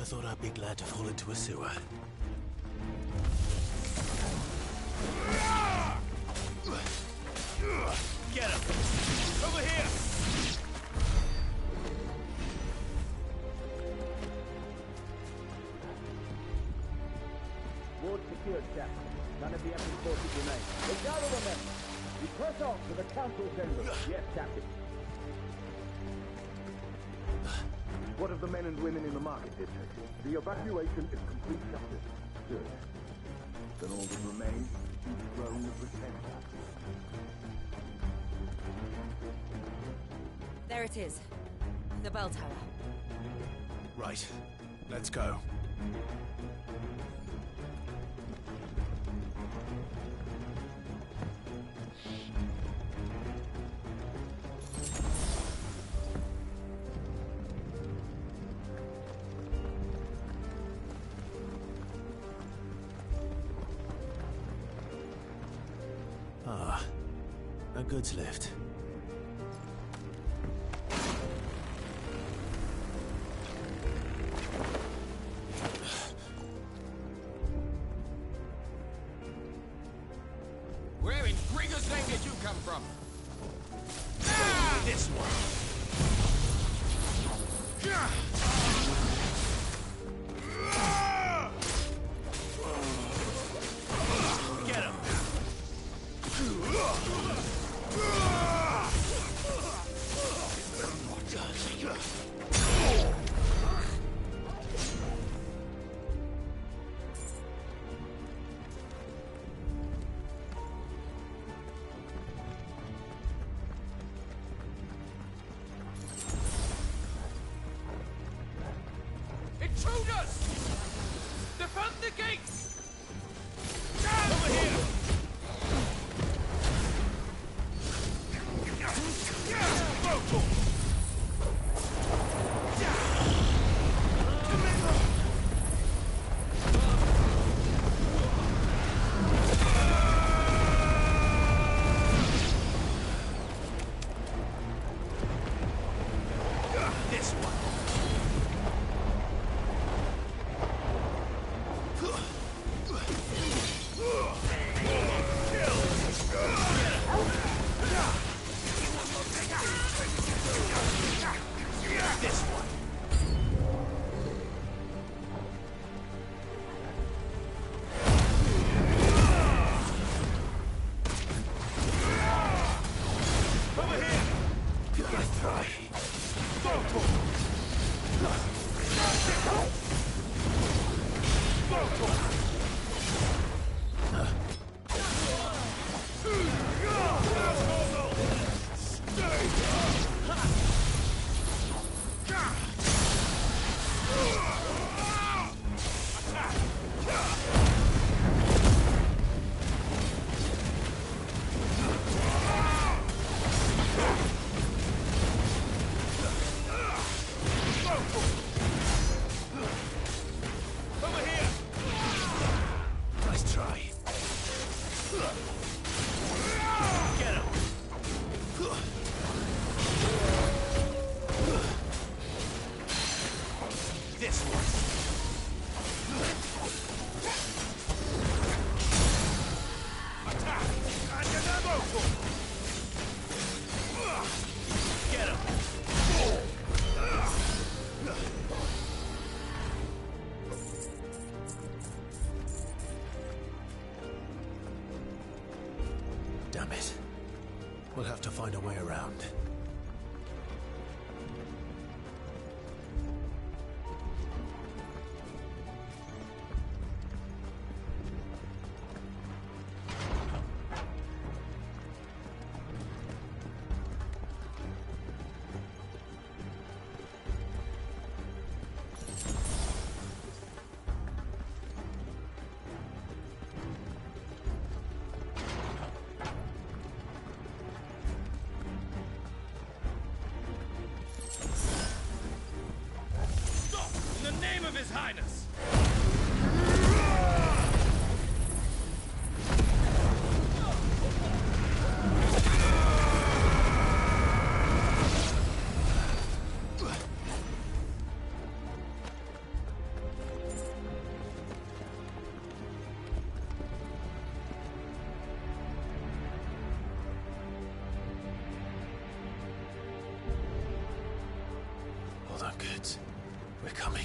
Never thought I'd be glad to fall into a sewer. Get him! Over here! Ward secured, Captain. None of the empty forces remain. But gather the men! We press on to the council chamber. Yes, Captain. What of the men and women in the market district? The evacuation is complete, Captain. Good. Then all that remains is the throne of the center. There it is. The bell tower. Right. Let's go. Ah, a goods lift. Where in Gringo's name did you come from? This one. Get him! Intruders! Defend the gates! Over here! This one. This one. Over here. Let's try. Over here! Nice try. Get him! This one. Attack! Get him! Damn it. We'll have to find a way around. We're coming.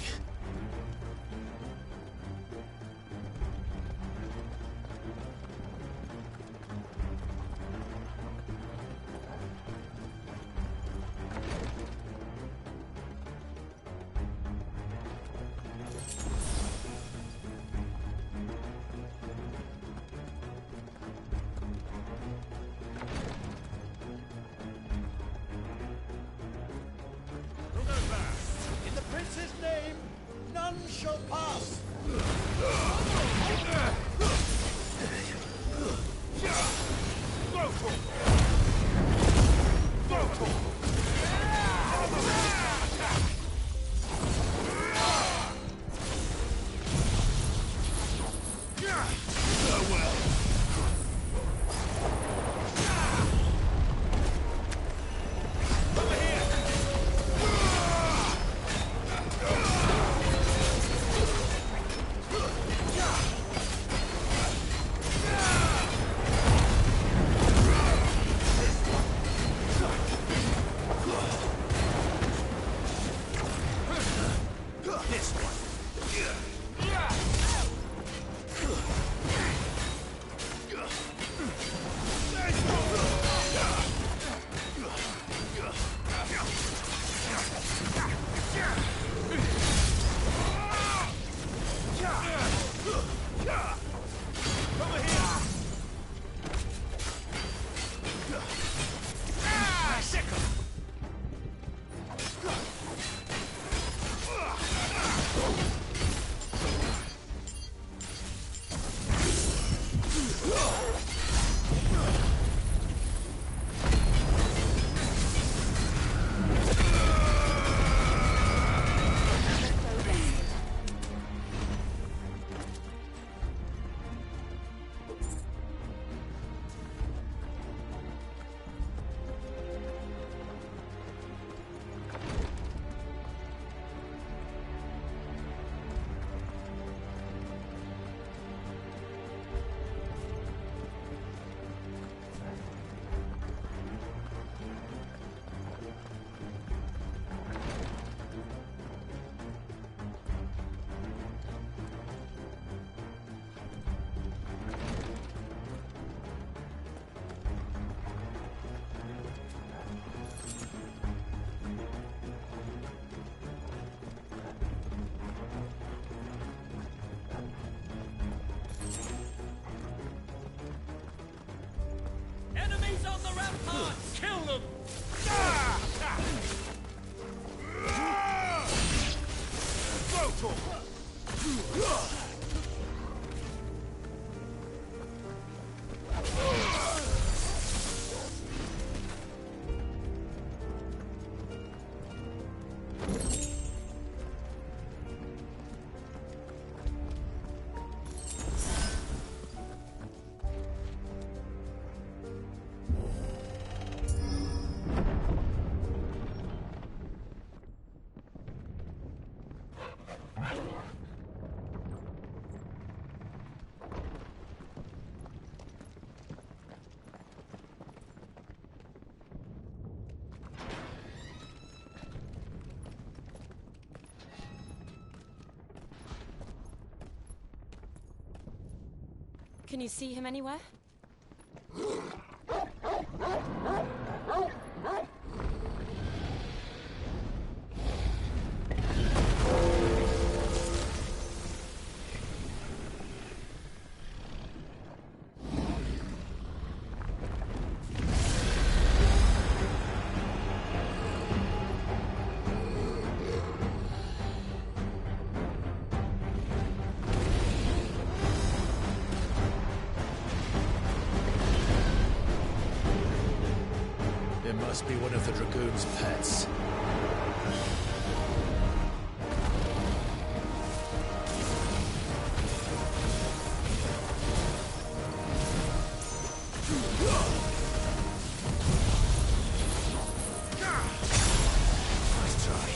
In the prince's name, none shall pass. Enemies on the ramparts! Kill them! Can you see him anywhere? It must be one of the Dragoon's pets. Nice try.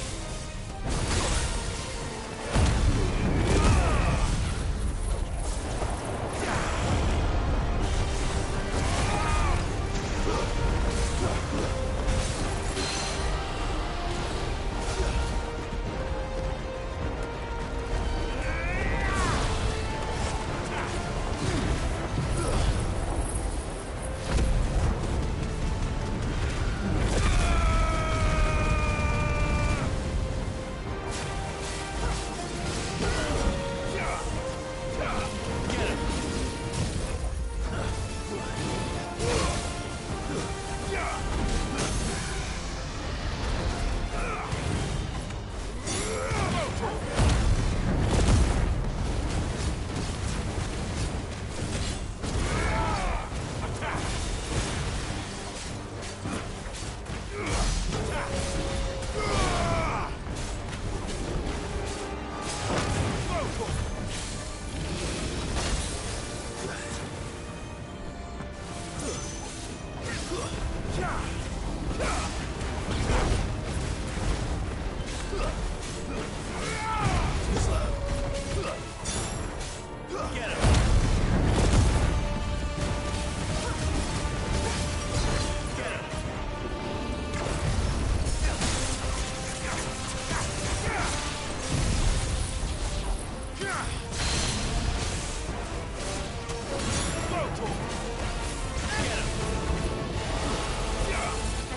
I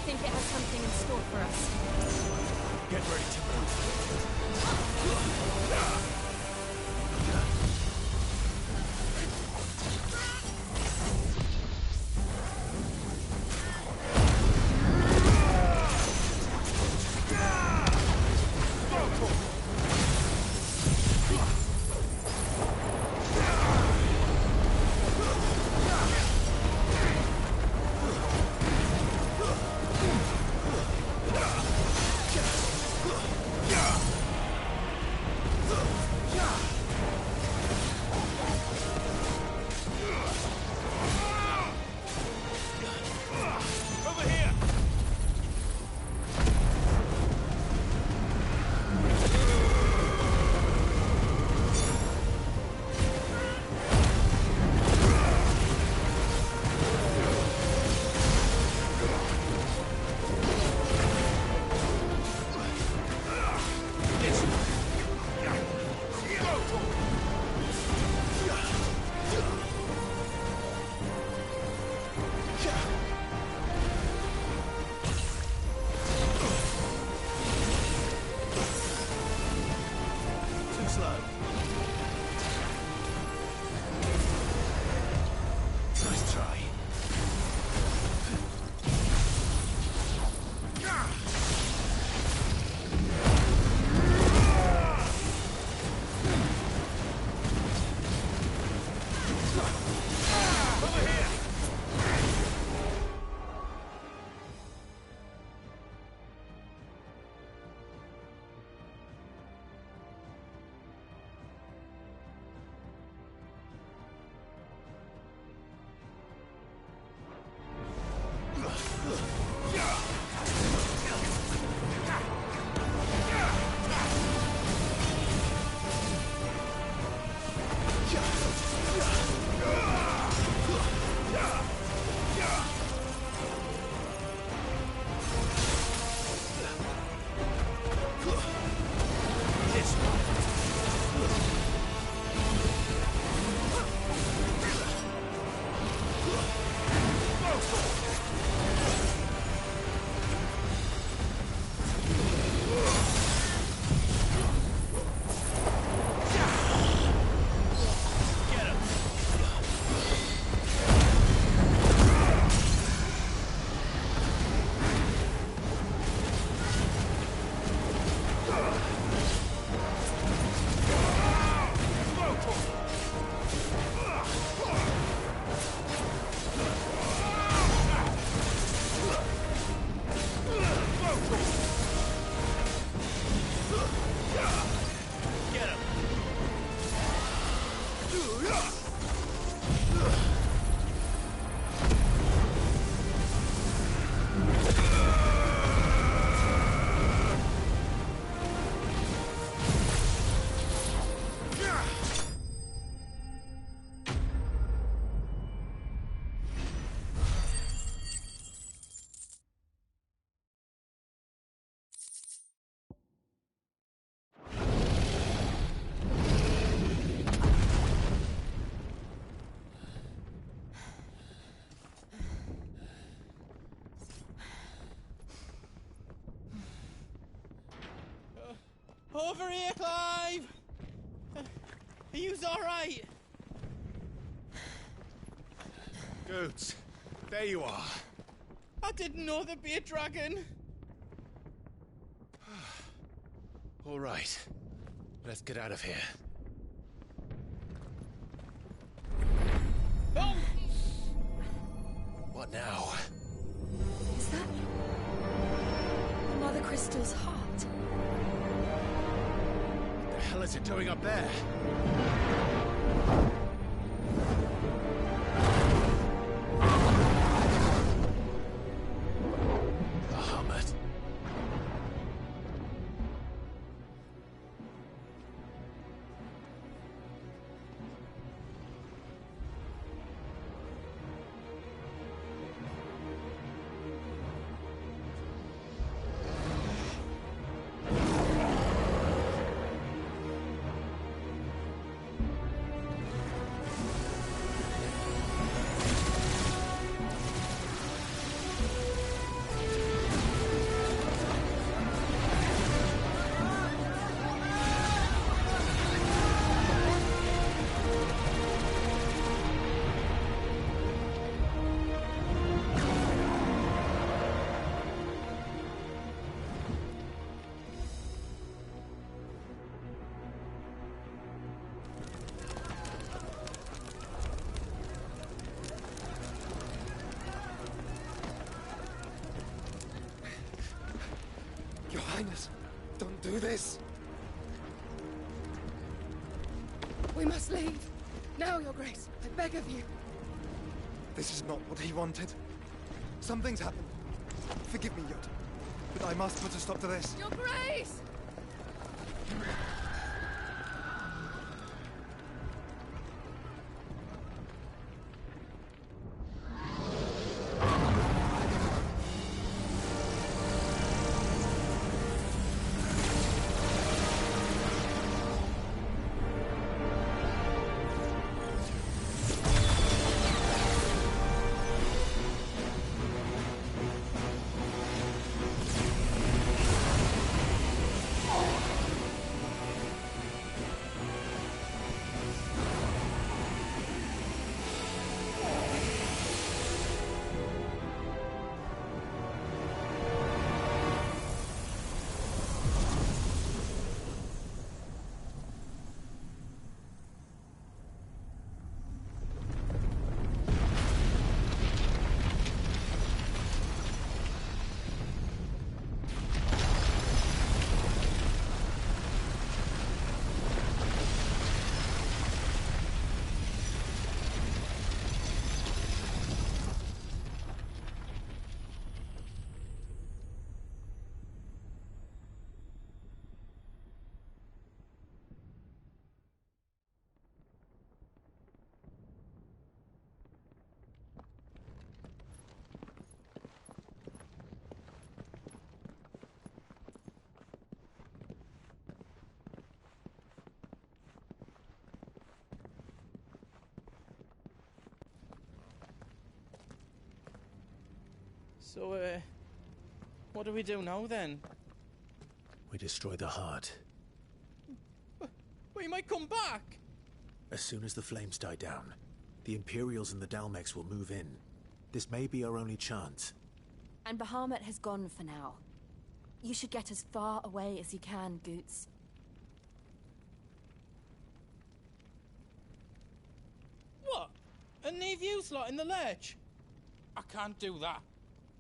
think it has something in store for us. Get ready to move. Nice try. Over here, Clive! Are you alright? Goods, there you are. I didn't know there'd be a dragon. All right, let's get out of here. Oh! What now? Is that Mother Crystal's heart? What the hell is it doing up there? Bahamut. do this. We must leave. Now, Your Grace. I beg of you. This is not what he wanted. Something's happened. Forgive me, Yoda, but I must put a stop to this. Your Grace! So, what do we do now, then? We destroy the heart. But he might come back! As soon as the flames die down, the Imperials and the Dalmex will move in. This may be our only chance. And Bahamut has gone for now. You should get as far away as you can, Goots. What? And leave you lot in the lurch? I can't do that.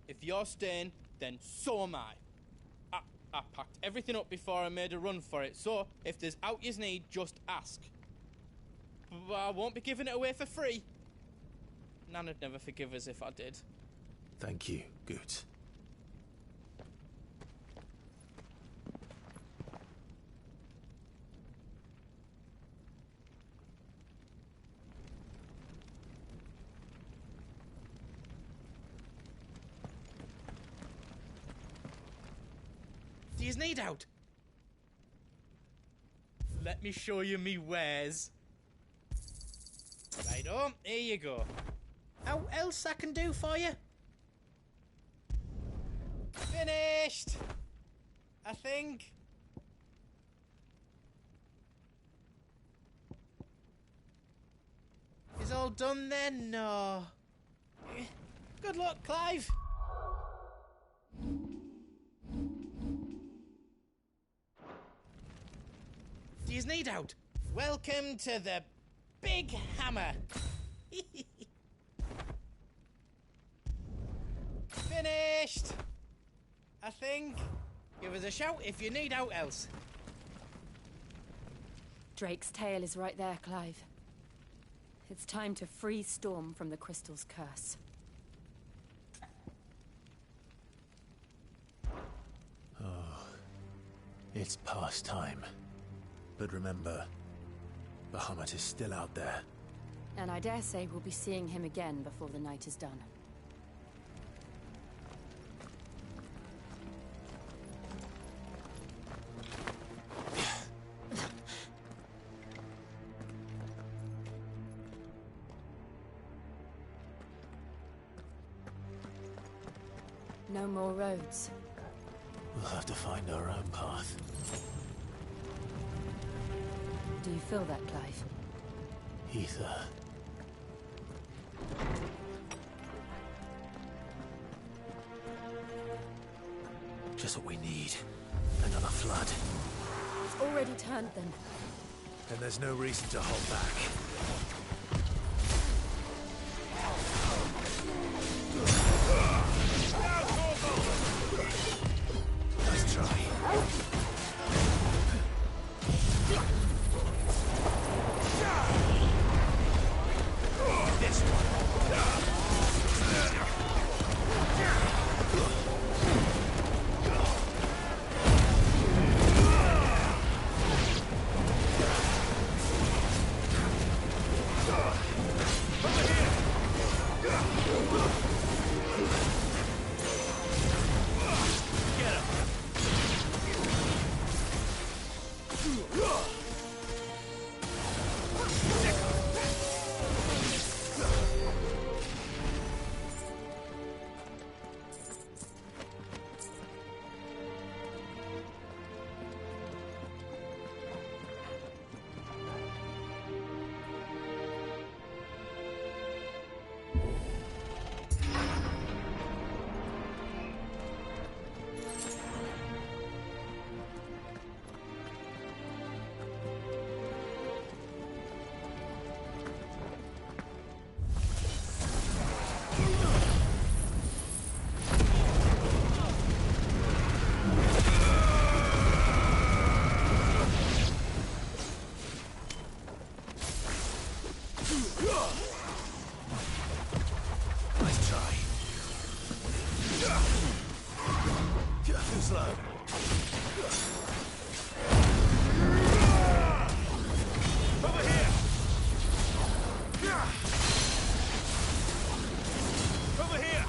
If you're staying, then so am I. I packed everything up before I made a run for it, so if there's out you need, just ask. But I won't be giving it away for free. Nana'd never forgive us if I did. Thank you, Goots. Do you need out? Let me show you me wares. Righto, here you go. How else I can do for you? Finished! I think. Is all done then? No. Good luck, Clive. Do you need out? Welcome to the Big Hammer. Finished. I think. Give us a shout if you need out else. Drake's tail is right there, Clive. It's time to free Storm from the Crystal's curse. It's past time. But remember, Bahamut is still out there. And I dare say we'll be seeing him again before the night is done. No more roads. We'll have to find our own path. Do you feel that, Clive? Ether. Just what we need. Another flood. It's already turned then. And there's no reason to hold back. Nice try. Nice try. Too slow. Over here! Over here!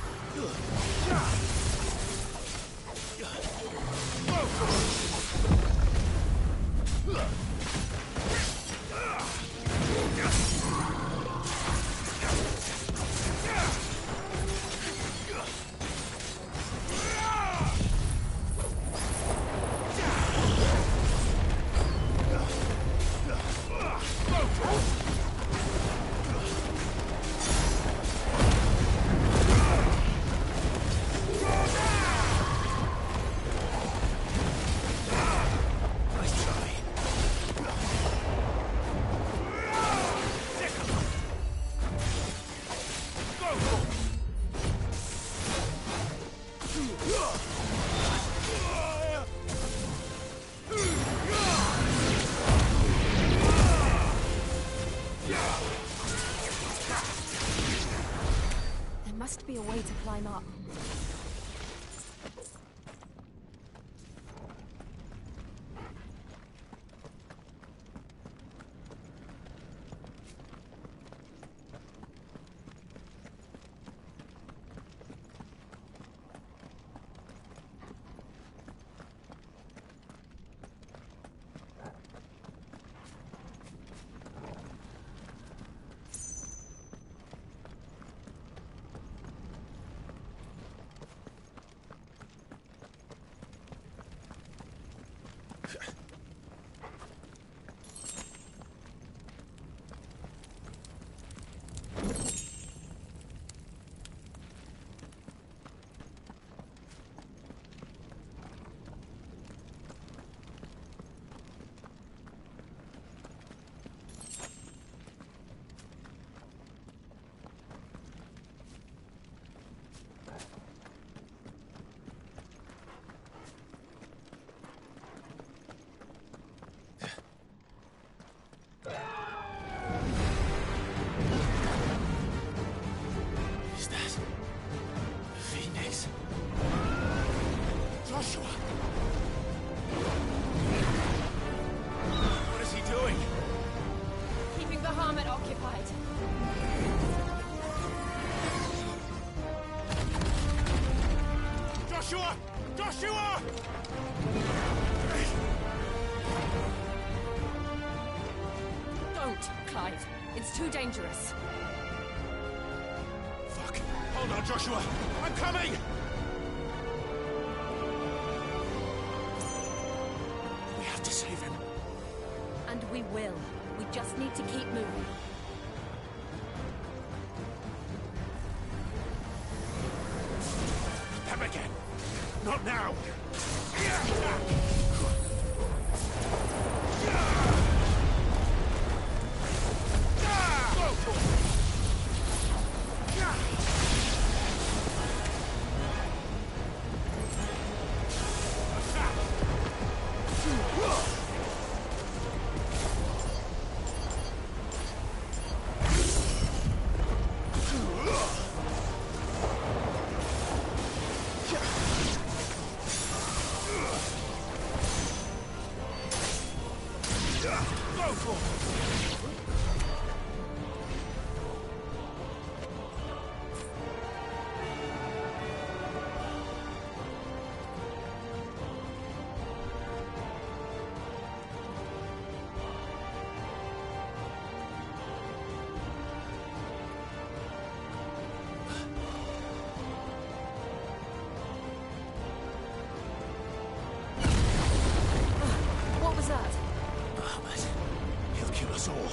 There must be a way to climb up. Joshua! What is he doing? Keeping Bahamut occupied. Joshua! Joshua! Don't, Clive. It's too dangerous. Fuck. Hold on, Joshua! I'm coming! We have to save him. And we will. We just need to keep moving. Them again! Not now! What was that? Bahamut. He'll kill us all.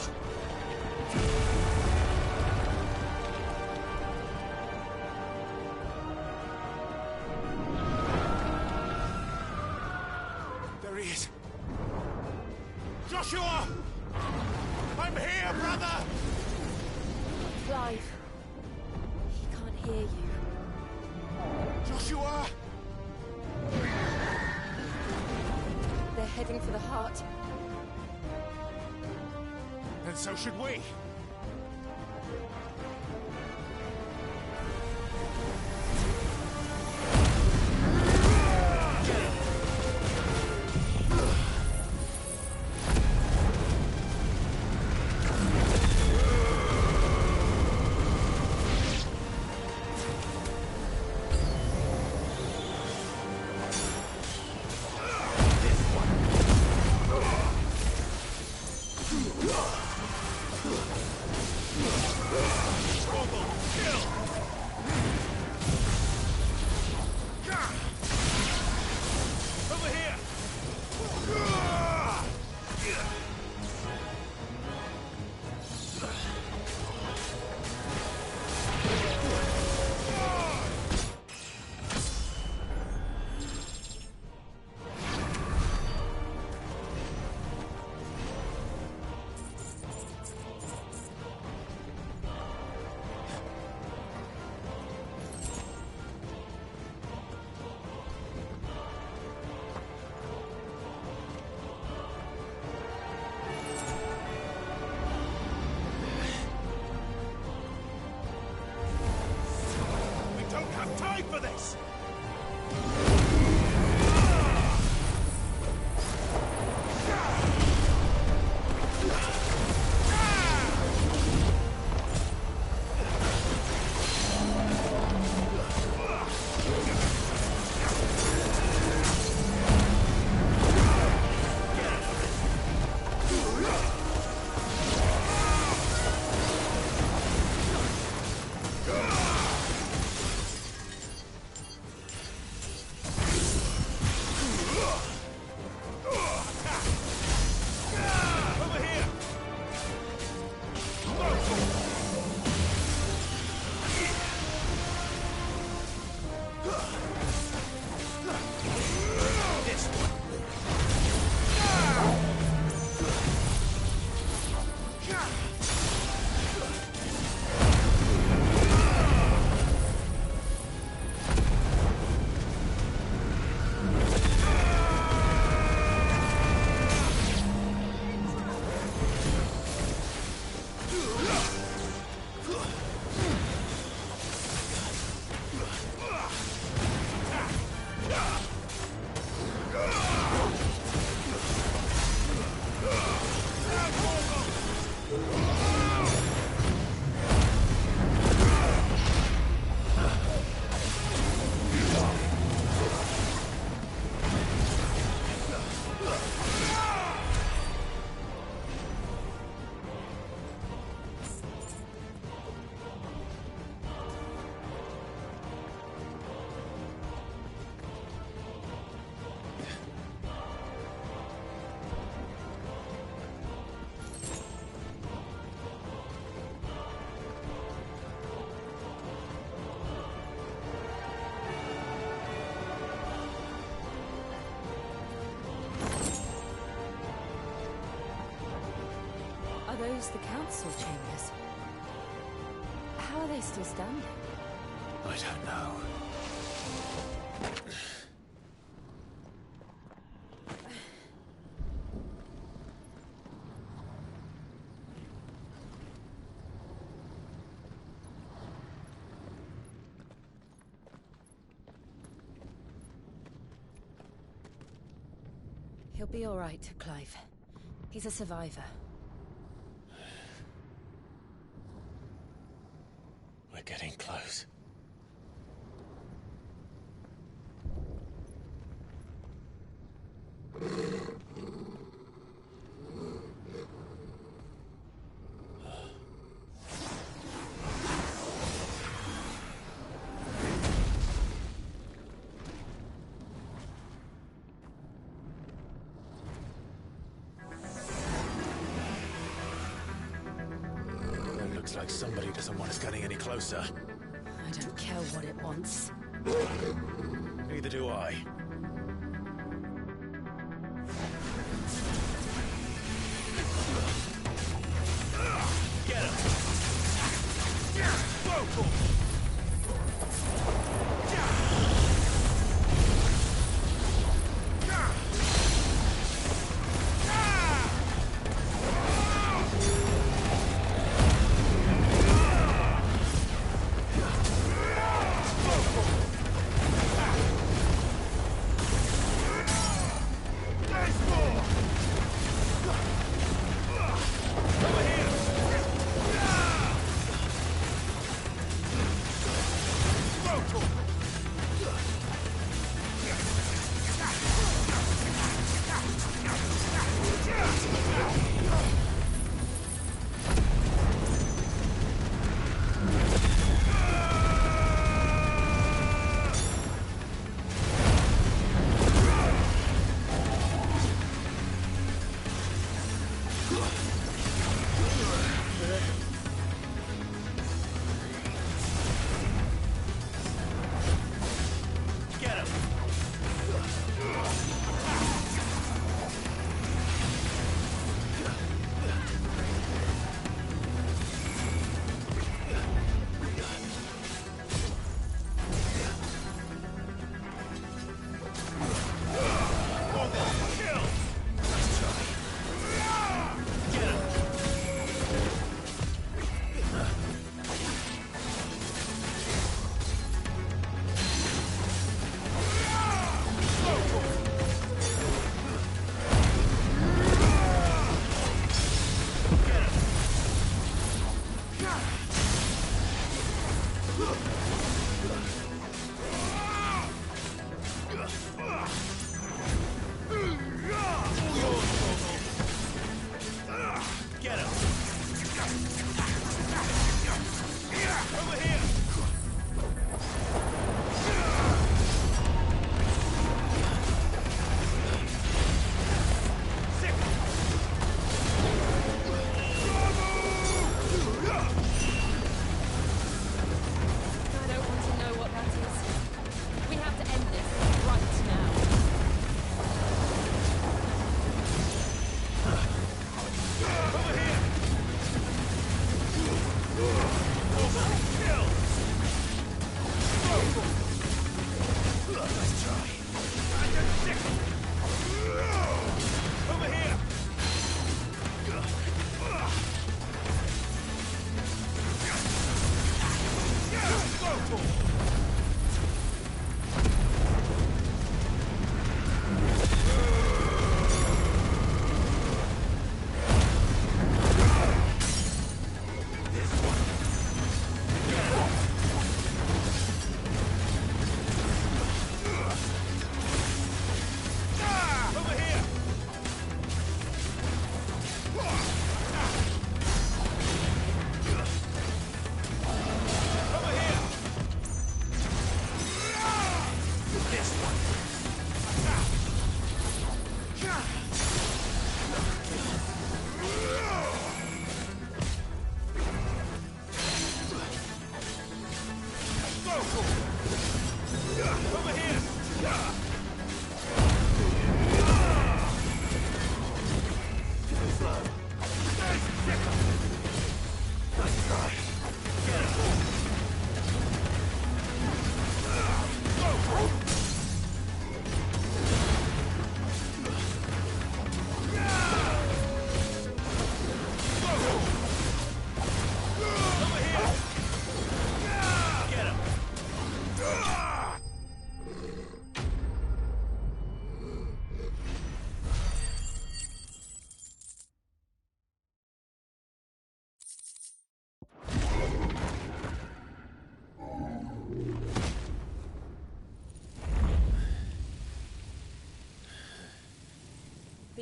There he is. Joshua! I'm here, brother! Clive. He can't hear you. Joshua! They're heading for the heart. And so should we. for this! Are those the council chambers? How are they still standing? I don't know. He'll be all right, Clive. He's a survivor. We're getting close. Looks like somebody doesn't want us getting any closer. I don't care what it wants. Neither do I. Get him! Whoa!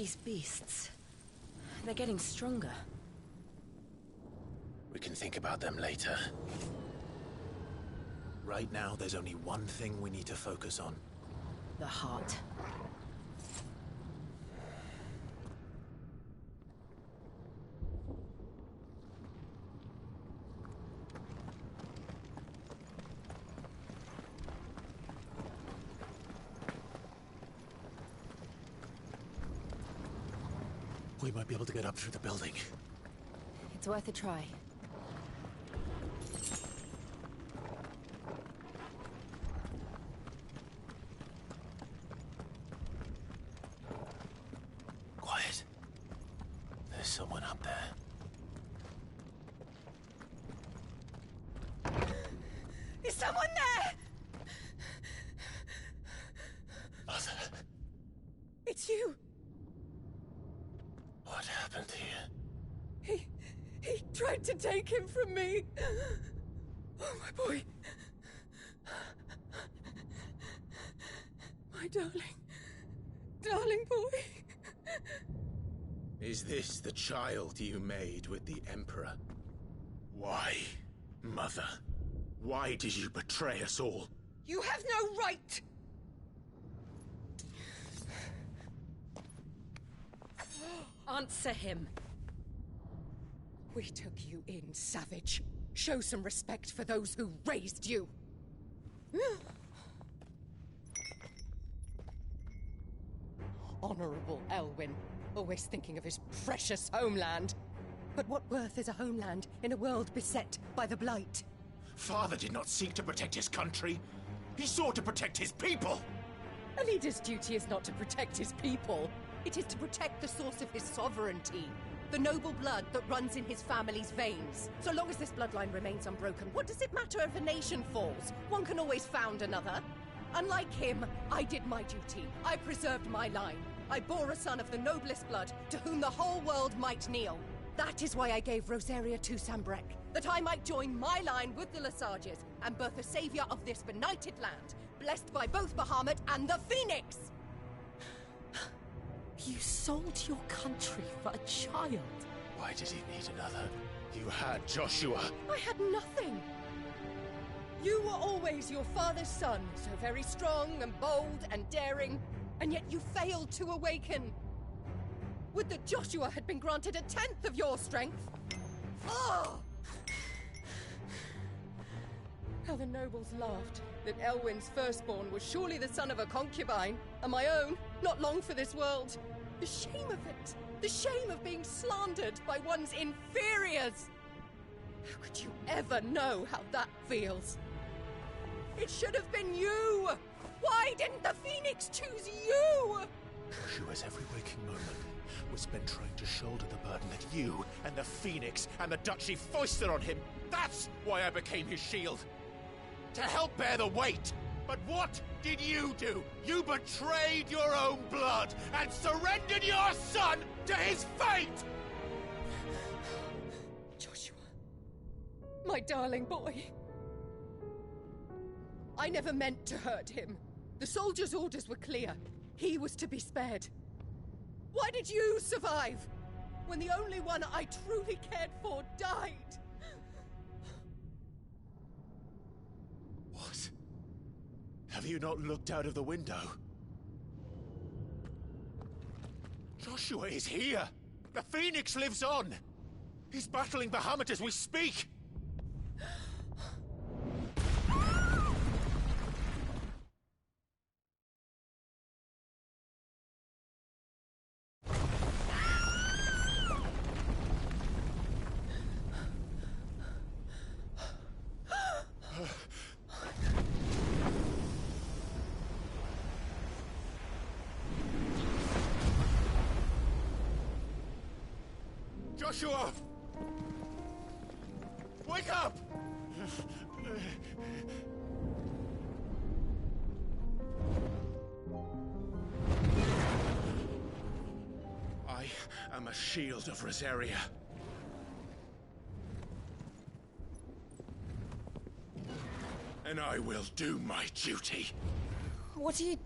These beasts... they're getting stronger. We can think about them later. Right now, there's only one thing we need to focus on. The heart. We might be able to get up through the building. It's worth a try. Quiet. There's someone up there. Is someone there? Mother, It's you. what happened here? He tried to take him from me. Oh, my boy. My darling boy. Is this the child you made with the Emperor? Why, Mother? Why did you betray us all? You have no right. Answer him. We took you in, savage. Show some respect for those who raised you. Honorable Elwyn, always thinking of his precious homeland. But what worth is a homeland in a world beset by the Blight? Father did not seek to protect his country. He sought to protect his people. A leader's duty is not to protect his people. It is to protect the source of his sovereignty. The noble blood that runs in his family's veins. So long as this bloodline remains unbroken, what does it matter if a nation falls? One can always found another. Unlike him, I did my duty. I preserved my line. I bore a son of the noblest blood, to whom the whole world might kneel. That is why I gave Rosaria to Sambrek, that I might join my line with the Lesages and birth a savior of this benighted land, blessed by both Bahamut and the Phoenix! You sold your country for a child. Why did he need another? You had Joshua. I had nothing. You were always your father's son, so very strong and bold and daring, and yet you failed to awaken. Would that Joshua had been granted 1/10 of your strength? Oh! How the nobles laughed that Elwyn's firstborn was surely the son of a concubine, and my own, not long for this world. The shame of it! The shame of being slandered by one's inferiors! How could you ever know how that feels? It should have been you! Why didn't the Phoenix choose you? Joshua's every waking moment was spent trying to shoulder the burden that you and the Phoenix and the Duchy foisted on him. That's why I became his shield. To help bear the weight. But what did you do? You betrayed your own blood and surrendered your son to his fate! Joshua, my darling boy. I never meant to hurt him. The soldiers' orders were clear. He was to be spared. Why did you survive when the only one I truly cared for died? What? Have you not looked out of the window? Joshua is here! The Phoenix lives on! He's battling Bahamut as we speak! Joshua! Wake up! I am a shield of Rosaria. And I will do my duty. What are you...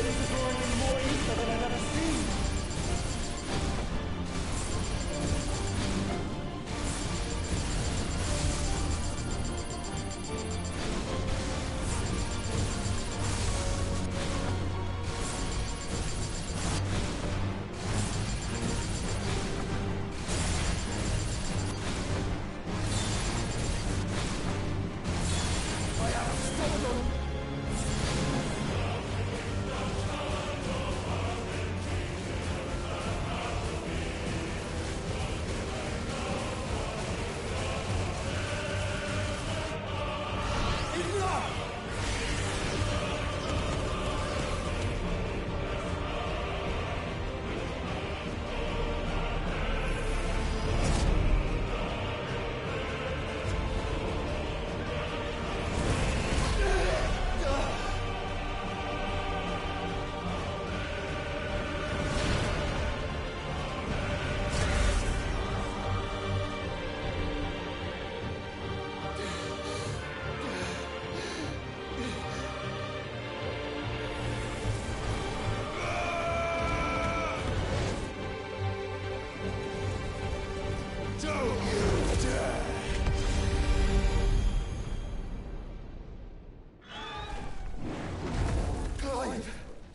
This is drawing me more ether than I've ever seen.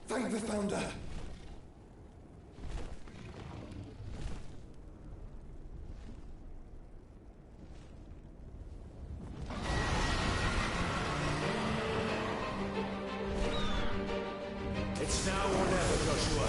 Thank the Founder. It's now or never, Joshua.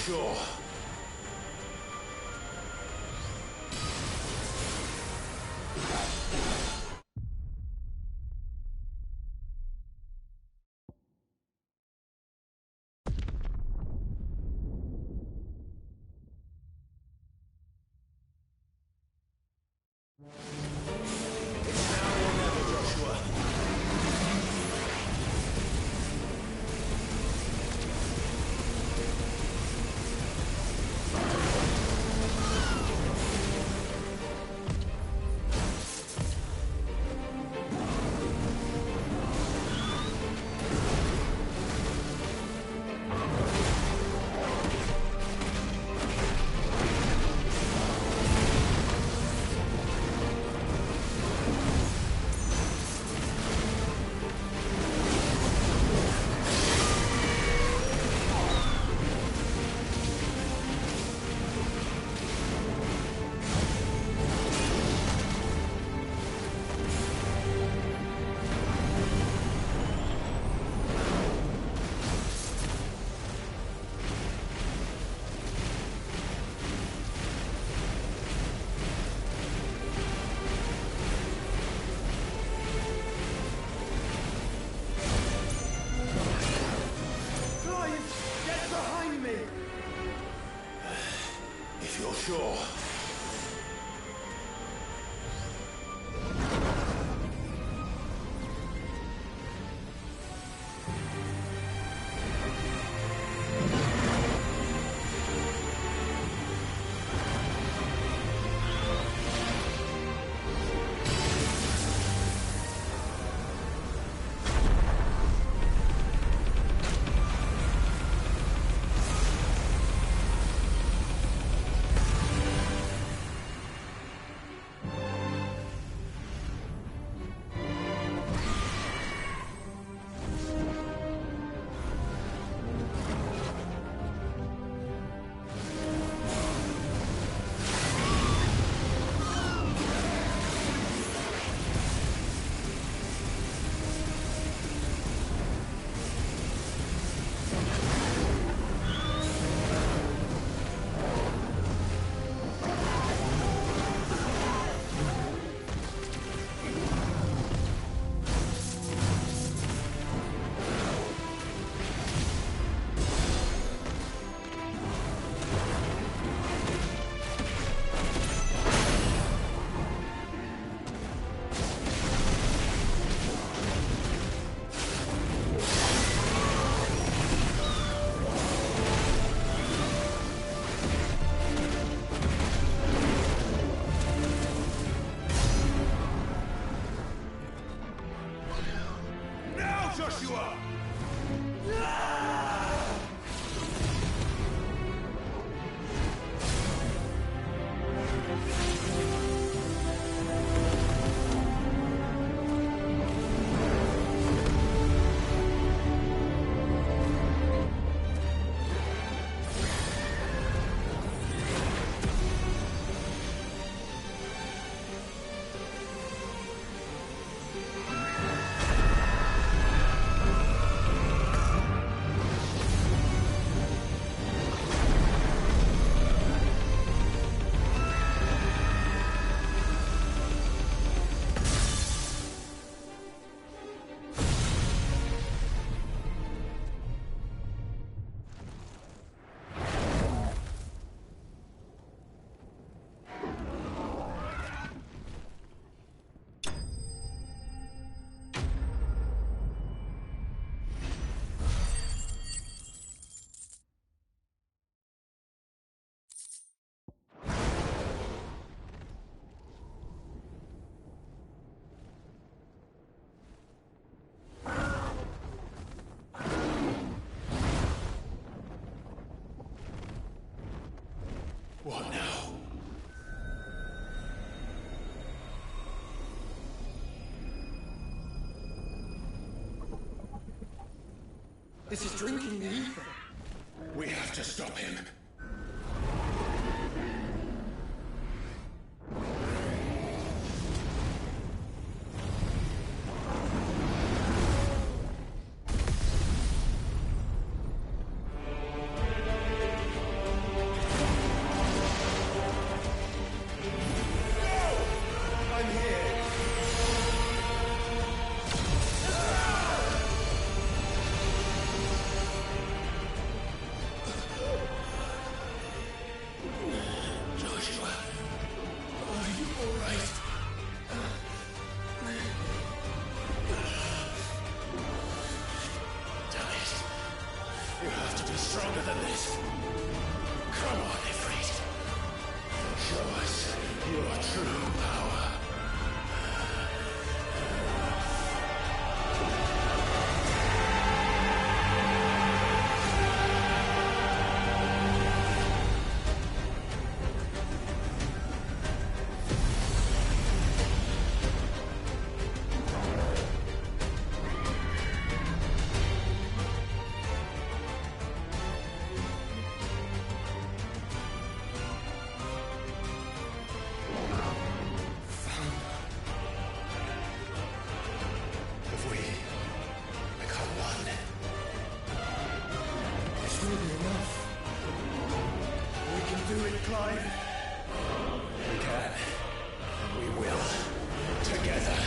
Sure. It's now or never, Joshua. Joshua! What now? This is drinking the ether. We have to stop him. Stronger than this. Come on, Ifrit. Show us your true power. We can. We will. Together.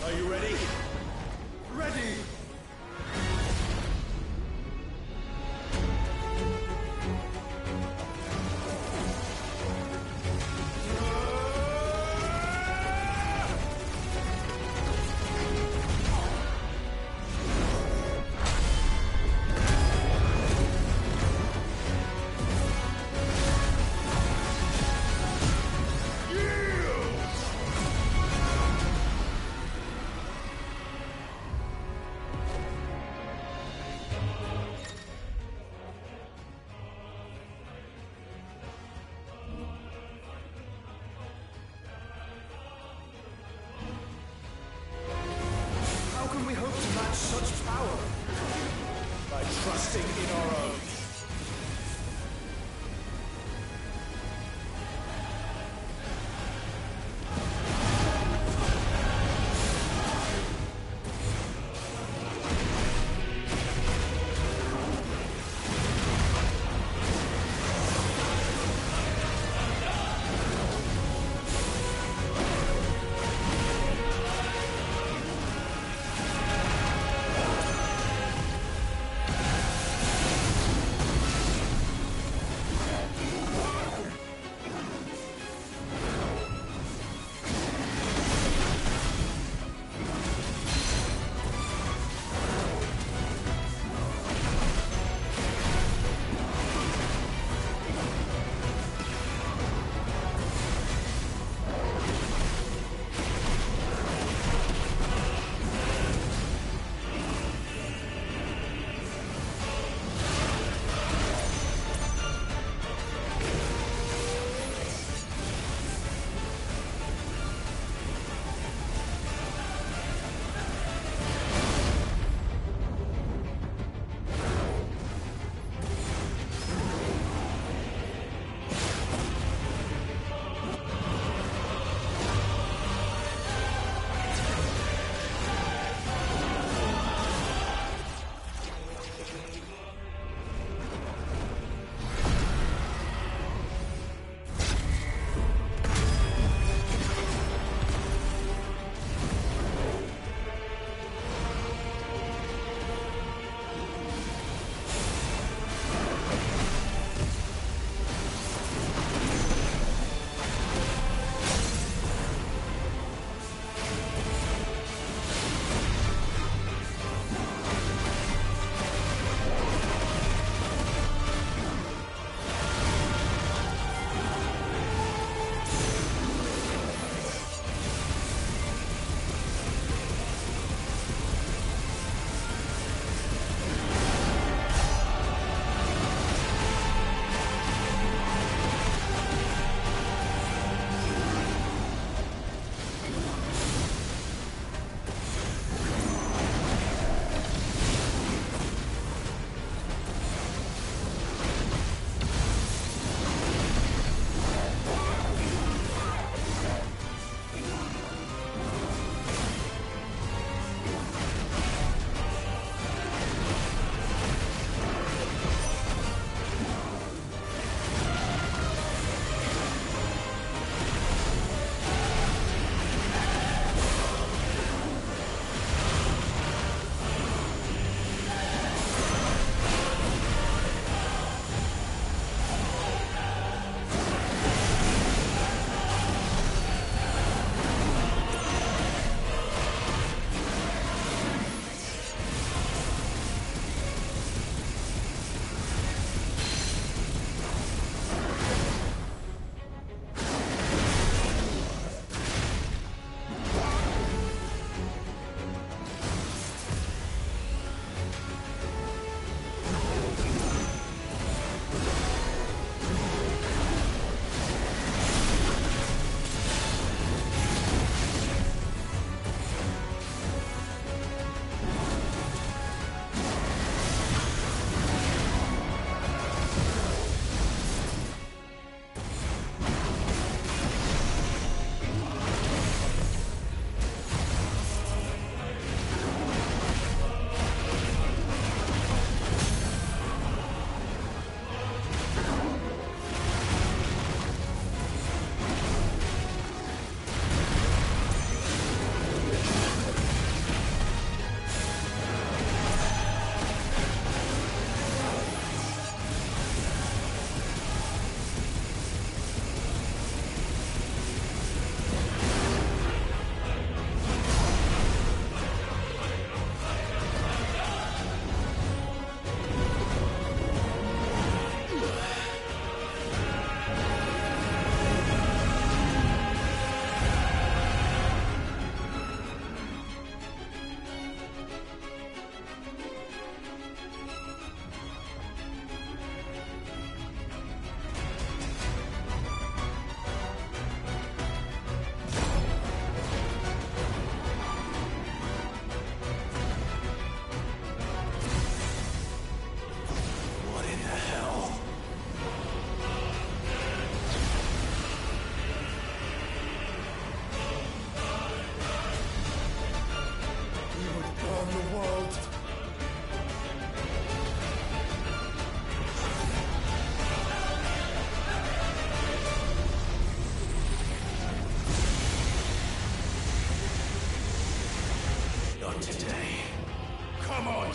Are you ready? Ready!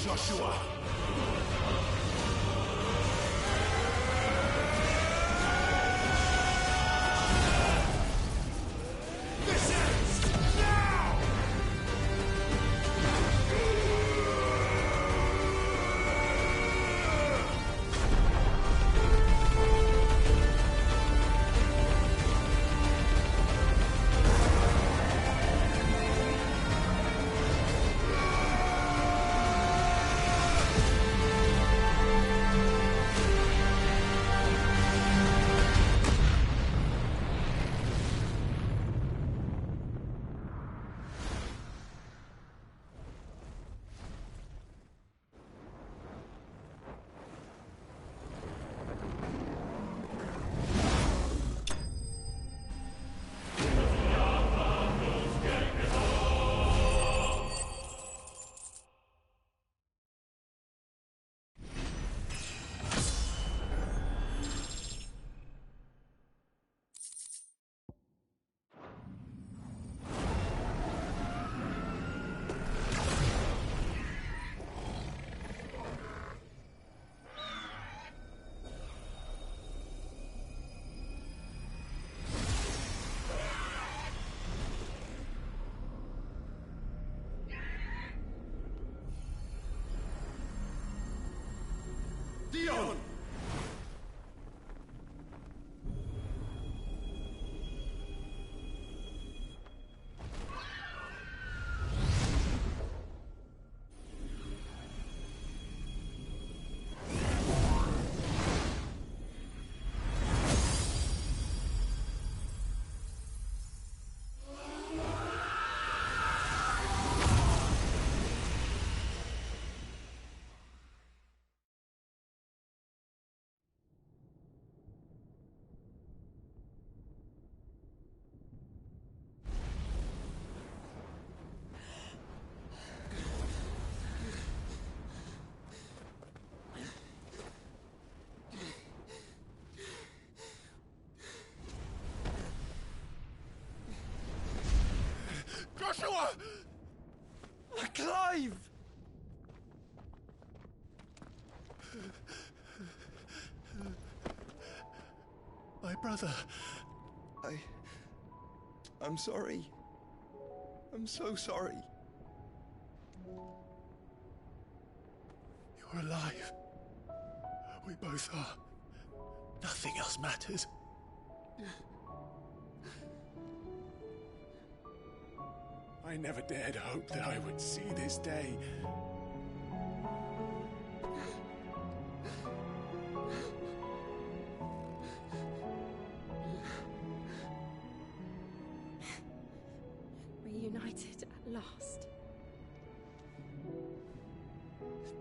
Joshua! This ends now! Dion! Joshua! Clive! My brother. I'm sorry. I'm so sorry. You're alive. We both are. Nothing else matters. I never dared hope that I would see this day. Reunited at last.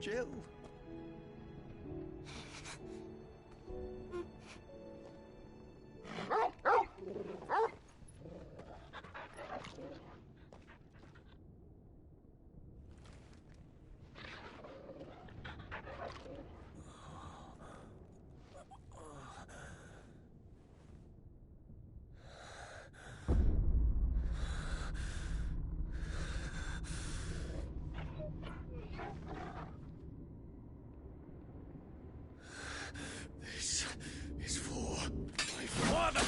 Jill. This is for my father!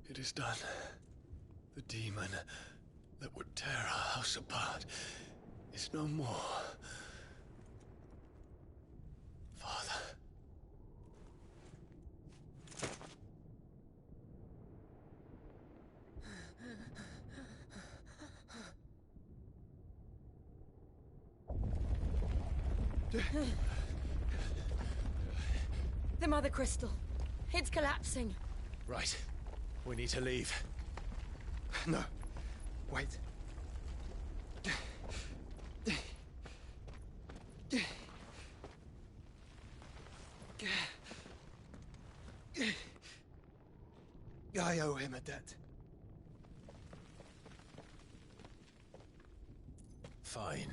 It is done. The demon that would tear our house apart is no more. Father. The Mother Crystal. It's collapsing. Right. We need to leave. No. Wait. I owe him a debt. Fine.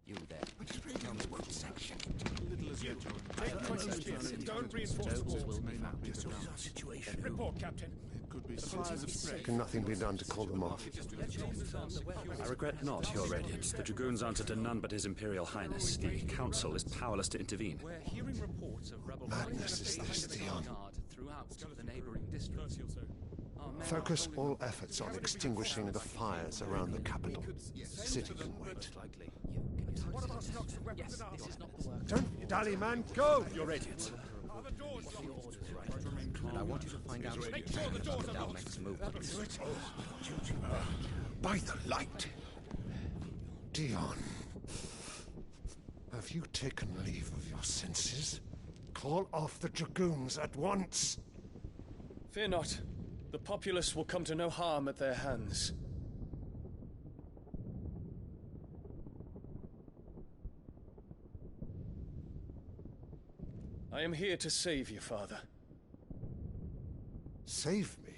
You there. Tell me what section. Don't reinforce the walls. Situation. Report, Captain. Can nothing be done to call them off? I regret not, Your Radiance. The Dragoons answer to none but His Imperial Highness. The Council is powerless to intervene. We're hearing reports of rebel Madness is this, Dion. throughout the neighboring districts. Focus all efforts on extinguishing the fires around the capital. The city can wait. What about stocks of weapons and armor? Don't dally, man. Go! Your Radiance. Are the doors locked? And I want you to find out Make sure the doors are locked. Dalmek's movements. By the light! Dion. Have you taken leave of your senses? Call off the Dragoons at once! Fear not. The populace will come to no harm at their hands. I am here to save you, Father. Save me?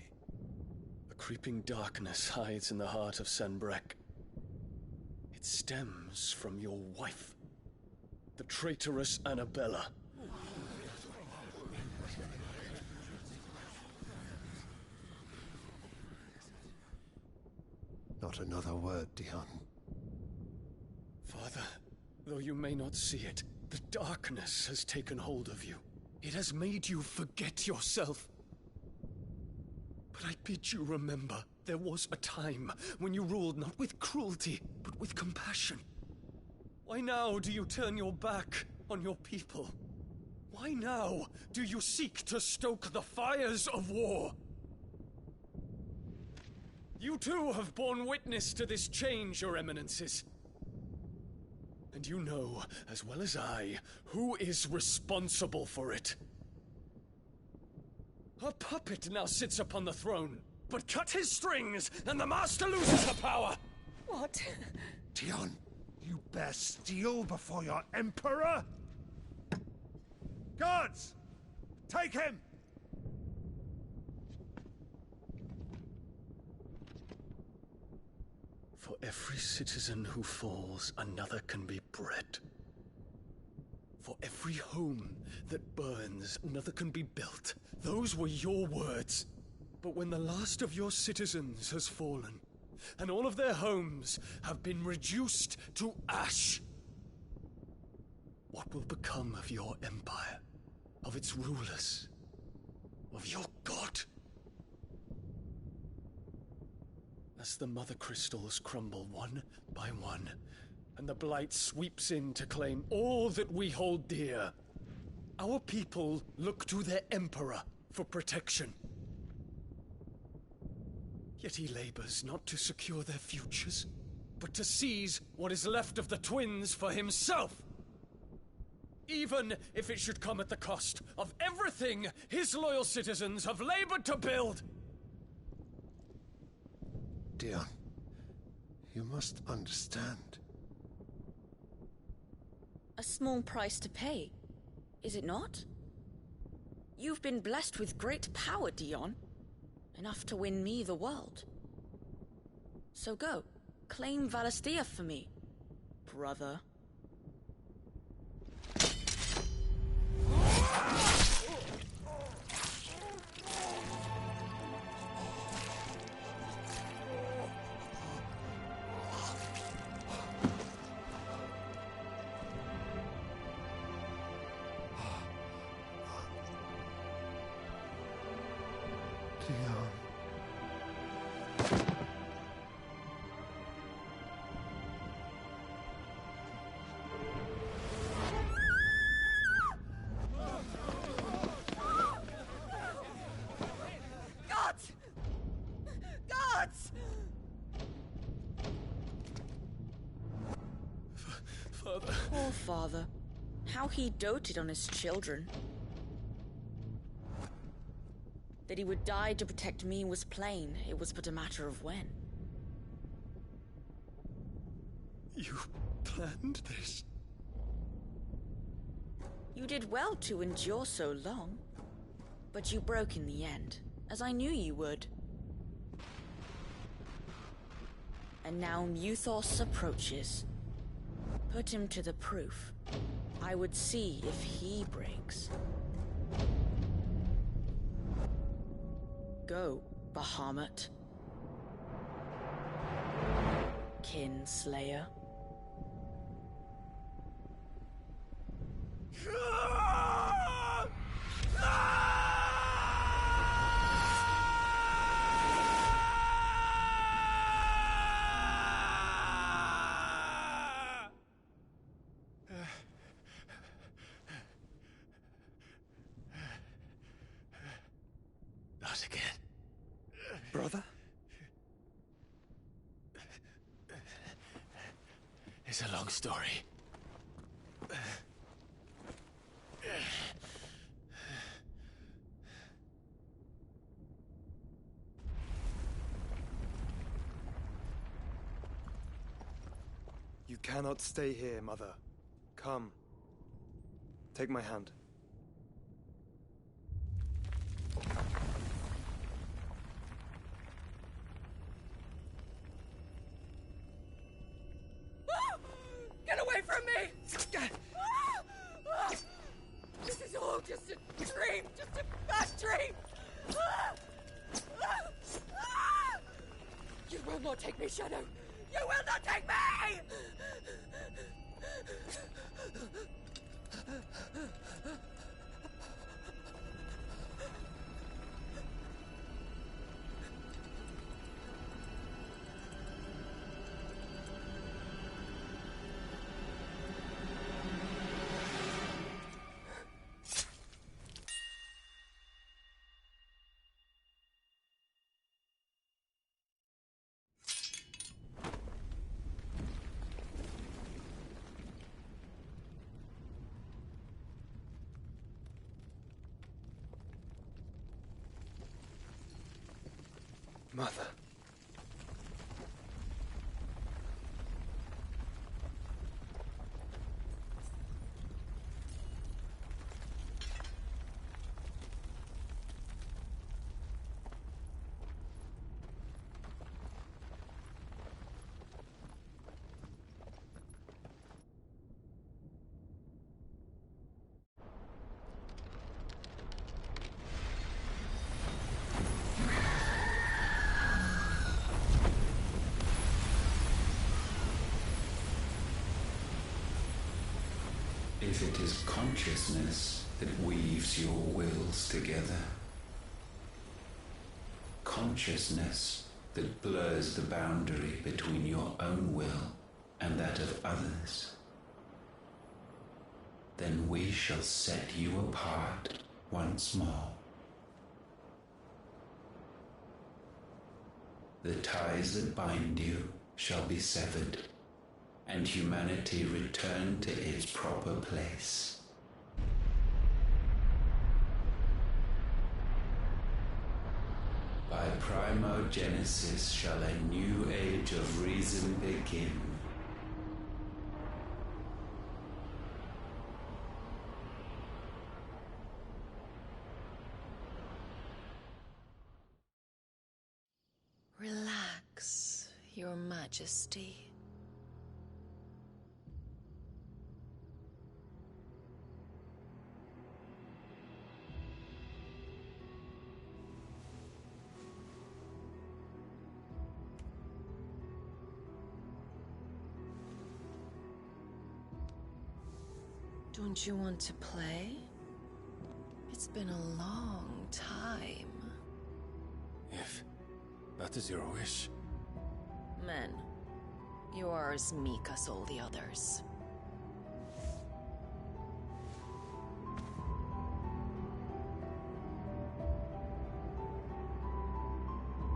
A creeping darkness hides in the heart of Sanbreque. It stems from your wife, the traitorous Annabella. Not another word, Dion. Father, though you may not see it, the darkness has taken hold of you. It has made you forget yourself. But I bid you remember, there was a time when you ruled not with cruelty, but with compassion. Why now do you turn your back on your people? Why now do you seek to stoke the fires of war? You too have borne witness to this change, Your Eminences. And you know, as well as I, who is responsible for it. A puppet now sits upon the throne, but cut his strings, and the master loses the power! What? Dion, you bear steel before your Emperor? Guards! Take him! For every citizen who falls, another can be bred. For every home that burns, another can be built. Those were your words. But when the last of your citizens has fallen, and all of their homes have been reduced to ash, what will become of your empire, of its rulers, of your god? As the Mother Crystals crumble one by one, and the Blight sweeps in to claim all that we hold dear, our people look to their Emperor for protection. Yet he labors not to secure their futures, but to seize what is left of the twins for himself. Even if it should come at the cost of everything his loyal citizens have labored to build. Dion, you must understand. A small price to pay, is it not? You've been blessed with great power, Dion. Enough to win me the world. So go, claim Valisthea for me, brother. Dion. Father. Poor father. How he doted on his children. That he would die to protect me was plain. It was but a matter of when. You planned this? You did well to endure so long. But you broke in the end, as I knew you would. And now Muthos approaches. Put him to the proof. I would see if he breaks. Go, Bahamut. Kinslayer. Not again. Brother? It's a long story. You cannot stay here, Mother. Come. Take my hand. Get away from me! This is all just a dream, just a bad dream! You will not take me, Shadow! You will not take me! Mother. If it is consciousness that weaves your wills together, consciousness that blurs the boundary between your own will and that of others, then we shall set you apart once more. The ties that bind you shall be severed, and humanity return to its proper place. By primogenesis shall a new age of reason begin. Relax, Your Majesty. Don't you want to play? It's been a long time. If that is your wish. Men, you are as meek as all the others.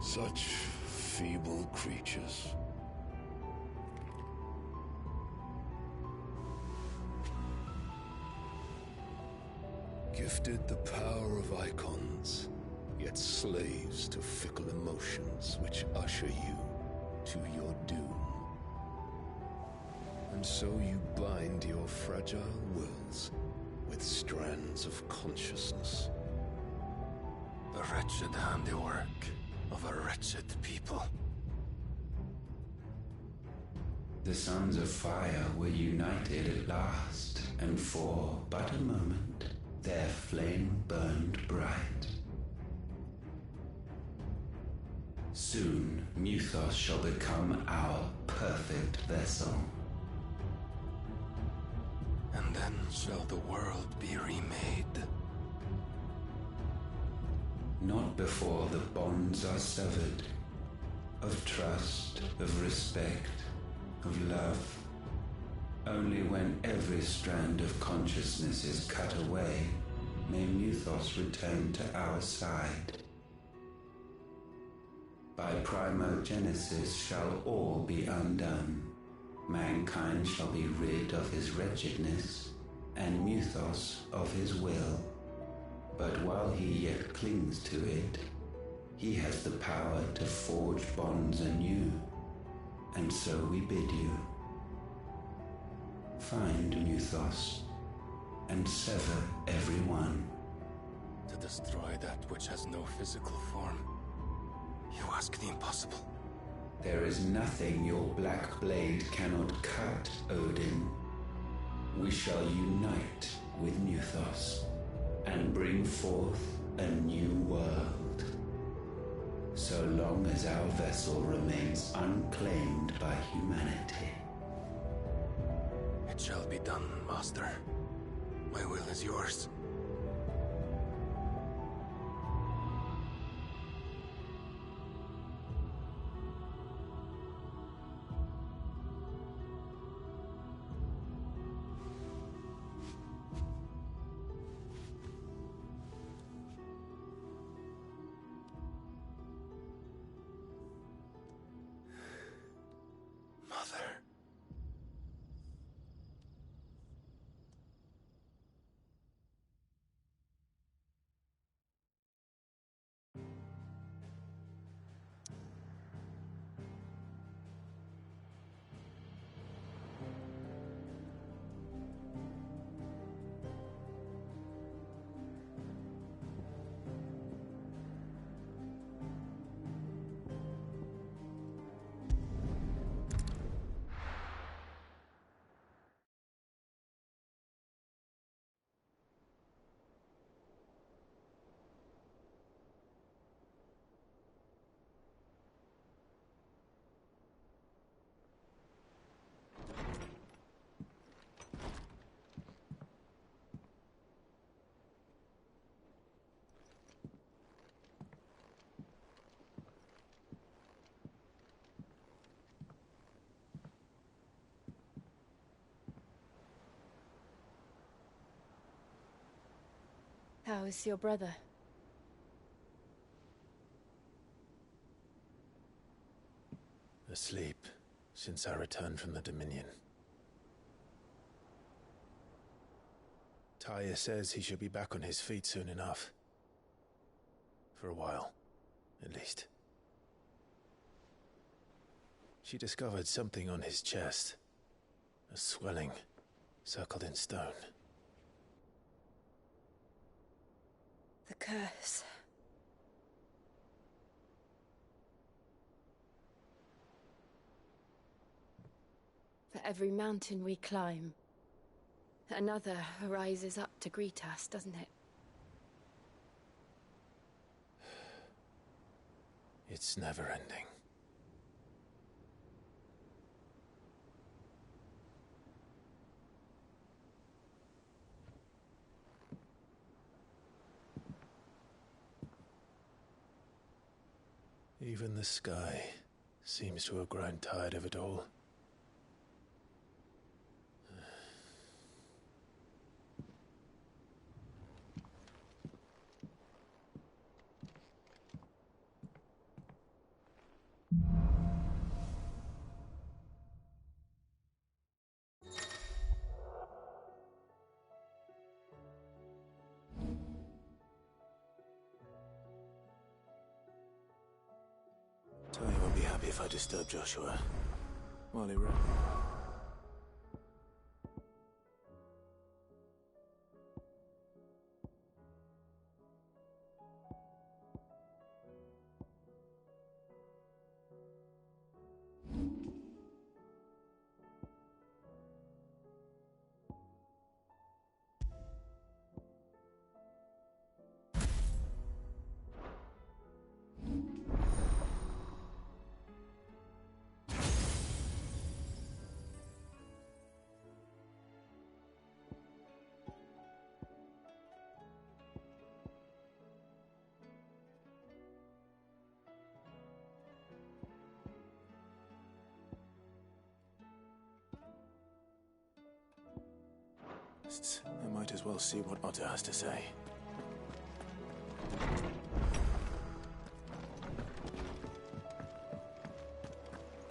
Such feeble creatures. Gifted the power of icons, yet slaves to fickle emotions which usher you to your doom. And so you bind your fragile wills with strands of consciousness. The wretched handiwork of a wretched people. The Sons of Fire were united at last, and for but a moment their flame burned bright. Soon Muthos shall become our perfect vessel. And then shall the world be remade. Not before the bonds are severed, of trust, of respect, of love. Only when every strand of consciousness is cut away, may Muthos return to our side. By primogenesis shall all be undone. Mankind shall be rid of his wretchedness, and Muthos of his will. But while he yet clings to it, he has the power to forge bonds anew, and so we bid you. Find Muthos, and sever every one. To destroy that which has no physical form, you ask the impossible. There is nothing your black blade cannot cut, Odin. We shall unite with Muthos, and bring forth a new world. So long as our vessel remains unclaimed by humanity. It shall be done, Master. My will is yours. How is your brother? Asleep since I returned from the Dominion. Taya says he should be back on his feet soon enough. For a while, at least. She discovered something on his chest. A swelling, circled in stone. The curse. For every mountain we climb, another rises up to greet us, doesn't it? It's never ending. Even the sky seems to have grown tired of it all. if I disturb Joshua while he rests. I might as well see what Otter has to say.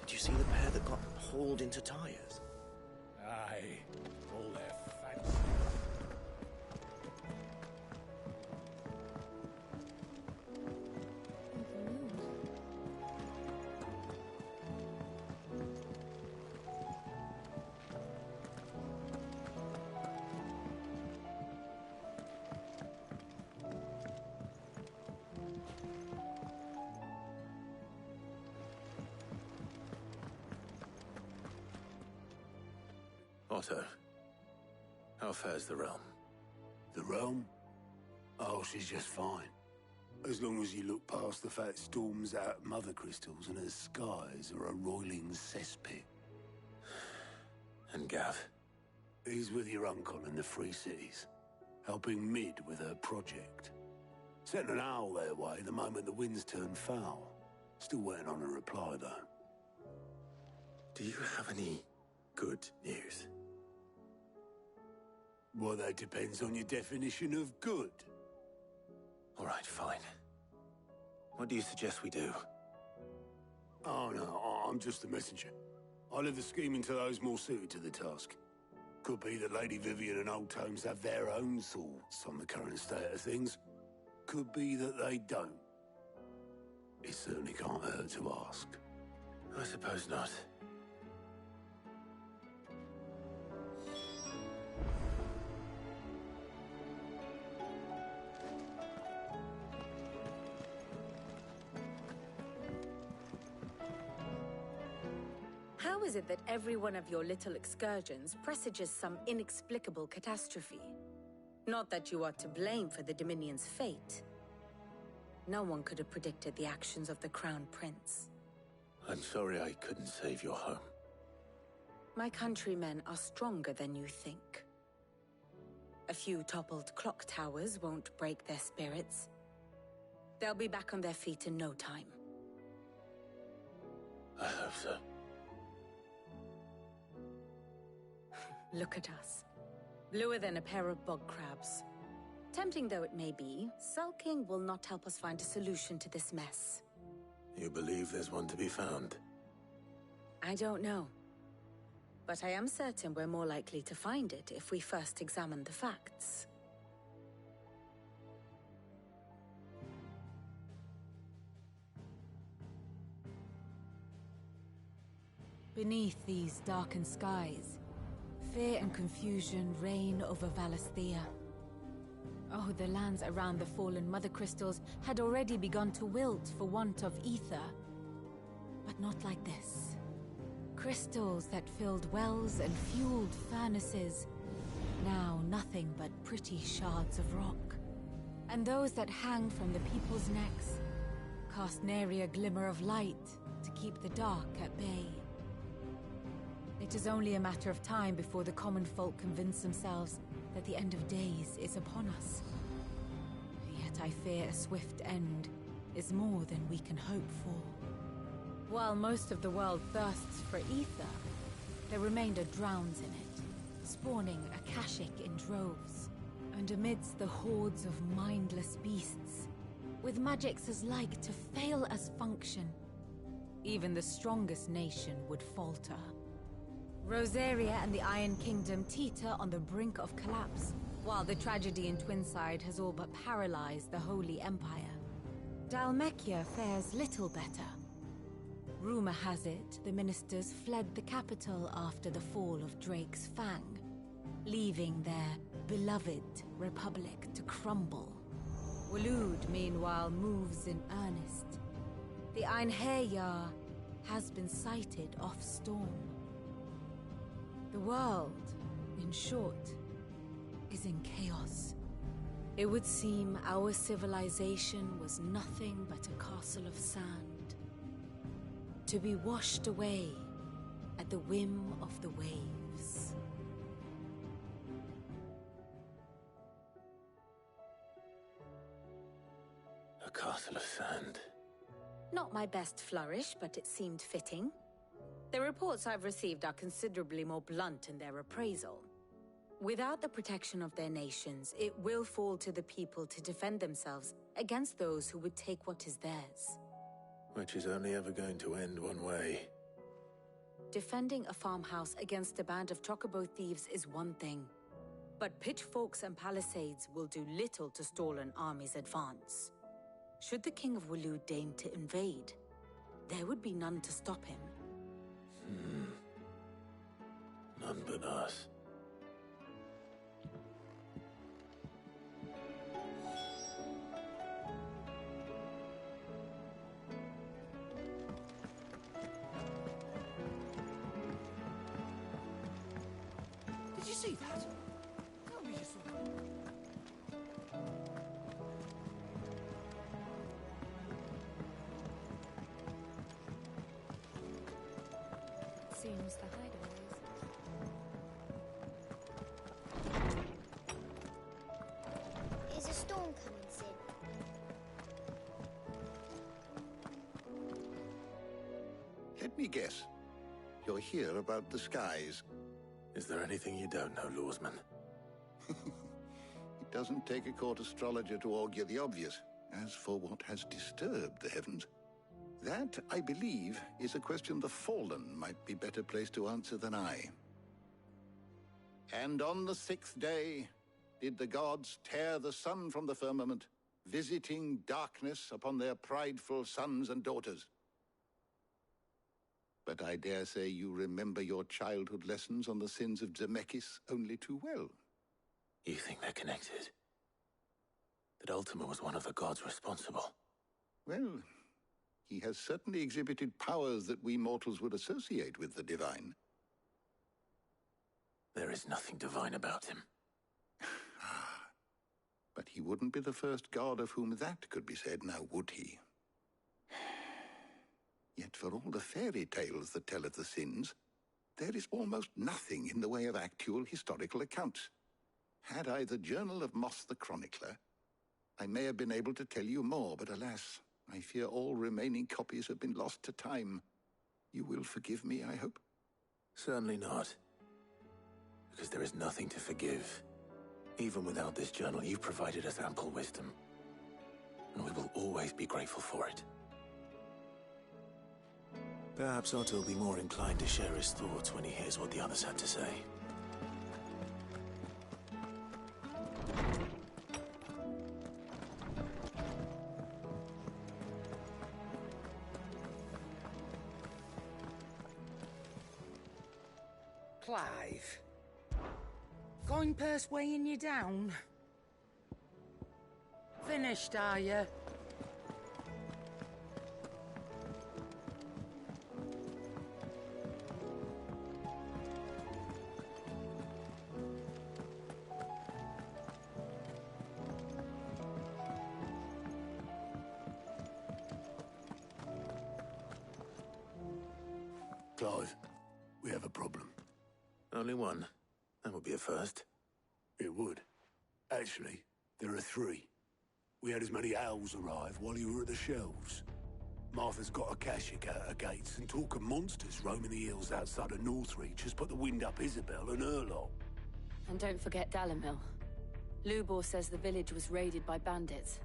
Did you see the pair that got hauled into tires? Aye, all their fancy. Otto, how fares the realm? The realm? Oh, she's just fine. As long as you look past the fact storms out mother crystals and her skies are a roiling cesspit. And Gav? He's with your uncle in the Free Cities, helping Mid with her project. Sent an owl their way the moment the winds turned foul. Still waiting on a reply, though. Do you have any good news? Well, that depends on your definition of good. All right, fine. What do you suggest we do? Oh, no, I'm just a messenger. I leave the scheming to those more suited to the task. Could be that Lady Vivian and Old Tomes have their own thoughts on the current state of things. Could be that they don't. It certainly can't hurt to ask. I suppose not. How is it that every one of your little excursions presages some inexplicable catastrophe? Not that you are to blame for the Dominion's fate. No one could have predicted the actions of the Crown Prince. I'm sorry I couldn't save your home. My countrymen are stronger than you think. A few toppled clock towers won't break their spirits. They'll be back on their feet in no time. I hope so. Look at us. Bluer than a pair of bog crabs. Tempting though it may be, sulking will not help us find a solution to this mess. You believe there's one to be found? I don't know. But I am certain we're more likely to find it if we first examine the facts. Beneath these darkened skies, fear and confusion reign over Valisthea. Oh, the lands around the fallen Mother Crystals had already begun to wilt for want of ether. But not like this. Crystals that filled wells and fueled furnaces, now nothing but pretty shards of rock. And those that hang from the people's necks cast nary a glimmer of light to keep the dark at bay. It is only a matter of time before the common folk convince themselves that the end of days is upon us. Yet I fear a swift end is more than we can hope for. While most of the world thirsts for ether, the remainder drowns in it, spawning Akashic in droves. And amidst the hordes of mindless beasts, with magics as like to fail as function, even the strongest nation would falter. Rosaria and the Iron Kingdom teeter on the brink of collapse, while the tragedy in Twinside has all but paralyzed the Holy Empire. Dalmekia fares little better. Rumor has it the ministers fled the capital after the fall of Drake's Fang, leaving their beloved republic to crumble. Waloed, meanwhile, moves in earnest. The Einherjar has been sighted off Storm. The world, in short, is in chaos. It would seem our civilization was nothing but a castle of sand, to be washed away at the whim of the waves. A castle of sand. Not my best flourish, but it seemed fitting. The reports I've received are considerably more blunt in their appraisal. Without the protection of their nations, it will fall to the people to defend themselves against those who would take what is theirs. Which is only ever going to end one way. Defending a farmhouse against a band of chocobo thieves is one thing, but pitchforks and palisades will do little to stall an army's advance. Should the King of Waloed deign to invade, there would be none to stop him. None but us. Did you see that? Tell me you saw that. Seems the hideaways. Is a storm coming, Sid? Let me guess. You're here about the skies. Is there anything you don't know, Lawsman? It doesn't take a court astrologer to augur the obvious. As for what has disturbed the heavens, that, I believe, is a question the Fallen might be better placed to answer than I. And on the 6th day did the gods tear the sun from the firmament, visiting darkness upon their prideful sons and daughters. But I dare say you remember your childhood lessons on the sins of Zemeckis only too well. You think they're connected? That Ultima was one of the gods responsible? Well, he has certainly exhibited powers that we mortals would associate with the divine. There is nothing divine about him. But he wouldn't be the first god of whom that could be said, now would he? Yet for all the fairy tales that tell of the sins, there is almost nothing in the way of actual historical accounts. Had I the Journal of Moss the Chronicler, I may have been able to tell you more, but alas, I fear all remaining copies have been lost to time. You will forgive me, I hope? Certainly not. Because there is nothing to forgive. Even without this journal, you've provided us ample wisdom. And we will always be grateful for it. Perhaps Otto will be more inclined to share his thoughts when he hears what the others had to say. Clive. Going purse weighing you down? Finished, are you? Clive, we have a problem. Only one. That would be a first. It would. Actually, there are 3. We had as many owls arrive while you were at the shelves. Martha's got a Kashik at her gates, and talk of monsters roaming the hills outside of Northreach has put the wind up Isabel and her lot. And don't forget Dalimil. Lubor says the village was raided by bandits.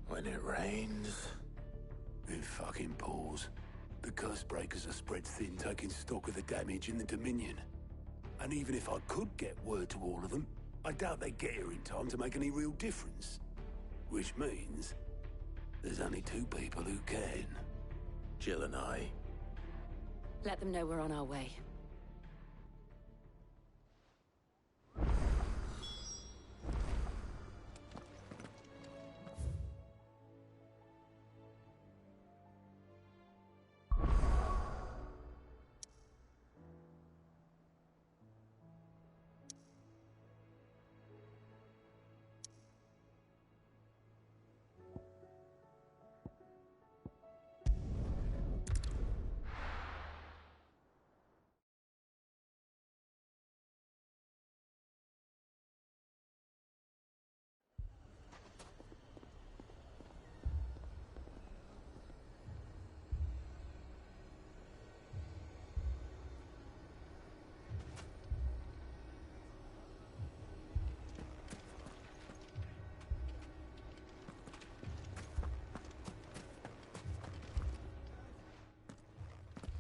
When it rains... It fucking pours. The curse breakers are spread thin, taking stock of the damage in the Dominion. And even if I could get word to all of them, I doubt they'd get here in time to make any real difference. Which means there's only 2 people who can. Jill and I. Let them know we're on our way.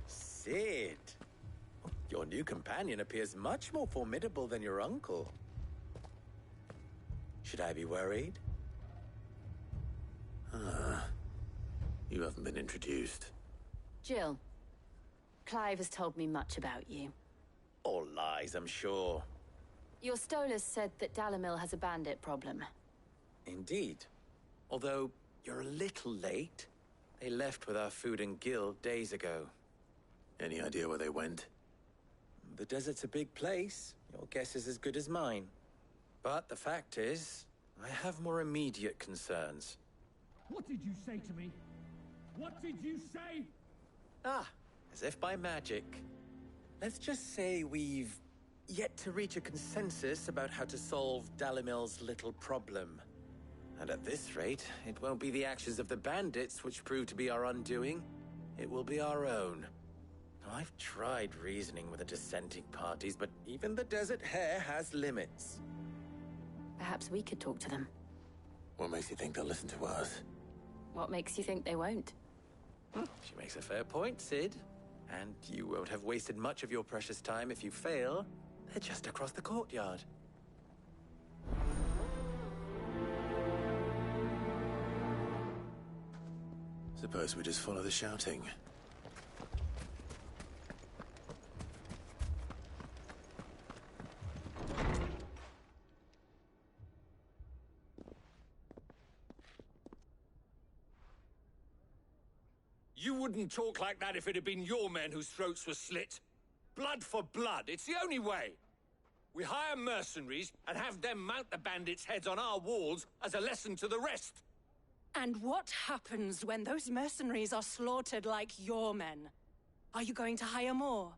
Sid! Your new companion appears much more formidable than your uncle. Should I be worried? You haven't been introduced. Jill, Clive has told me much about you. All lies, I'm sure. Your Stolas said that Dalamil has a bandit problem. Indeed. Although, you're a little late. They left with our food and guild days ago. Any idea where they went? The desert's a big place. Your guess is as good as mine. But the fact is, I have more immediate concerns. What did you say to me? What did you say? Ah, as if by magic. Let's just say we've yet to reach a consensus about how to solve Dalimil's little problem. And at this rate, it won't be the actions of the bandits which prove to be our undoing. It will be our own. Now, I've tried reasoning with the dissenting parties, but even the Desert Hare has limits. Perhaps we could talk to them. What makes you think they'll listen to us? What makes you think they won't? She makes a fair point, Sid. And you won't have wasted much of your precious time if you fail. They're just across the courtyard. Suppose we just follow the shouting. You wouldn't talk like that if it had been your men whose throats were slit. Blood for blood, it's the only way. We hire mercenaries and have them mount the bandits' heads on our walls as a lesson to the rest. And what happens when those mercenaries are slaughtered like your men? Are you going to hire more?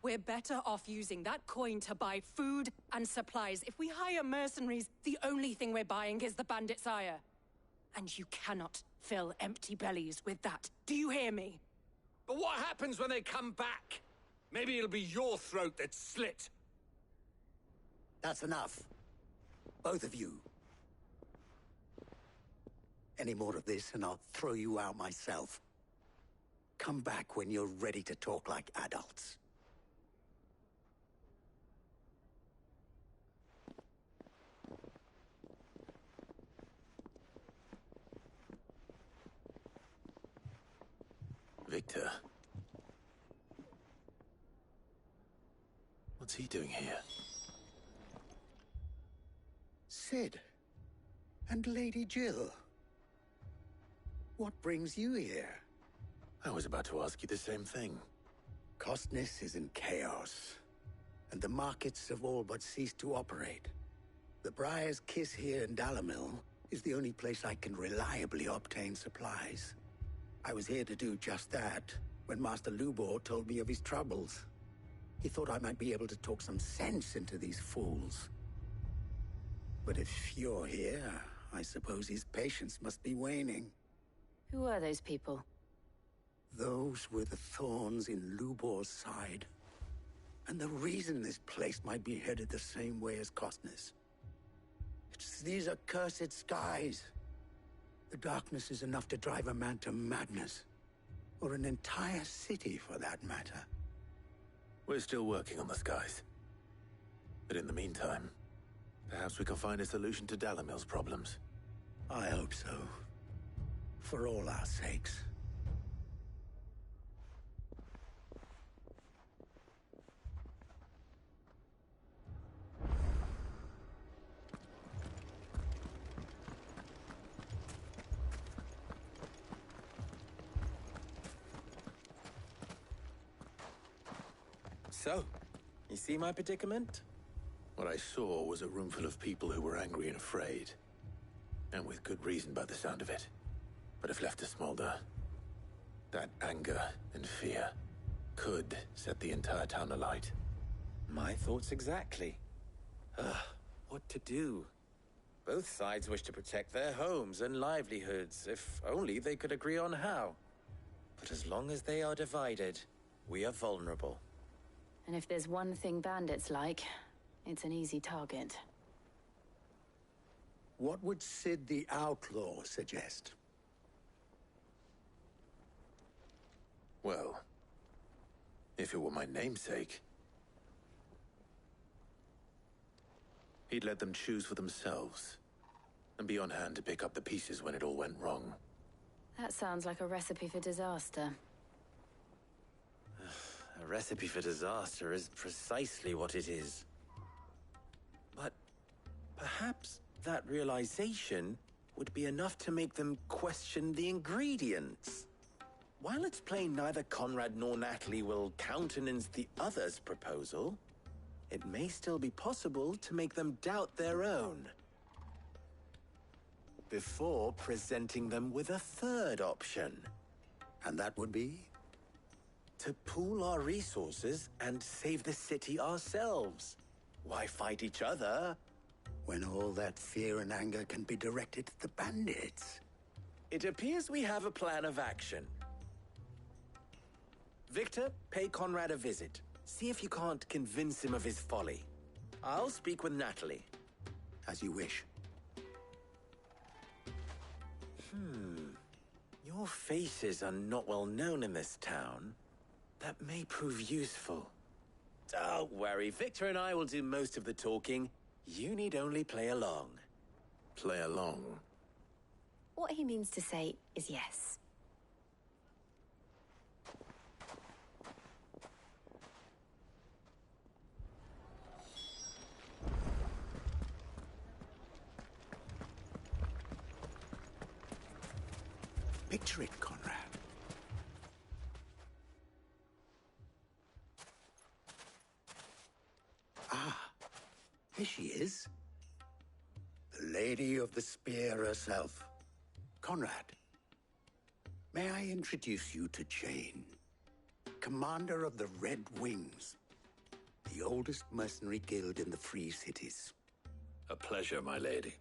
We're better off using that coin to buy food and supplies. If we hire mercenaries, the only thing we're buying is the bandits' ire. And you cannot fill empty bellies with that. Do you hear me? But what happens when they come back? Maybe it'll be your throat that's slit. That's enough. Both of you. Any more of this and I'll throw you out myself. Come back when you're ready to talk like adults. Victor. What's he doing here? Sid. And Lady Jill. What brings you here? I was about to ask you the same thing. Costness is in chaos, and the markets have all but ceased to operate. The Briar's Kiss here in Dalamil is the only place I can reliably obtain supplies. I was here to do just that when Master Lubor told me of his troubles. He thought I might be able to talk some sense into these fools. But if you're here, I suppose his patience must be waning. Who are those people? Those were the thorns in Lubor's side. And the reason this place might be headed the same way as Costness. It's these accursed skies. The darkness is enough to drive a man to madness. Or an entire city, for that matter. We're still working on the skies. But in the meantime, perhaps we can find a solution to Dalamil's problems. I hope so. For all our sakes. So, you see my predicament? What I saw was a room full of people who were angry and afraid. And with good reason by the sound of it. But if left to smolder, that anger and fear could set the entire town alight. My thoughts exactly. What to do? Both sides wish to protect their homes and livelihoods, if only they could agree on how. But as long as they are divided, we are vulnerable. And if there's one thing bandits like, it's an easy target. What would Sid the Outlaw suggest? Well, if it were my namesake, he'd let them choose for themselves, and be on hand to pick up the pieces when it all went wrong. That sounds like a recipe for disaster. A recipe for disaster is precisely what it is. But perhaps that realization would be enough to make them question the ingredients. While it's plain neither Conrad nor Natalie will countenance the other's proposal, it may still be possible to make them doubt their own. Before presenting them with a third option. And that would be? To pool our resources and save the city ourselves. Why fight each other? When all that fear and anger can be directed at the bandits. It appears we have a plan of action. Victor, pay Conrad a visit. See if you can't convince him of his folly. I'll speak with Natalie. As you wish. Your faces are not well known in this town. That may prove useful. Don't worry, Victor and I will do most of the talking. You need only play along. Play along? What he means to say is yes. Picture it, Conrad. Here she is. The Lady of the Spear herself. Conrad, may I introduce you to Jane, commander of the Red Wings, the oldest mercenary guild in the Free Cities. A pleasure, my lady.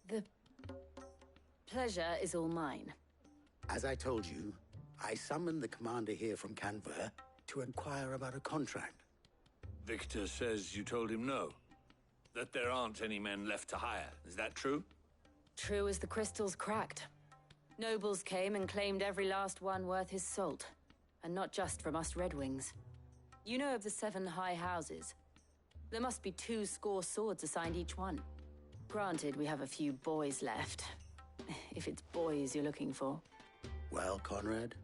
The pleasure is all mine. As I told you, I summoned the commander here from Canver to inquire about a contract. Victor says you told him no. That there aren't any men left to hire. Is that true? True as the crystals cracked. Nobles came and claimed every last one worth his salt. And not just from us Red Wings. You know of the 7 high houses. There must be 2 swords assigned each one. Granted, we have a few boys left. If it's boys you're looking for. Well, Conrad,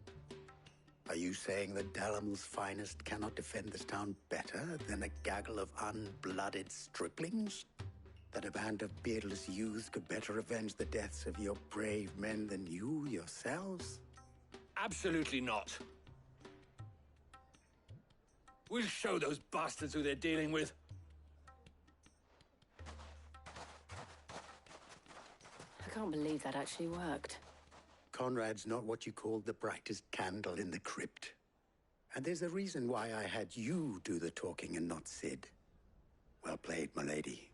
are you saying that Dalamil's finest cannot defend this town better than a gaggle of unblooded striplings? That a band of beardless youths could better avenge the deaths of your brave men than you yourselves? Absolutely not. We'll show those bastards who they're dealing with. I can't believe that actually worked. Conrad's not what you call the brightest candle in the crypt. And there's a reason why I had you do the talking and not Sid. Well played, my lady.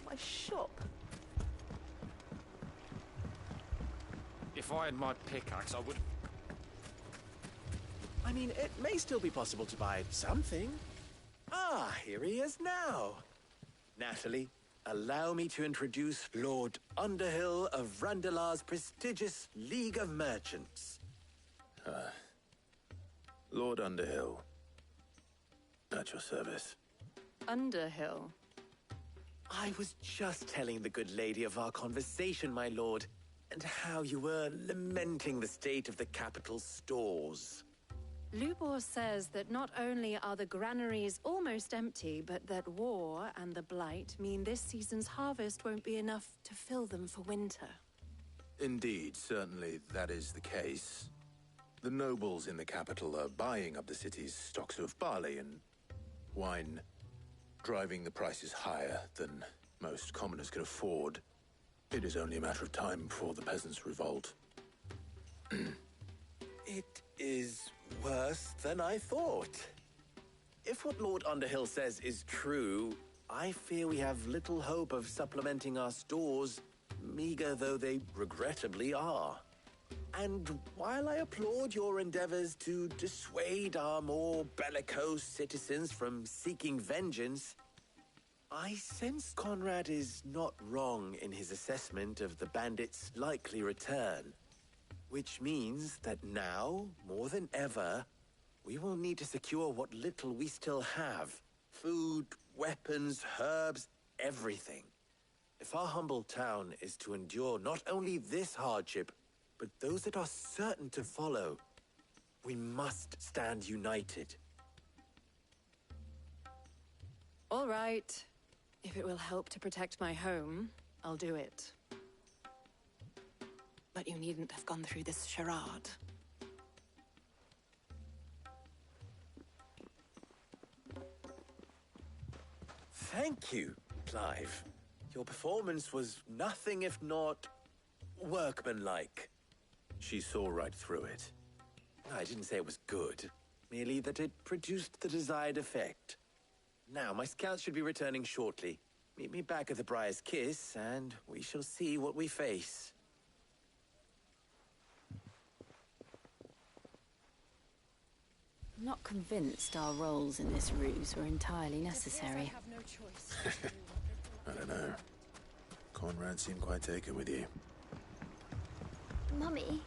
My shop. If I had my pickaxe, I would... I mean, it may still be possible to buy something. Ah, here he is now. Natalie, allow me to introduce Lord Underhill of Randalar's prestigious League of Merchants. Lord Underhill. At your service. Underhill? I was just telling the good lady of our conversation, my lord, and how you were lamenting the state of the capital's stores. Lubor says that not only are the granaries almost empty, but that war and the Blight mean this season's harvest won't be enough to fill them for winter. Indeed, certainly that is the case. The nobles in the capital are buying up the city's stocks of barley and wine, driving the prices higher than most commoners can afford. It is only a matter of time before the peasants revolt. It is worse than I thought. If what Lord Underhill says is true, I fear we have little hope of supplementing our stores, meager though they regrettably are. And while I applaud your endeavors to dissuade our more bellicose citizens from seeking vengeance, I sense Conrad is not wrong in his assessment of the bandits' likely return. Which means that now, more than ever, we will need to secure what little we still have. Food, weapons, herbs, everything. If our humble town is to endure not only this hardship, but those that are certain to follow, we must stand united. All right. If it will help to protect my home, I'll do it. But you needn't have gone through this charade. Thank you, Clive. Your performance was nothing if not workmanlike. She saw right through it. I didn't say it was good, merely that it produced the desired effect. Now, my scouts should be returning shortly. Meet me back at the Briar's Kiss, and we shall see what we face. I'm not convinced our roles in this ruse were entirely necessary. I don't know. Conrad seemed quite taken with you. Mummy,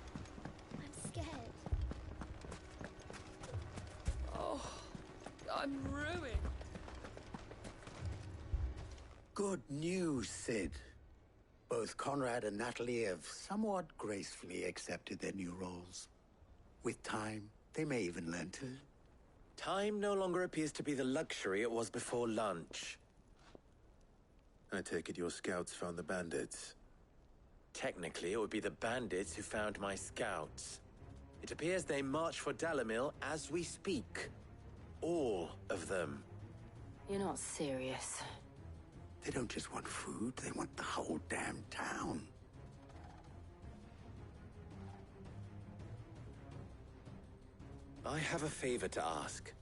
I'm scared. Oh, I'm ruined. Good news, Sid. Both Conrad and Natalie have somewhat gracefully accepted their new roles. With time, they may even learn to. Time no longer appears to be the luxury it was before lunch. I take it your scouts found the bandits. Technically, it would be the bandits who found my scouts. It appears they march for Dalimil as we speak. All of them. You're not serious. They don't just want food, they want the whole damn town. I have a favor to ask.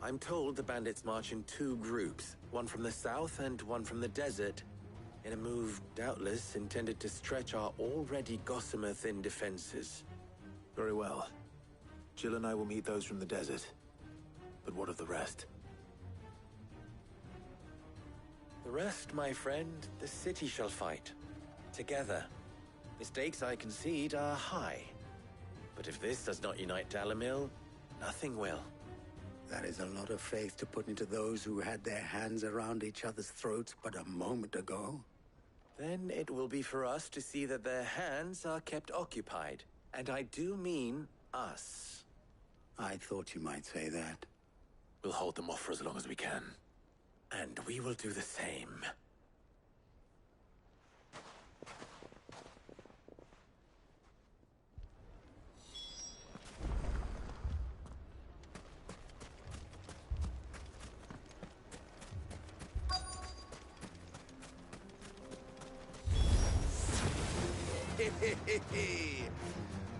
I'm told the bandits march in two groups, one from the south and one from the desert, in a move doubtless intended to stretch our already gossamer-thin defenses. Very well. Jill and I will meet those from the desert. But what of the rest? The rest, my friend, the city shall fight. Together. The stakes, I concede, are high. But if this does not unite Dalimil, nothing will. That is a lot of faith to put into those who had their hands around each other's throats but a moment ago. Then it will be for us to see that their hands are kept occupied. And I do mean us. I thought you might say that. We'll hold them off for as long as we can. And we will do the same.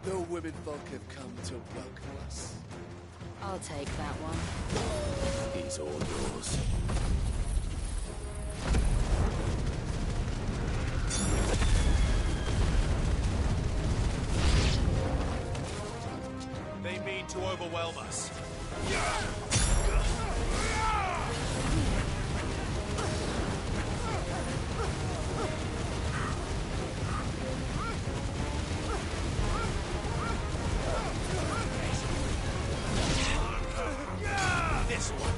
The women folk have come to welcome us. I'll take that one. He's all yours. They mean to overwhelm us. This one.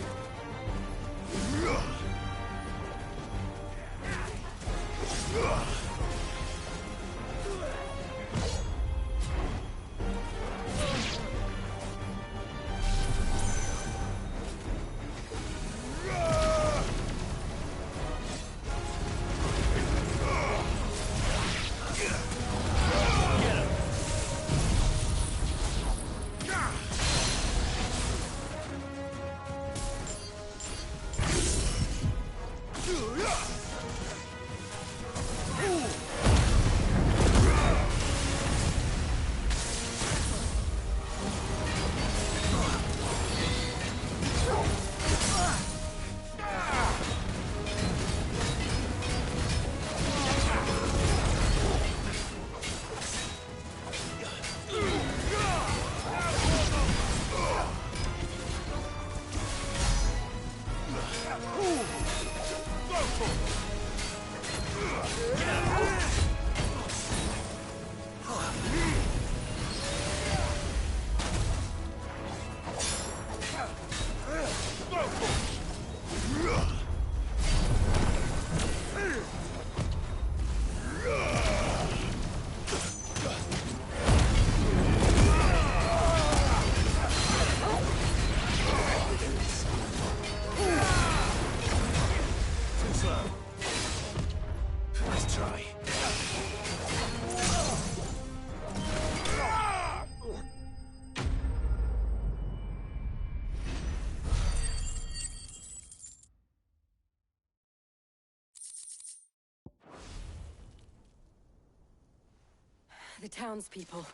The townspeople.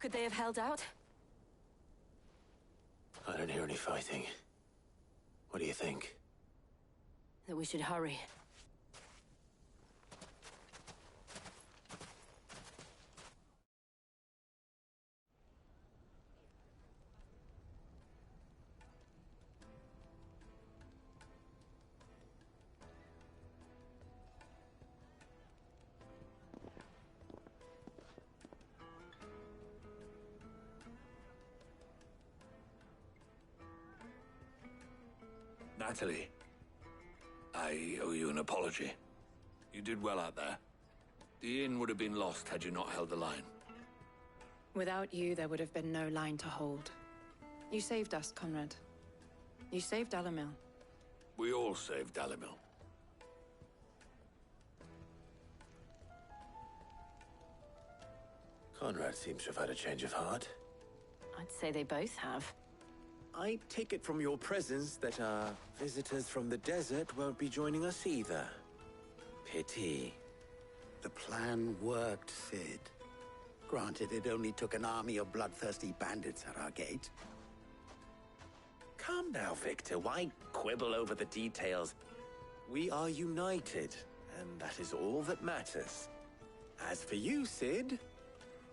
Could they have held out? I don't hear any fighting. What do you think? That we should hurry. Natalie, I owe you an apology. You did well out there. The inn would have been lost had you not held the line. Without you, there would have been no line to hold. You saved us, Conrad. You saved Dalimil. We all saved Dalimil. Conrad seems to have had a change of heart. I'd say they both have. I take it from your presence that our visitors from the desert won't be joining us either. Pity. The plan worked, Sid. Granted, it only took an army of bloodthirsty bandits at our gate. Calm now, Victor. Why quibble over the details? We are united, and that is all that matters. As for you, Sid,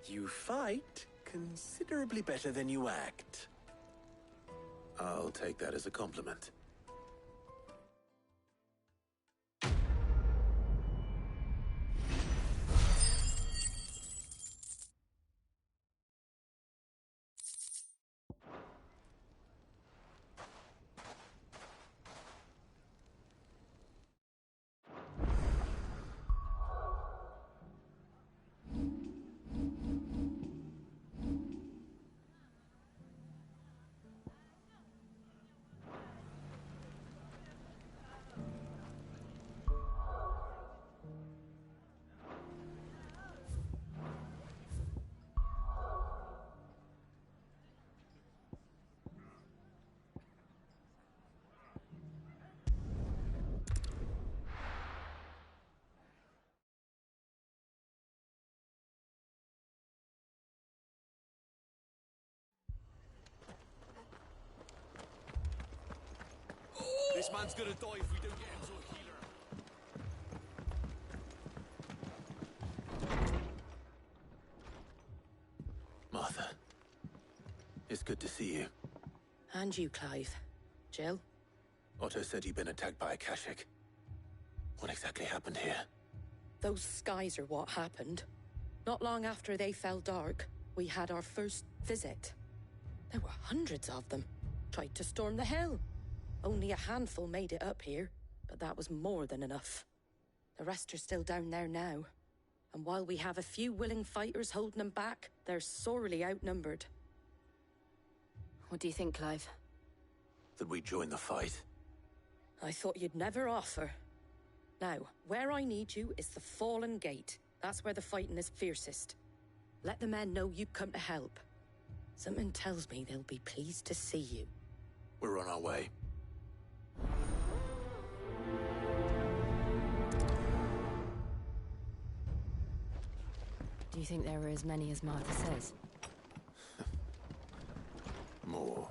you fight considerably better than you act. I'll take that as a compliment. This man's gonna die if we don't get him to a healer. Martha, it's good to see you. And you, Clive. Jill? Otto said you'd been attacked by a Kashik. What exactly happened here? Those skies are what happened. Not long after they fell dark, we had our first visit. There were hundreds of them. Tried to storm the hill. Only a handful made it up here, but that was more than enough. The rest are still down there now. And while we have a few willing fighters holding them back, they're sorely outnumbered. What do you think, Clive? That we join the fight? I thought you'd never offer. Now, where I need you is the Fallen Gate. That's where the fighting is fiercest. Let the men know you come to help. Something tells me they'll be pleased to see you. We're on our way. Do you think there are as many as Martha says? More.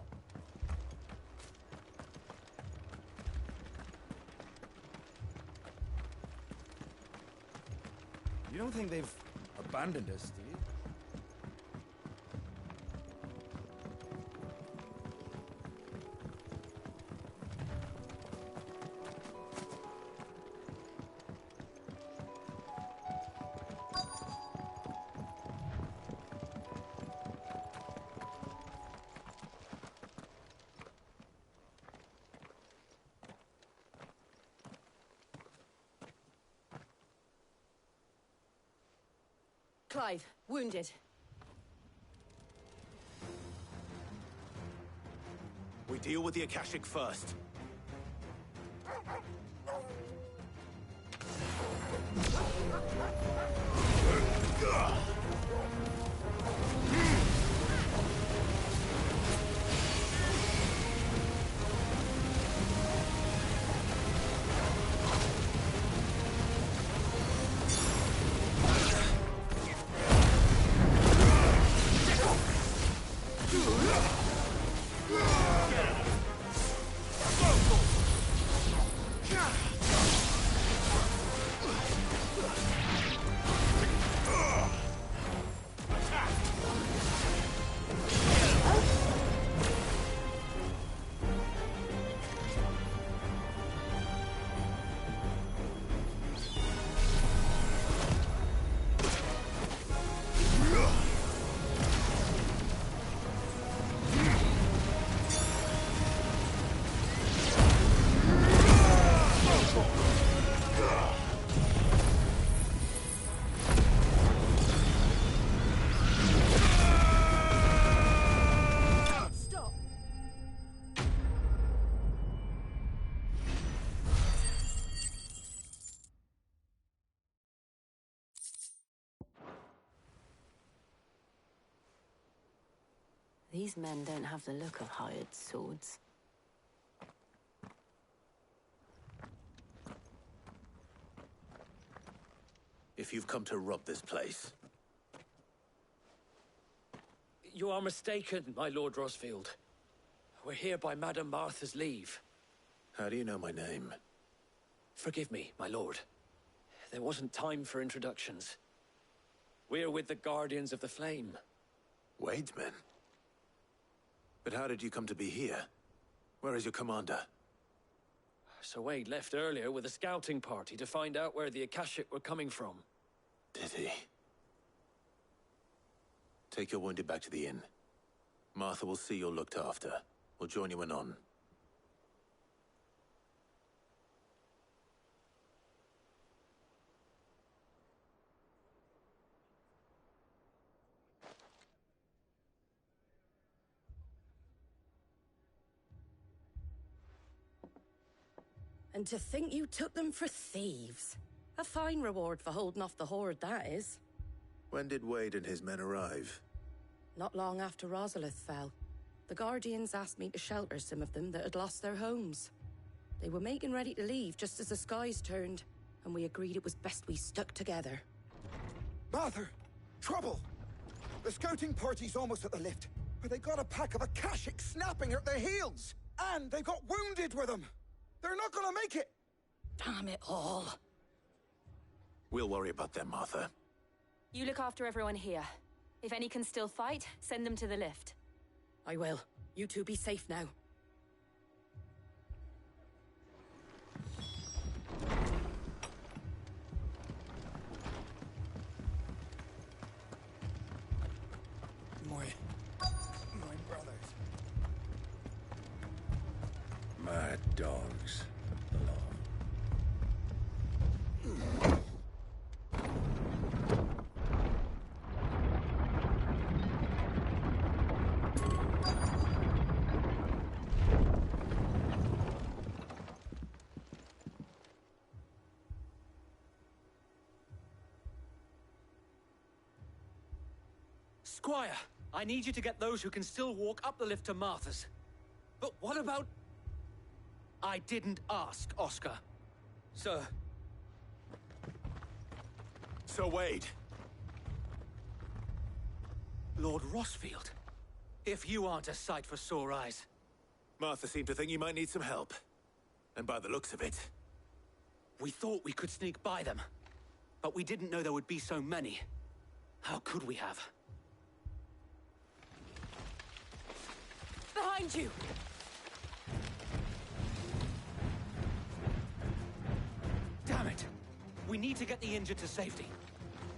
You don't think they've abandoned us, do you? Clive, wounded. We deal with the Akashic first. These men don't have the look of hired swords. If you've come to rob this place, You are mistaken, my Lord Rosfield. We're here by Madame Martha's leave. how do you know my name? Forgive me, my lord. There wasn't time for introductions. We're with the Guardians of the Flame. Wade's men? But how did you come to be here? Where is your commander? Sir Wade left earlier with a scouting party to find out where the Akashic were coming from. Did he? Take your wounded back to the inn. Martha will see you're looked after. We'll join you anon. And to think you took them for thieves. A fine reward for holding off the horde, that is. When did Wade and his men arrive? Not long after Rosalith fell. The Guardians asked me to shelter some of them that had lost their homes. They were making ready to leave just as the skies turned, and we agreed it was best we stuck together. Martha! Trouble! The scouting party's almost at the lift, but they got a pack of Akashic snapping at their heels! And they've got wounded with them! They're not gonna make it! Damn it all. We'll worry about them, Martha. You look after everyone here. If any can still fight, send them to the lift. I will. You two be safe now. My brothers. Mad dogs. Squire, I need you to get those who can still walk up the lift to Martha's. But what about... I didn't ask, Oscar. Sir. Sir Wade. Lord Rossfield? If you aren't a sight for sore eyes. Martha seemed to think you might need some help. And by the looks of it... We thought we could sneak by them. But we didn't know there would be so many. How could we have? Behind you! Damn it! We need to get the injured to safety.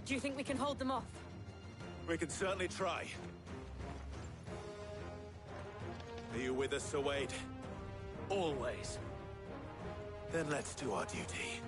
Do you think we can hold them off? We can certainly try. Are you with us, Sir Wade? Always. Then let's do our duty.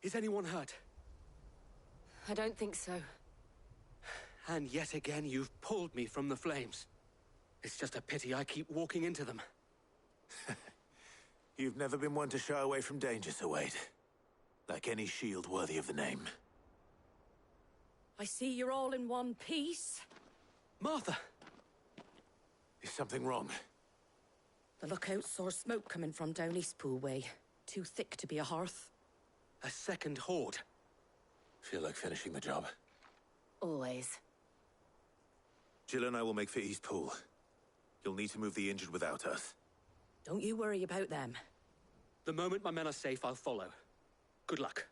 Is anyone hurt? I don't think so. And yet again, you've pulled me from the flames. It's just a pity I keep walking into them. You've never been one to shy away from danger, Sir Wade. Like any shield worthy of the name. I see you're all in one piece. Martha! Is something wrong? The lookout saw smoke coming from down Eastpool way. Too thick to be a hearth. A second horde. Feel like finishing the job. Always. Jill and I will make for Eastpool. You'll need to move the injured without us. Don't you worry about them. The moment my men are safe, I'll follow. Good luck.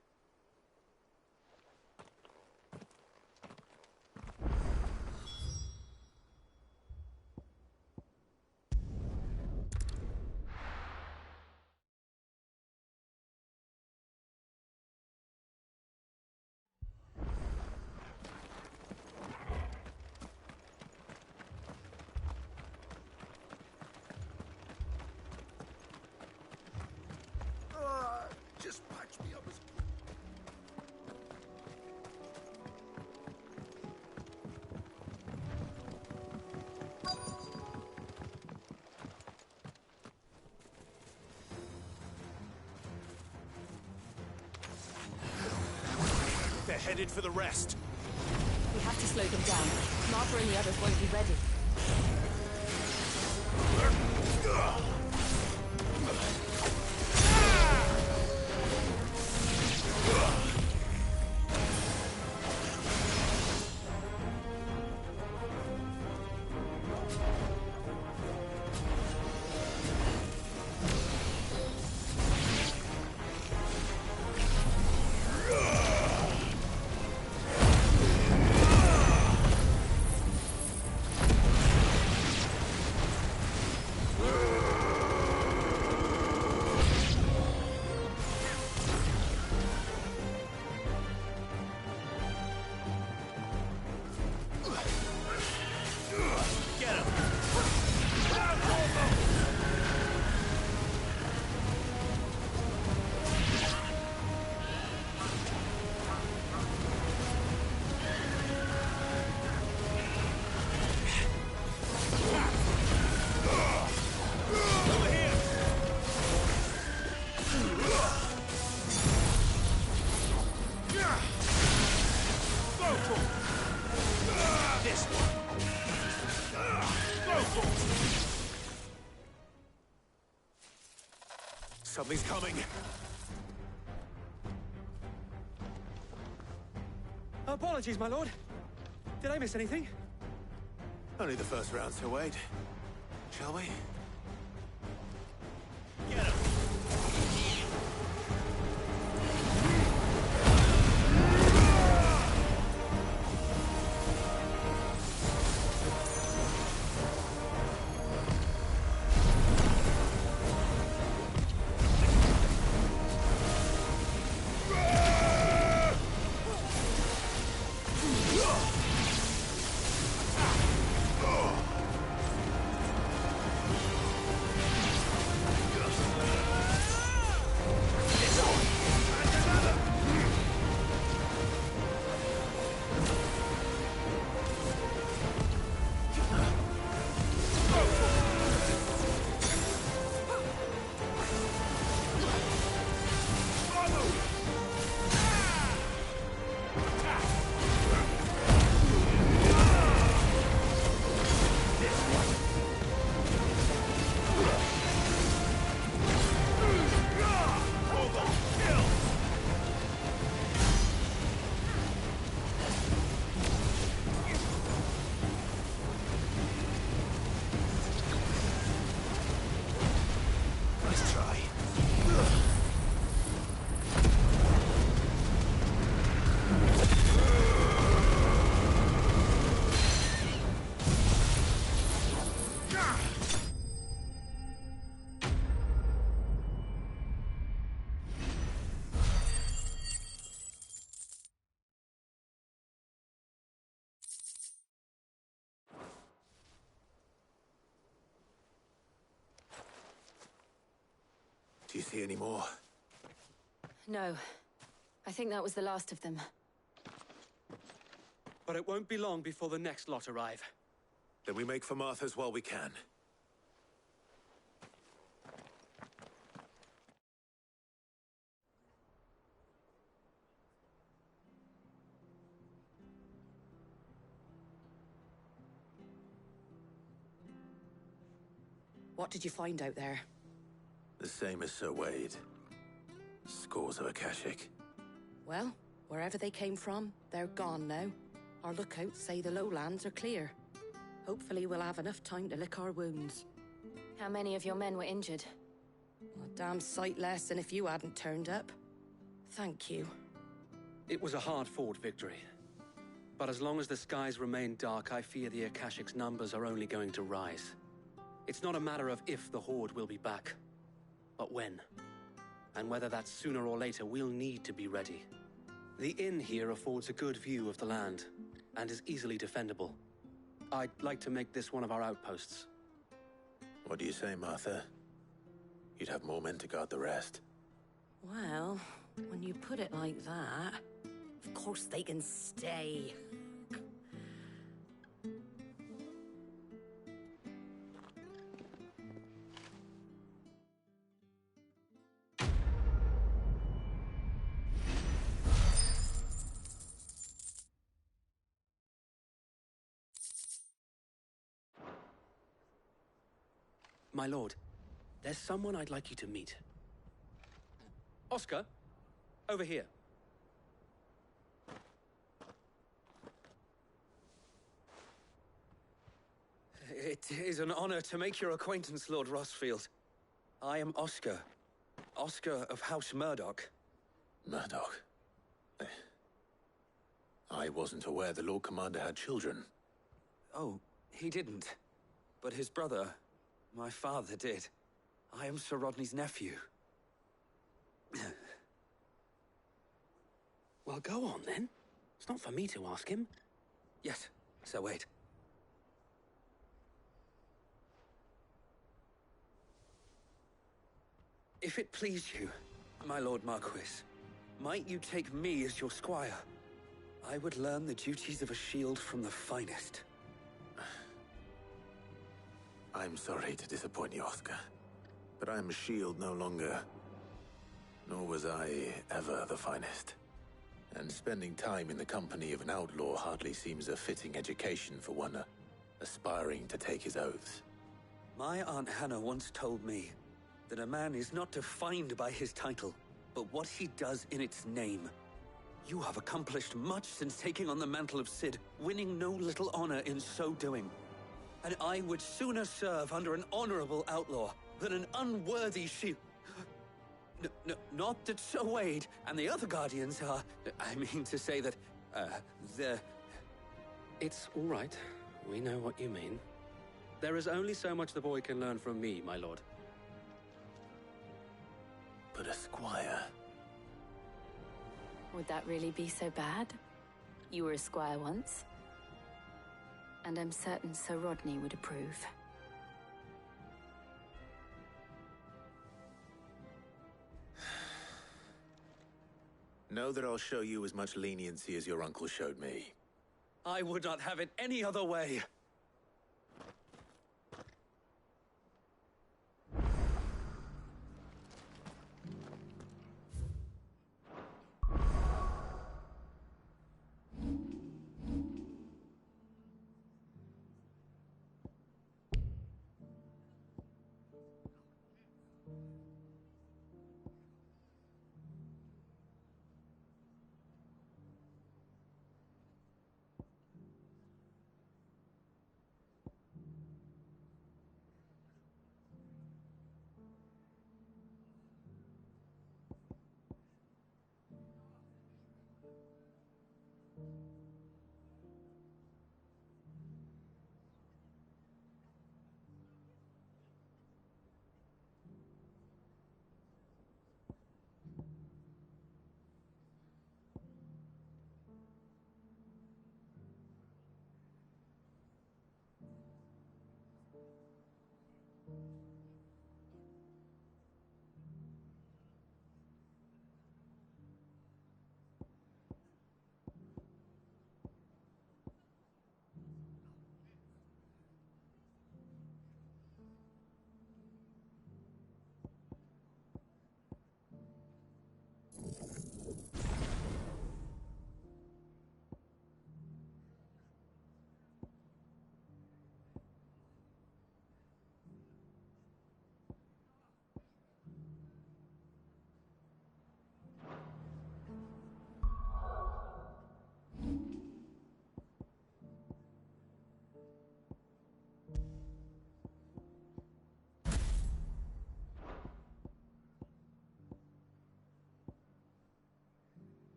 Just patch me up as... They're headed for the rest. We have to slow them down. Martha and the others won't be ready. Something's coming. Apologies, my lord. Did I miss anything? Only the first round, so wait. Shall we? Do you see any more? No. I think that was the last of them. But it won't be long before the next lot arrive. Then we make for Martha's while we can. What did you find out there? The same as Sir Wade. Scores of Akashic. Well, wherever they came from, they're gone now. Our lookouts say the lowlands are clear. Hopefully we'll have enough time to lick our wounds. How many of your men were injured? A damn sight less than if you hadn't turned up. Thank you. It was a hard-fought victory. But as long as the skies remain dark, I fear the Akashic's numbers are only going to rise. It's not a matter of if the Horde will be back, but when. And whether that's sooner or later, we'll need to be ready. The inn here affords a good view of the land, and is easily defendable. I'd like to make this one of our outposts. What do you say, Martha? You'd have more men to guard the rest. Well, when you put it like that, of course they can stay. My lord, there's someone I'd like you to meet. Oscar, over here. It is an honor to make your acquaintance, Lord Rossfield. I am Oscar. Oscar of House Murdoch. Murdoch? I wasn't aware the Lord Commander had children. Oh, he didn't. But his brother, my father, did. I am Sir Rodney's nephew. Well, go on then. It's not for me to ask him. Yes, Sir Wade. If it please you, my Lord Marquis, might you take me as your squire? I would learn the duties of a shield from the finest. I'm sorry to disappoint you, Oscar, but I'm a shield no longer. Nor was I ever the finest. And spending time in the company of an outlaw hardly seems a fitting education for one aspiring to take his oaths. My Aunt Hannah once told me that a man is not defined by his title, but what he does in its name. You have accomplished much since taking on the mantle of Cid, winning no little honor in so doing. And I would sooner serve under an honorable outlaw than an unworthy shield. Not that Sir Wade and the other Guardians are... I mean to say that, they're... It's all right. We know what you mean. There is only so much the boy can learn from me, my lord. But a squire... Would that really be so bad? You were a squire once. And I'm certain Sir Rodney would approve. Know that I'll show you as much leniency as your uncle showed me. I would not have it any other way.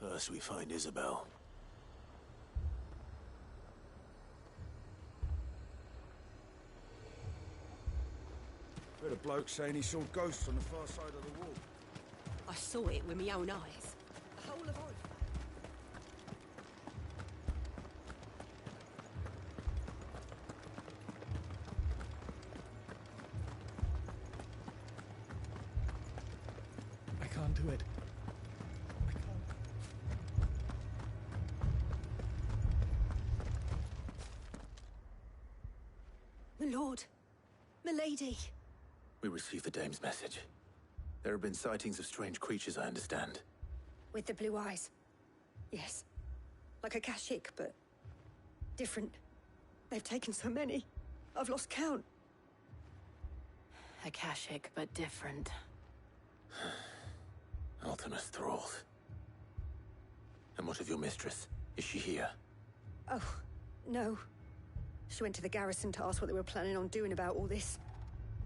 First we find Isabel. Heard a bloke saying he saw ghosts on the far side of the wall. I saw it with my own eyes. The whole of Oriflamme. I can't do it. My lord. Milady. We received the dame's message. There have been sightings of strange creatures, I understand. With the blue eyes. Yes. Like a Kashik, but different. They've taken so many. I've lost count. Akashic, but different. Ultimus thralls. And what of your mistress? Is she here? Oh, no. She went to the garrison to ask what they were planning on doing about all this.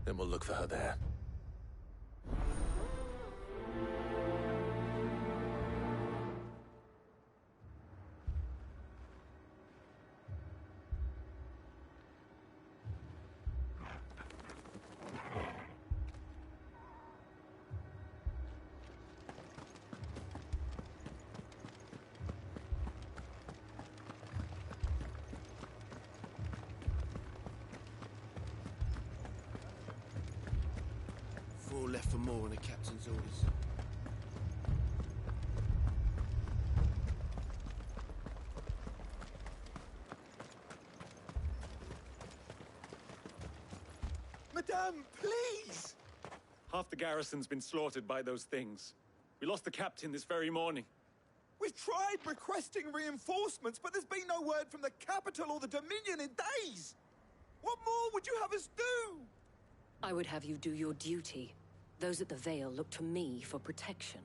Then we'll look for her there. Four left for more on the captain's orders. Madame, please! Half the garrison's been slaughtered by those things. We lost the captain this very morning. We've tried requesting reinforcements, but there's been no word from the capital or the Dominion in days! What more would you have us do? I would have you do your duty. Those at the Vale look to me for protection.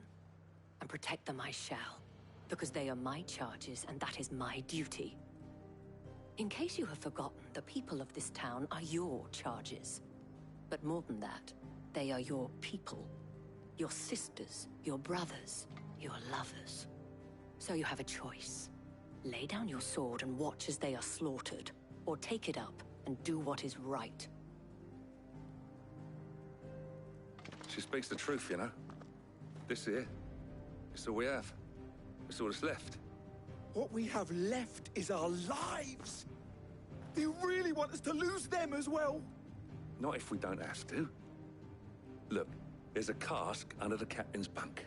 And protect them I shall. Because they are my charges, and that is my duty. In case you have forgotten, the people of this town are your charges. But more than that, they are your people. Your sisters, your brothers, your lovers. So you have a choice. Lay down your sword and watch as they are slaughtered, or take it up and do what is right. She speaks the truth, you know. This here, it's all we have. It's all that's left. What we have left is our lives! Do you really want us to lose them as well? Not if we don't have to. Look, there's a cask under the captain's bunk.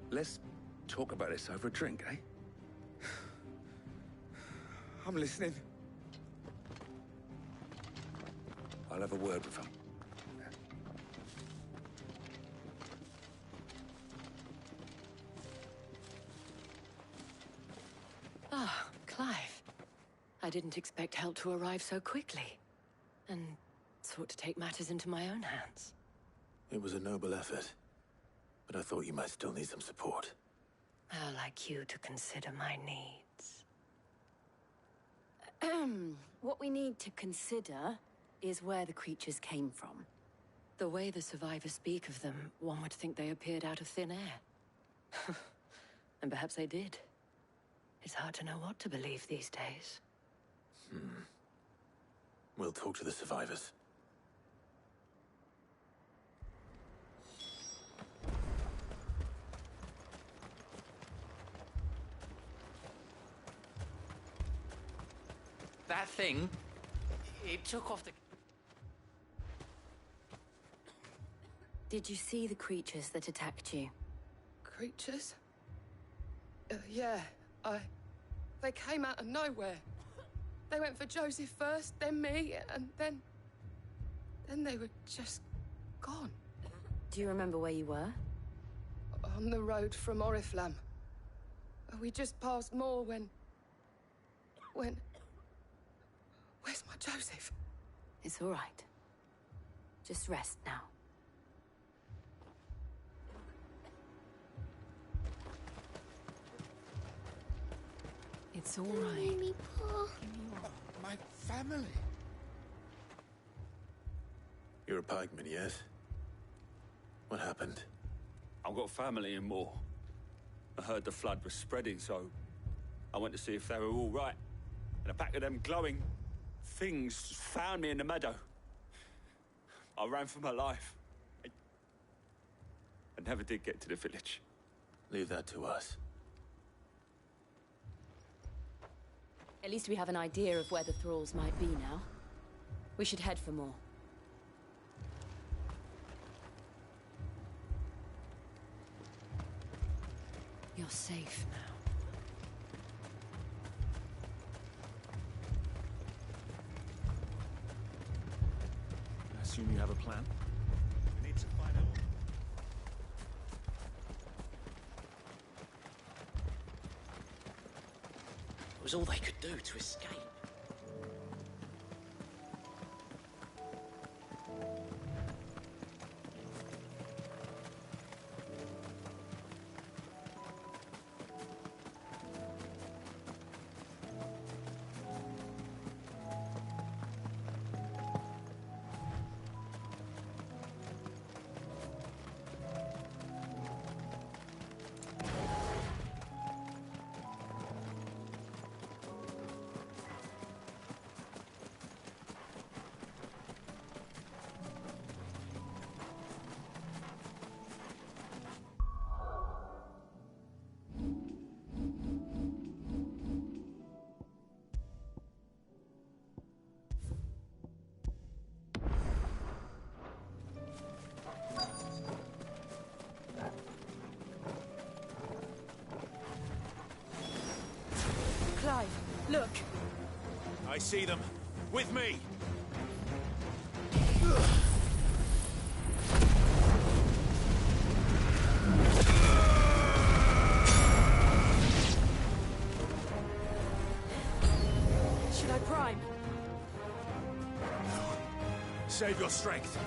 Let's talk about this over a drink, eh? I'm listening. I'll have a word with him. Ah, Clive. I didn't expect help to arrive so quickly. And sought to take matters into my own hands. It was a noble effort, but I thought you might still need some support. How like you to consider my needs. What we need to consider is where the creatures came from. The way the survivors speak of them, one would think they appeared out of thin air. And perhaps they did. It's hard to know what to believe these days. We'll talk to the survivors. That thing, it took off the... Did you see the creatures that attacked you? Creatures? Yeah, they came out of nowhere. They went for Joseph first, then me, and then they were just gone. Do you remember where you were? On the road from Oriflamme. We just passed Moor when... Where's my Joseph? It's all right. Just rest now. It's all right. My family. You're a pikeman, yes? What happened? I've got family in Moor. heard the flood was spreading, so I went to see if they were all right. And a pack of them glowing things found me in the meadow. I ran for my life. I never did get to the village. Leave that to us. At least we have an idea of where the thralls might be now. We should head for more. You're safe now. I assume you have a plan? We need to find out. It was all they could do to escape. Clive, look. I see them. With me! Should I prime? Save your strength.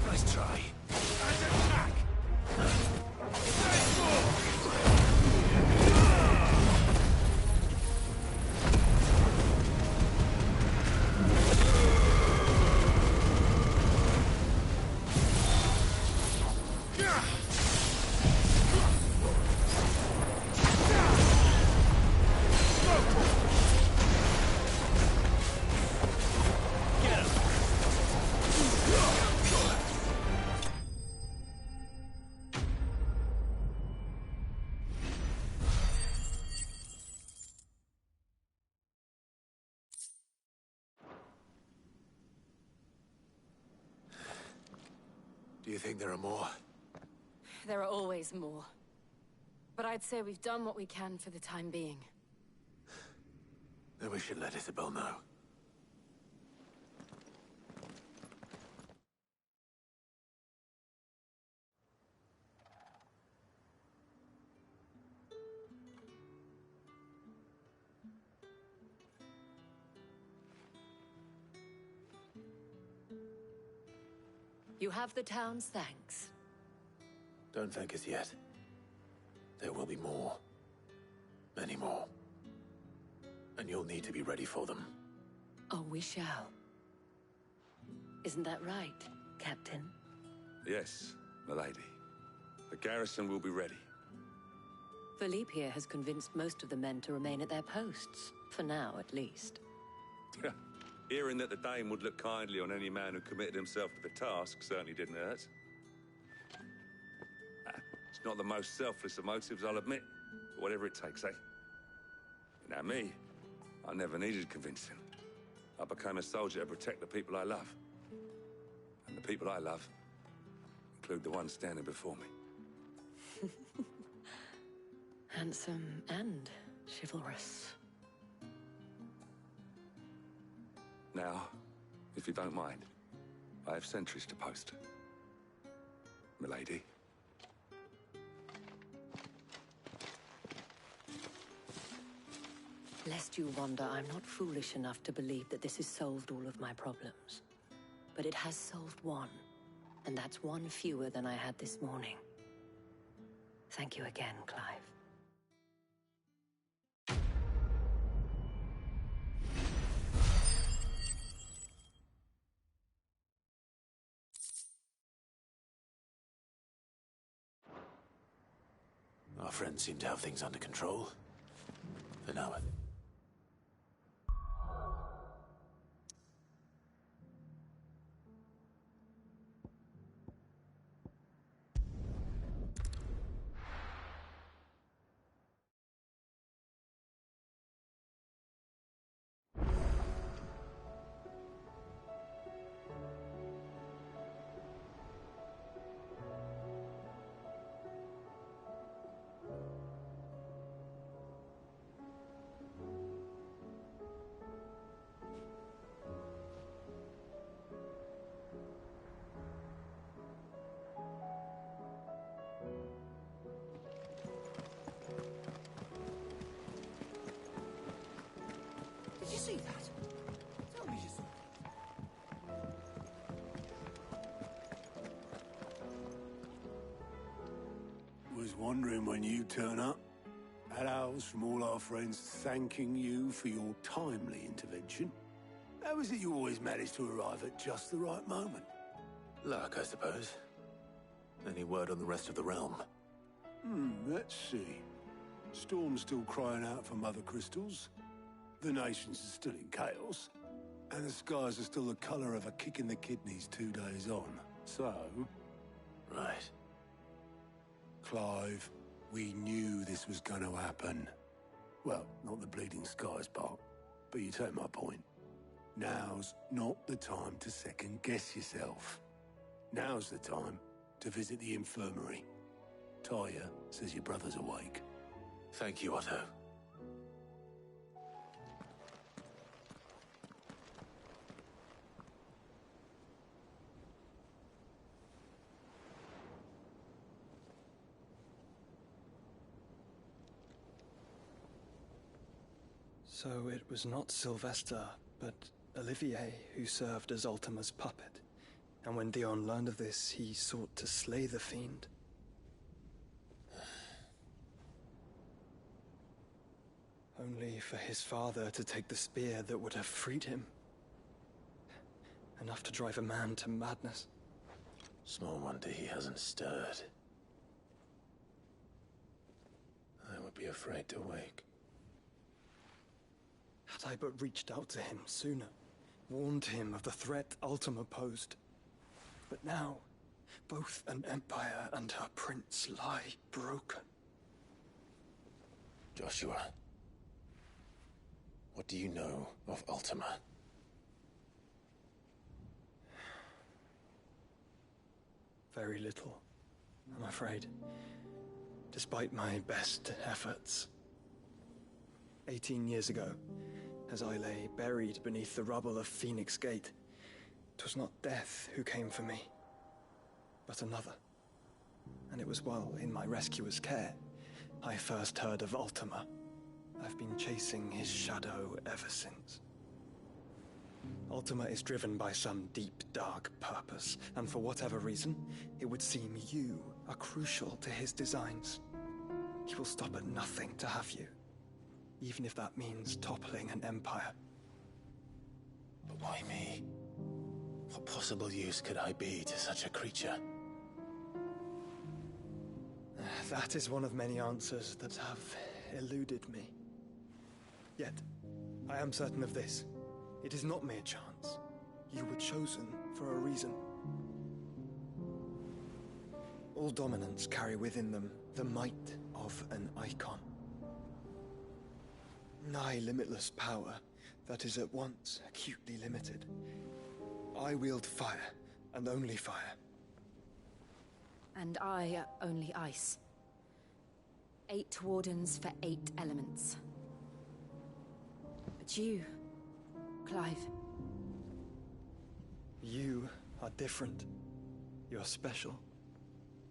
Nice try. And attack! Do you think there are more? There are always more. But I'd say we've done what we can for the time being. Then we should let Isabel know. You have the town's thanks. Don't thank us yet. There will be more. Many more. And you'll need to be ready for them. Oh, we shall. Isn't that right, Captain? Yes, milady. The garrison will be ready. Philippe here has convinced most of the men to remain at their posts. For now, at least. Hearing that the Dame would look kindly on any man who committed himself to the task certainly didn't hurt. It's not the most selfless of motives, I'll admit. But whatever it takes, eh? Now me, I never needed convincing. I became a soldier to protect the people I love. And the people I love include the ones standing before me. Handsome and chivalrous. Now, if you don't mind, I have sentries to post. Milady. Lest you wonder, I'm not foolish enough to believe that this has solved all of my problems. But it has solved one, and that's one fewer than I had this morning. Thank you again, Clive. Our friends seem to have things under control. For now. Did you see that? Tell me you saw it. Was wondering when you turn up. Had owls from all our friends thanking you for your timely intervention. How is it you always manage to arrive at just the right moment? Luck, I suppose. Any word on the rest of the realm? Let's see. Storm's still crying out for mother crystals. The nations are still in chaos. And the skies are still the color of a kick in the kidneys 2 days on. So... Right. Clive, we knew this was going to happen. Well, not the bleeding skies part, but you take my point. Now's not the time to second-guess yourself. Now's the time to visit the infirmary. Talia says your brother's awake. Thank you, Otto. So it was not Sylvester, but Olivier who served as Ultima's puppet. And when Dion learned of this, he sought to slay the fiend. Only for his father to take the spear that would have freed him. Enough to drive a man to madness. Small wonder he hasn't stirred. I would be afraid to wake. Had I but reached out to him sooner, warned him of the threat Ultima posed. But now, both an empire and her prince lie broken. Joshua, what do you know of Ultima? Very little, I'm afraid. Despite my best efforts. 18 years ago, as I lay buried beneath the rubble of Phoenix Gate, 'twas not death who came for me, but another. And it was while in my rescuer's care, I first heard of Ultima. I've been chasing his shadow ever since. Ultima is driven by some deep, dark purpose, and for whatever reason, it would seem you are crucial to his designs. He will stop at nothing to have you, even if that means toppling an empire. But why me? What possible use could I be to such a creature? That is one of many answers that have eluded me. Yet, I am certain of this. It is not mere chance. You were chosen for a reason. All dominants carry within them the might of an icon. Nigh limitless power that is at once acutely limited. I wield fire, and only fire. And I only ice. 8 wardens for 8 elements. But you, Clive. You are different. You're special.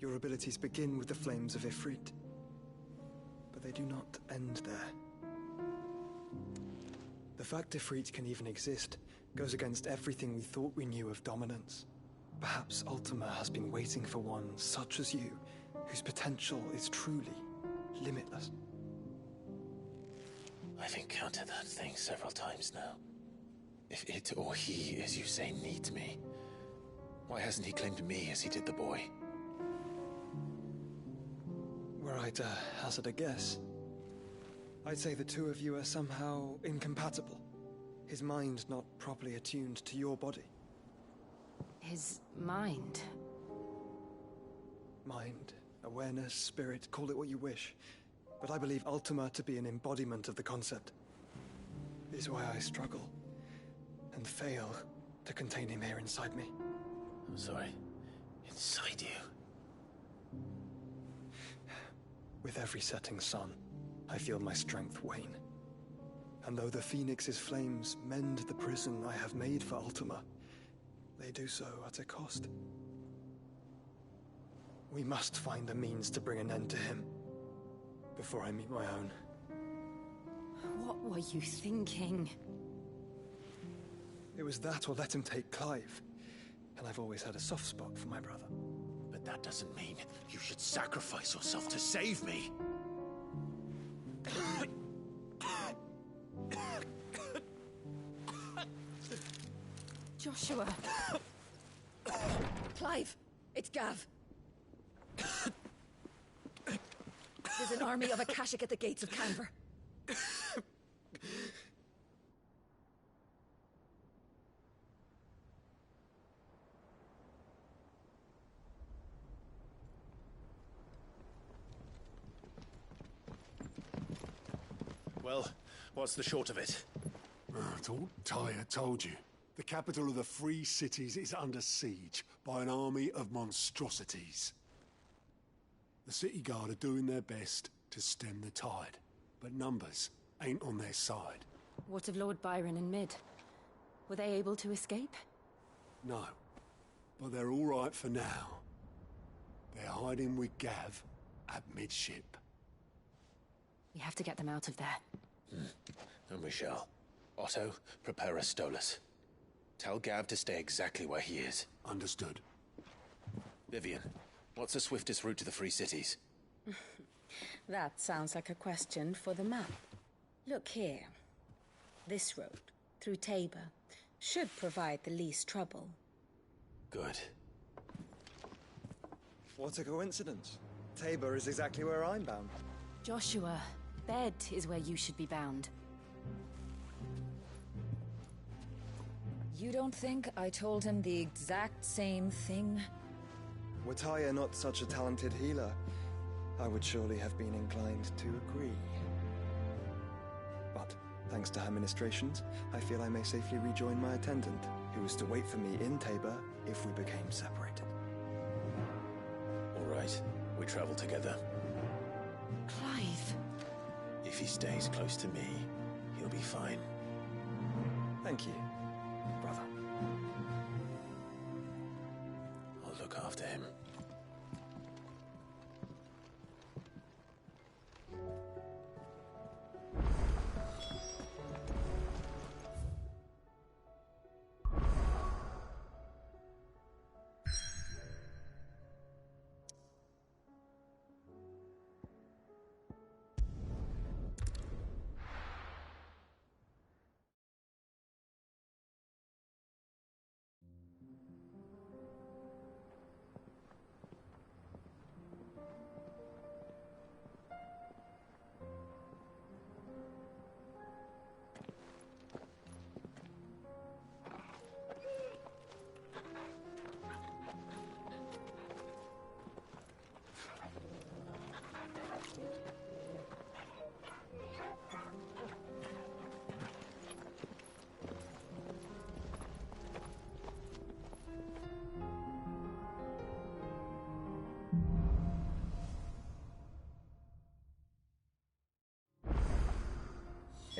Your abilities begin with the flames of Ifrit. But they do not end there. The fact Ifrit can even exist goes against everything we thought we knew of dominance. Perhaps Ultima has been waiting for one such as you, whose potential is truly limitless. I've encountered that thing several times now. If it or he, as you say, needs me, why hasn't he claimed me as he did the boy? Were I to hazard a guess, I'd say the two of you are somehow incompatible. His mind not properly attuned to your body. His mind? Mind, awareness, spirit, call it what you wish. But I believe Ultima to be an embodiment of the concept. This is why I struggle and fail to contain him here inside me. I'm sorry. Inside you? With every setting sun, I feel my strength wane. And though the Phoenix's flames mend the prison I have made for Ultima, they do so at a cost. We must find a means to bring an end to him before I meet my own. What were you thinking? It was that or let him take Clive. And I've always had a soft spot for my brother. But that doesn't mean you should sacrifice yourself to save me. Joshua. Clive, it's Gav. There's an army of Akashic at the gates of Canver. Well, what's the short of it? I thought Ty had told you. The capital of the Free Cities is under siege by an army of monstrosities. The city guard are doing their best to stem the tide, but numbers ain't on their side. What of Lord Byron and Mid? Were they able to escape? No, but they're all right for now. They're hiding with Gav at midship. We have to get them out of there. And we shall. Otto, prepare a Stolas. Tell Gav to stay exactly where he is. Understood. Vivian, what's the swiftest route to the Free Cities? That sounds like a question for the map. Look here. This road, through Tabor, should provide the least trouble. Good. What a coincidence. Tabor is exactly where I'm bound. Joshua, bed is where you should be bound. You don't think I told him the exact same thing? Were Tyre not such a talented healer, I would surely have been inclined to agree. But, thanks to her ministrations, I feel I may safely rejoin my attendant, who was to wait for me in Tabor if we became separated. All right, we travel together. Clive. If he stays close to me, he'll be fine. Thank you, brother. I'll look after him.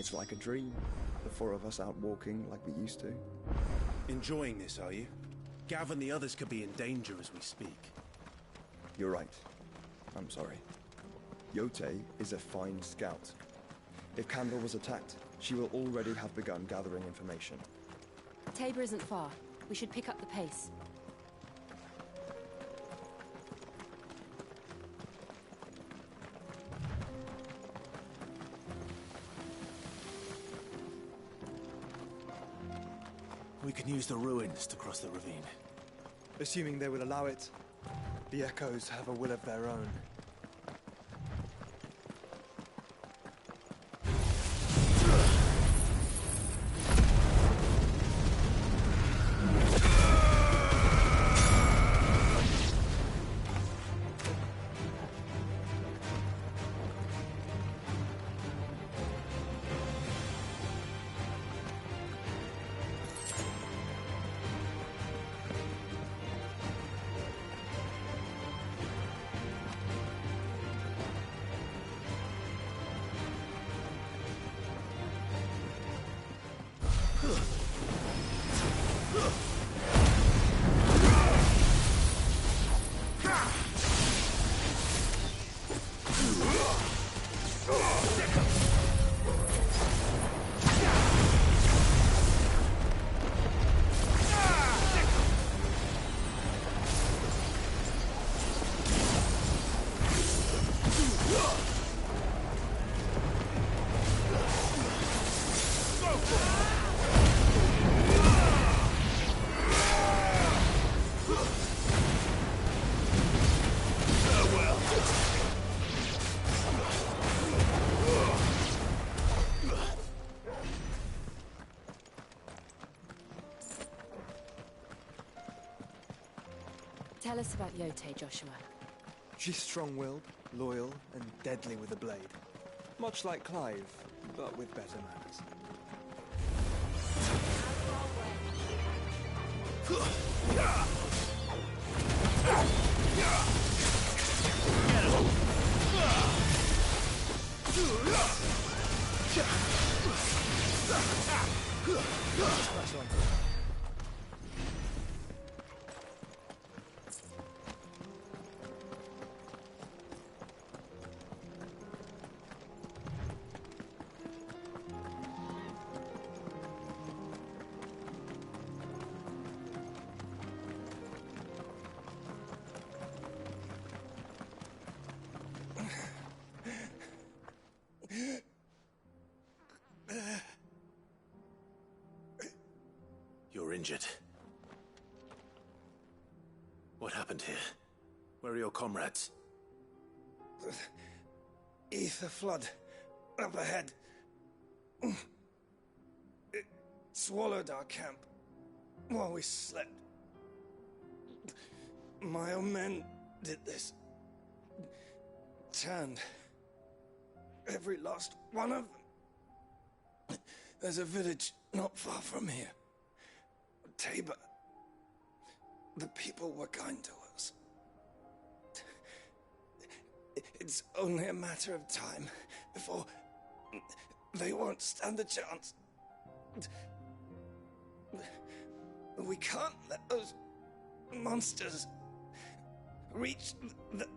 It's like a dream. The four of us out walking like we used to. Enjoying this, are you? Gav and the others could be in danger as we speak. You're right. I'm sorry. Yote is a fine scout. If Candle was attacked, she will already have begun gathering information. Tabor isn't far. We should pick up the pace. We can use the ruins to cross the ravine. Assuming they will allow it, the Echoes have a will of their own. Tell us about Yote, Joshua. She's strong-willed, loyal, and deadly with a blade. Much like Clive, but with better manners. Press on. You're injured. What happened here? Where are your comrades? Ether flood. Up ahead. It swallowed our camp while we slept. My own men did this. Turned. Every last one of them. There's a village not far from here. Tabor. The people were kind to us. It's only a matter of time before they won't stand a chance. We can't let those monsters reach the...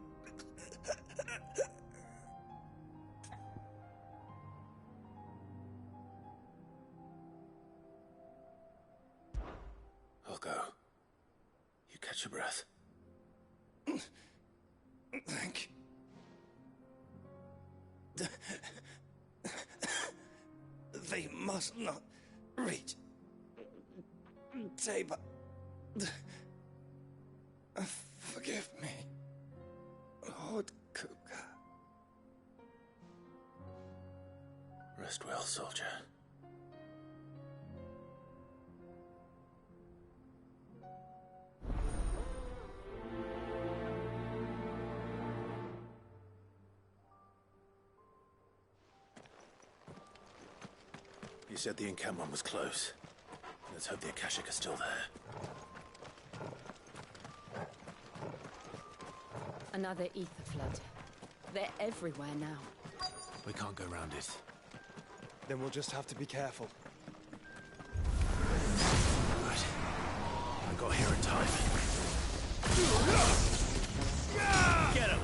I'll go. You catch your breath. Thank you. They must not reach Tabor. Forgive me, Lord Kuka. Rest well, soldier. You said the encampment was close. Let's hope the Akashic are still there. Another ether flood. They're everywhere now. We can't go round it. Then we'll just have to be careful. Right. I got here in time. Get him!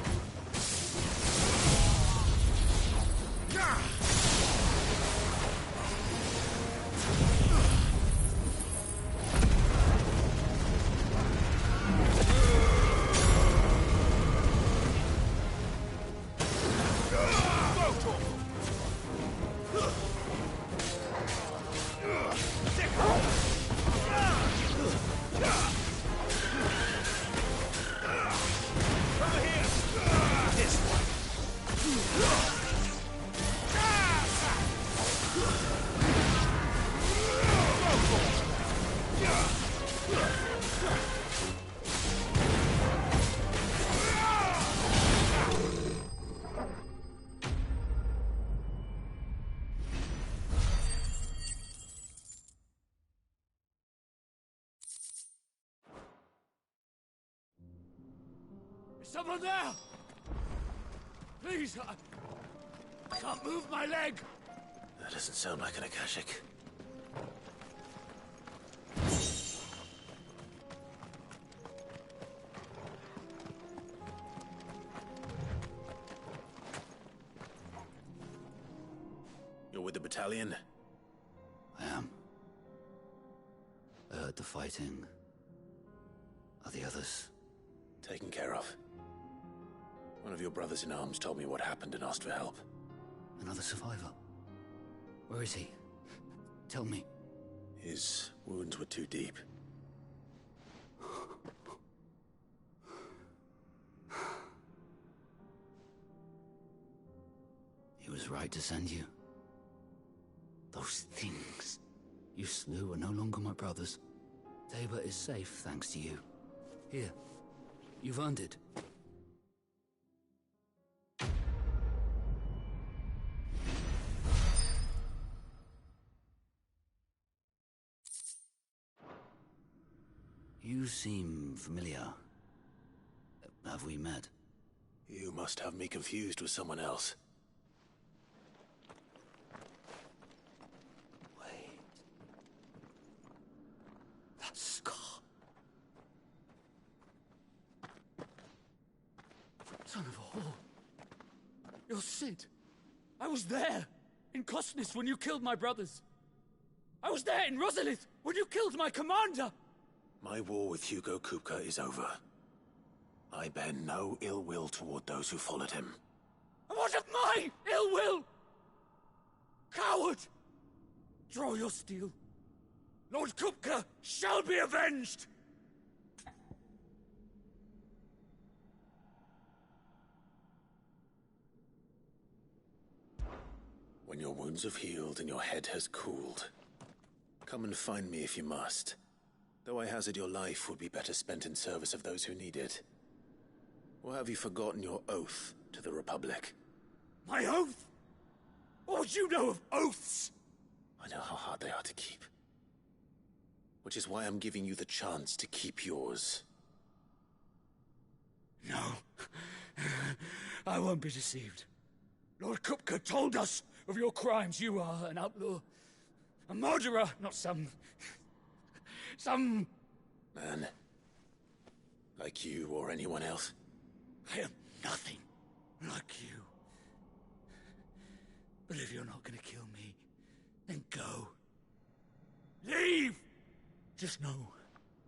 Someone there! Please, I can't move my leg! That doesn't sound like an Akashic. You're with the battalion? I am. I heard the fighting. Are the others? Taken care of. One of your brothers in arms told me what happened and asked for help. Another survivor? Where is he? Tell me. His wounds were too deep. He was right to send you. Those things you slew are no longer my brothers. Tabor is safe thanks to you. Here, you've earned it. You seem familiar. Have we met? You must have me confused with someone else. Wait. That scar. Son of a whore. You're Sid. I was there, in Cosnes, when you killed my brothers. I was there in Rosalith, when you killed my commander. My war with Hugo Kupka is over. I bear no ill will toward those who followed him. And what of my ill will? Coward! Draw your steel. Lord Kupka shall be avenged! When your wounds have healed and your head has cooled, come and find me if you must. Though I hazard your life would be better spent in service of those who need it. Or have you forgotten your oath to the Republic? My oath? What would you know of oaths? I know how hard they are to keep. Which is why I'm giving you the chance to keep yours. No. I won't be deceived. Lord Kupka told us of your crimes. You are an outlaw. A murderer, not some man. Like you or anyone else. I am nothing like you. But if you're not gonna kill me, then go. Leave! Just know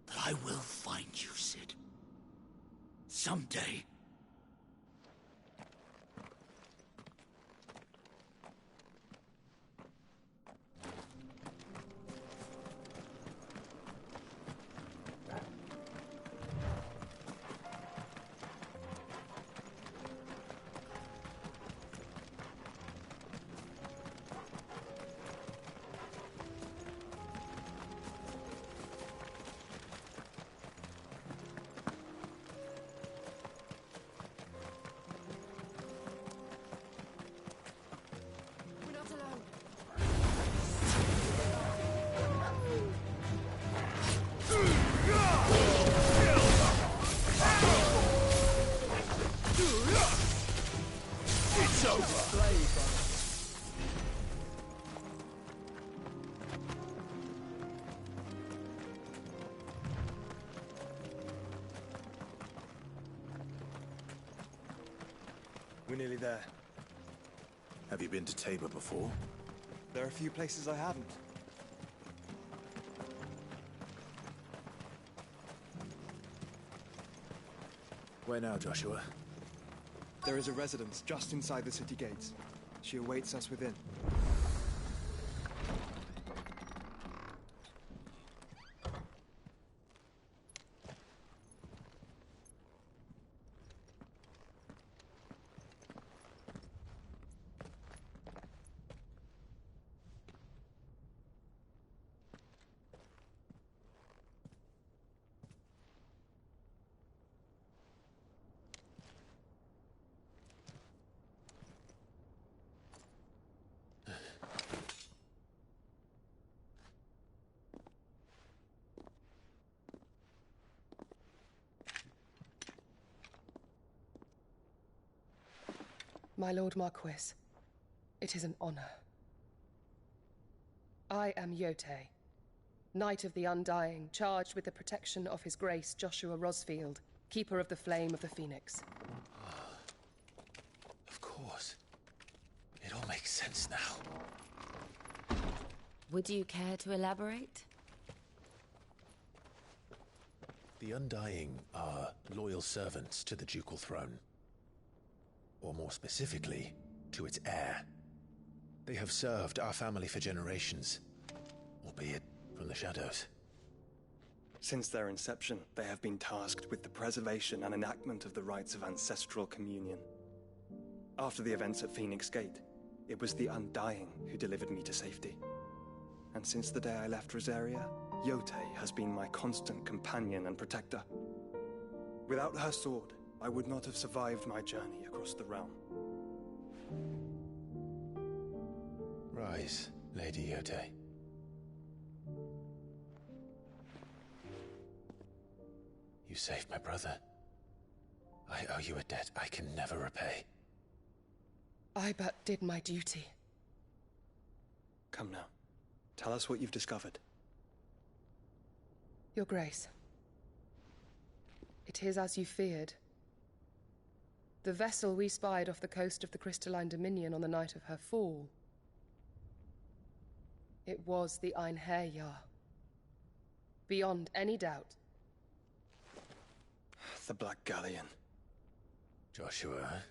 that I will find you, Sid. Someday. nearly there. Have you been to Tabor before? There are a few places I haven't. Where now, Joshua? There is a residence just inside the city gates. She awaits us within. My Lord Marquis, it is an honor. I am Yote, Knight of the Undying, charged with the protection of His Grace Joshua Rosfield, Keeper of the Flame of the Phoenix. Of course. It all makes sense now. Would you care to elaborate? The Undying are loyal servants to the ducal throne. Or more specifically, to its heir. They have served our family for generations, albeit from the shadows. Since their inception, they have been tasked with the preservation and enactment of the rites of ancestral communion. After the events at Phoenix Gate, it was the Undying who delivered me to safety. And since the day I left Rosaria, Yote has been my constant companion and protector. Without her sword, I would not have survived my journey across the realm. Rise, Lady Yote. You saved my brother. I owe you a debt I can never repay. I but did my duty. Come now. Tell us what you've discovered. Your Grace. It is as you feared. The vessel we spied off the coast of the Crystalline Dominion on the night of her fall. It was the Einherjar. Beyond any doubt. The Black Galleon. Joshua,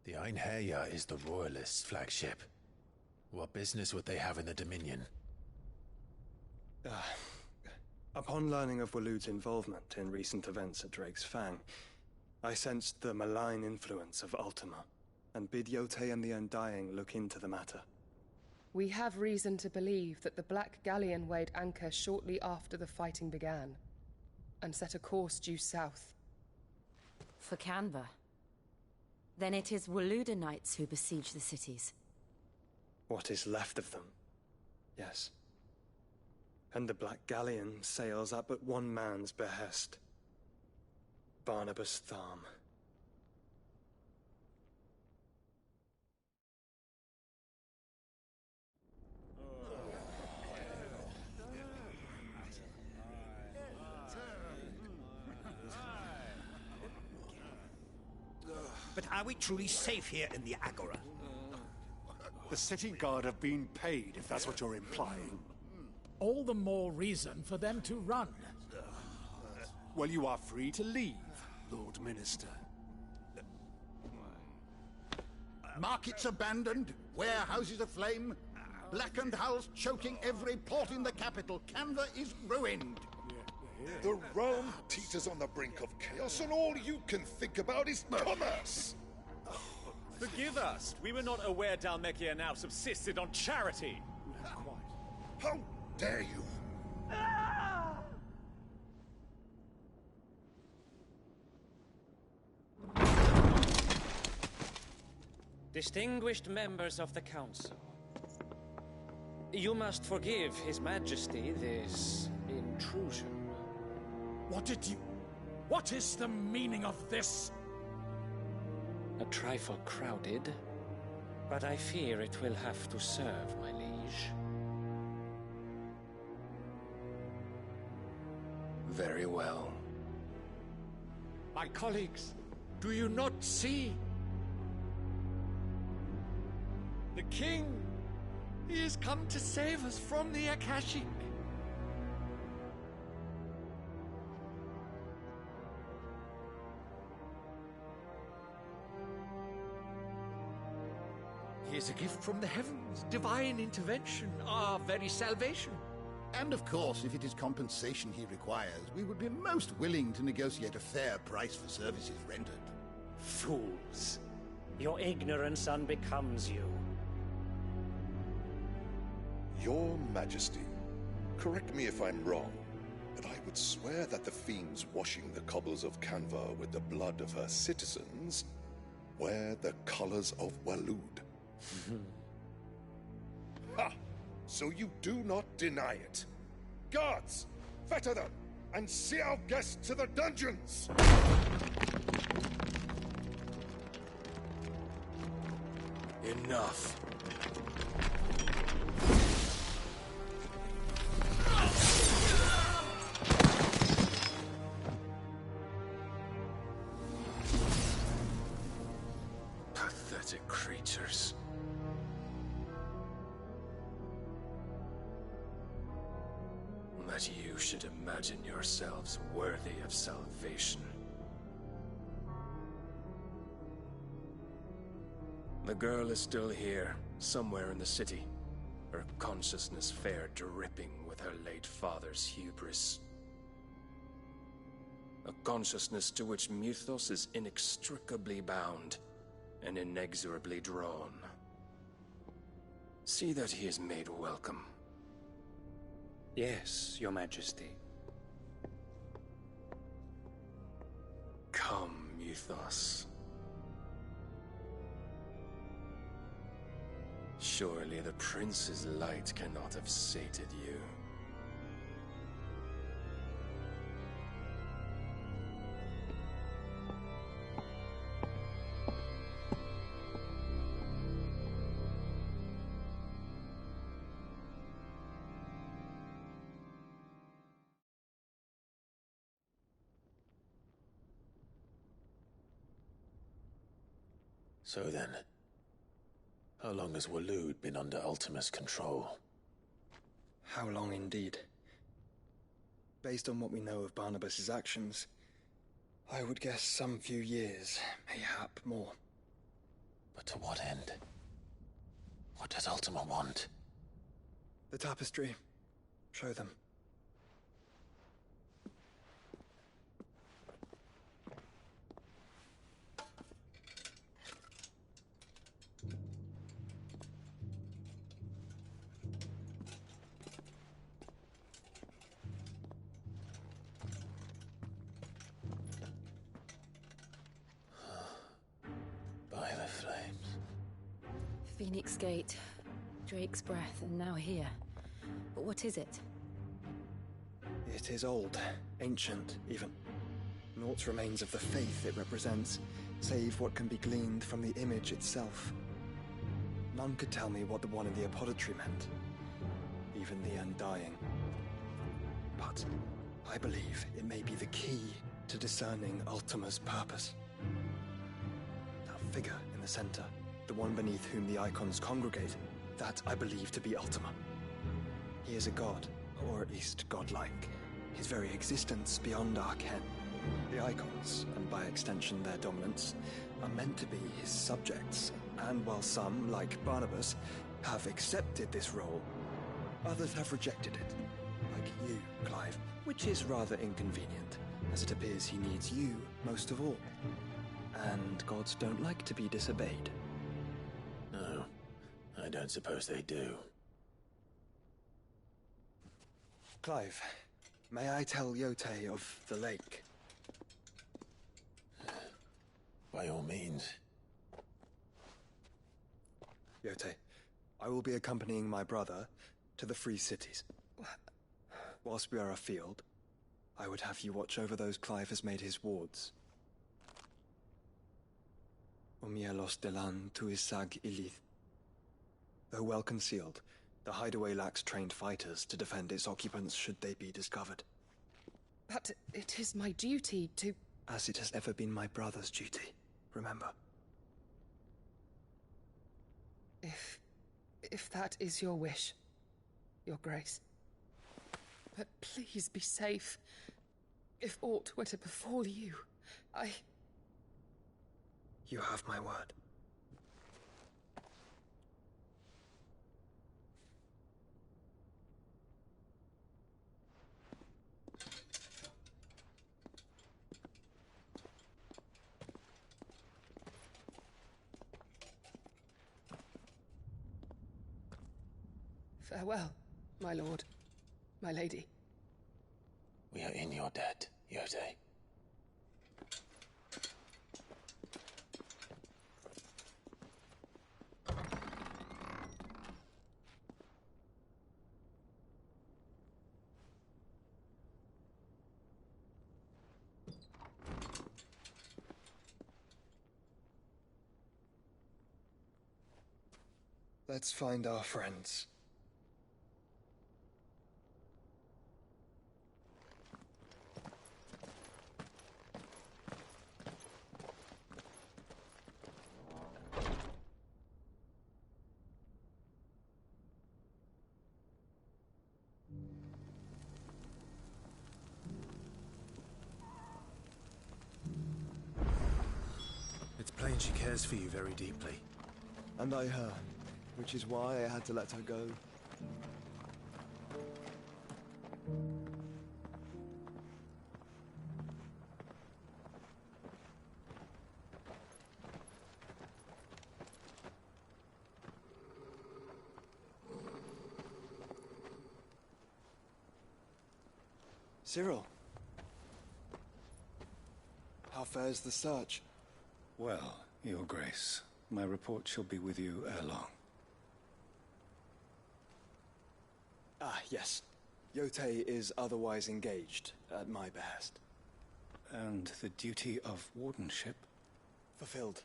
the Einherjar is the Royalists' flagship. What business would they have in the Dominion? Upon learning of Waloed's involvement in recent events at Drake's Fang, I sensed the malign influence of Ultima, and bid Yote and the Undying look into the matter. We have reason to believe that the Black Galleon weighed anchor shortly after the fighting began, and set a course due south. For Canva? Then it is Waloed knights who besiege the cities. What is left of them, yes. And the Black Galleon sails at but one man's behest. Barnabas Tharm. But are we truly safe here in the Agora? The city guard have been paid, if that's what you're implying. All the more reason for them to run. Well, you are free to leave, Lord Minister. Markets abandoned, warehouses aflame, blackened hulls choking every port in the capital. Canva is ruined. The realm teeters on the brink of chaos, and all you can think about is commerce! Forgive us. We were not aware Dhalmekia now subsisted on charity. How dare you! Distinguished members of the Council, you must forgive His Majesty this intrusion. What is the meaning of this? A trifle crowded, but I fear it will have to serve, my liege. Very well. My colleagues, do you not see? The king! He has come to save us from the Akashic. He is a gift from the heavens, divine intervention, our very salvation. And of course, if it is compensation he requires, we would be most willing to negotiate a fair price for services rendered. Fools. Your ignorance unbecomes you. Your Majesty, correct me if I'm wrong, but I would swear that the fiends washing the cobbles of Canva with the blood of her citizens wear the colors of Walud. Ha! So you do not deny it. Guards, fetter them, and see our guests to the dungeons! Enough. Pathetic creatures. That you should imagine yourselves worthy of salvation. The girl is still here, somewhere in the city, her consciousness fair dripping with her late father's hubris. A consciousness to which Mythos is inextricably bound and inexorably drawn. See that he is made welcome. Yes, Your Majesty. Come, Mythos. Surely the prince's light cannot have sated you. So then, how long has Walud been under Ultima's control? How long indeed? Based on what we know of Barnabas's actions, I would guess some few years, mayhap more. But to what end? What does Ultima want? The tapestry. Show them. By the flames. Phoenix Gate, Drake's Breath, and now here. But what is it? It is old, ancient, even. Naught remains of the faith it represents, save what can be gleaned from the image itself. None could tell me what the one in the apothecary meant, even the Undying. But I believe it may be the key to discerning Ultima's purpose. That figure in the center, the one beneath whom the icons congregate, that I believe to be Ultima. He is a god, or at least godlike. His very existence beyond our ken. The icons, and by extension their dominance, are meant to be his subjects, and while some, like Barnabas, have accepted this role, others have rejected it. Like you, Clive, which is rather inconvenient, as it appears he needs you most of all. And gods don't like to be disobeyed. No, I don't suppose they do. Clive, may I tell Yote of the lake? By all means. Yote, I will be accompanying my brother to the Free Cities. Whilst we are afield, I would have you watch over those Clive has made his wards. Umielos delan tuisag ilith. Though well concealed, the hideaway lacks trained fighters to defend its occupants should they be discovered. But it is my duty to... As it has ever been my brother's duty, remember. If If that is your wish, Your Grace. But please be safe. If aught were to befall you, You have my word. Farewell, my lord, my lady. We are in your debt, Yode. Let's find our friends. It's plain she cares for you very deeply. And I her, which is why I had to let her go. Cyril. How fares the search? Well, Your Grace, my report shall be with you ere long. Ah, yes. Yotei is otherwise engaged, at my behest. And the duty of wardenship? Fulfilled.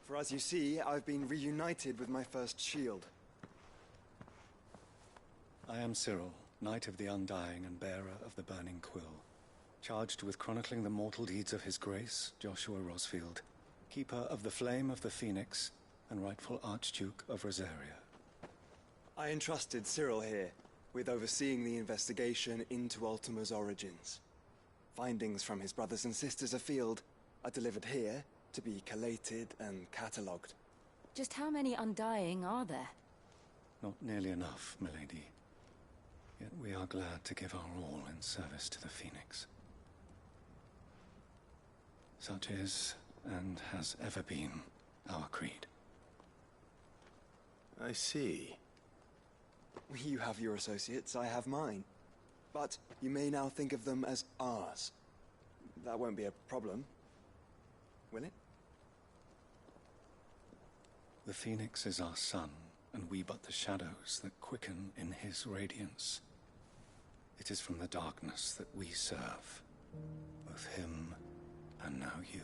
For as you see, I've been reunited with my first shield. I am Cyril, Knight of the Undying and bearer of the Burning Quill, charged with chronicling the mortal deeds of His Grace, Joshua Rosfield, keeper of the Flame of the Phoenix and rightful Archduke of Rosaria. I entrusted Cyril here with overseeing the investigation into Ultima's origins. Findings from his brothers and sisters afield are delivered here to be collated and catalogued. Just how many Undying are there? Not nearly enough, milady. Yet we are glad to give our all in service to the Phoenix. Such is, and has ever been, our creed. I see. You have your associates, I have mine. But you may now think of them as ours. That won't be a problem, will it? The Phoenix is our sun, and we but the shadows that quicken in his radiance. It is from the darkness that we serve, both him and now you.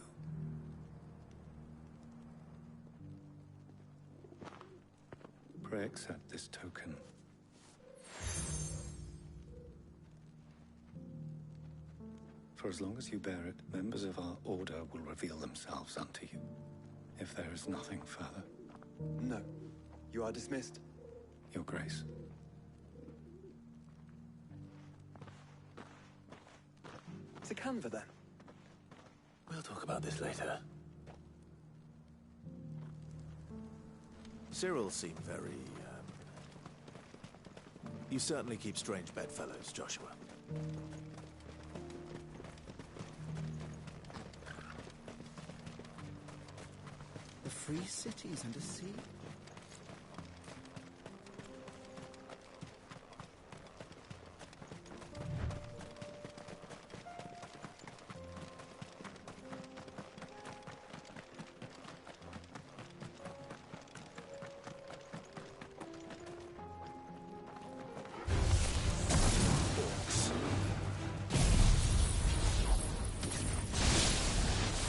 Pray accept this token. For as long as you bear it, members of our order will reveal themselves unto you, if there is nothing further. No. You are dismissed. Your Grace. To Canva, then. We'll talk about this later. Cyril seemed very, You certainly keep strange bedfellows, Joshua. The free cities and a sea.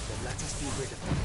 Then let us be rid of them.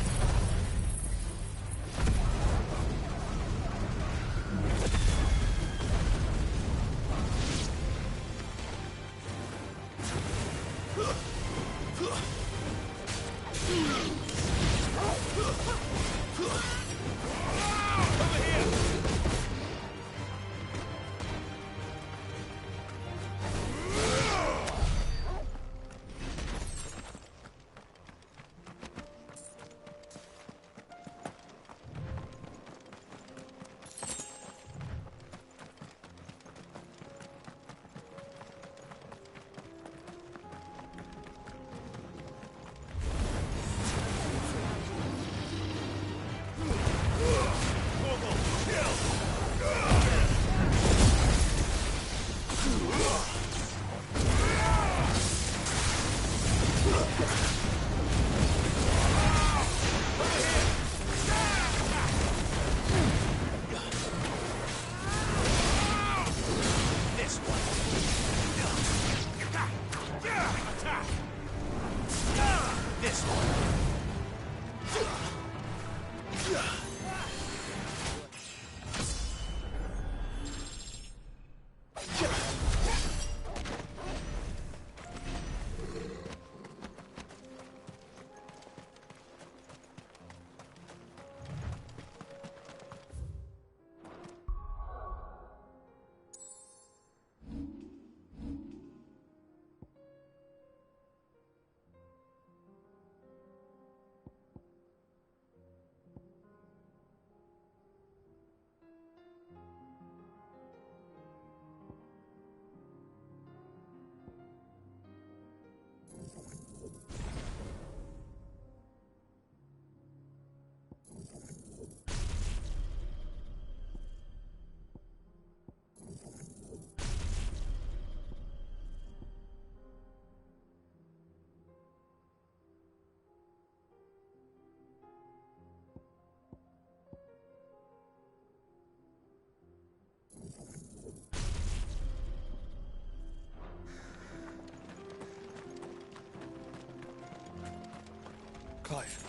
Clive.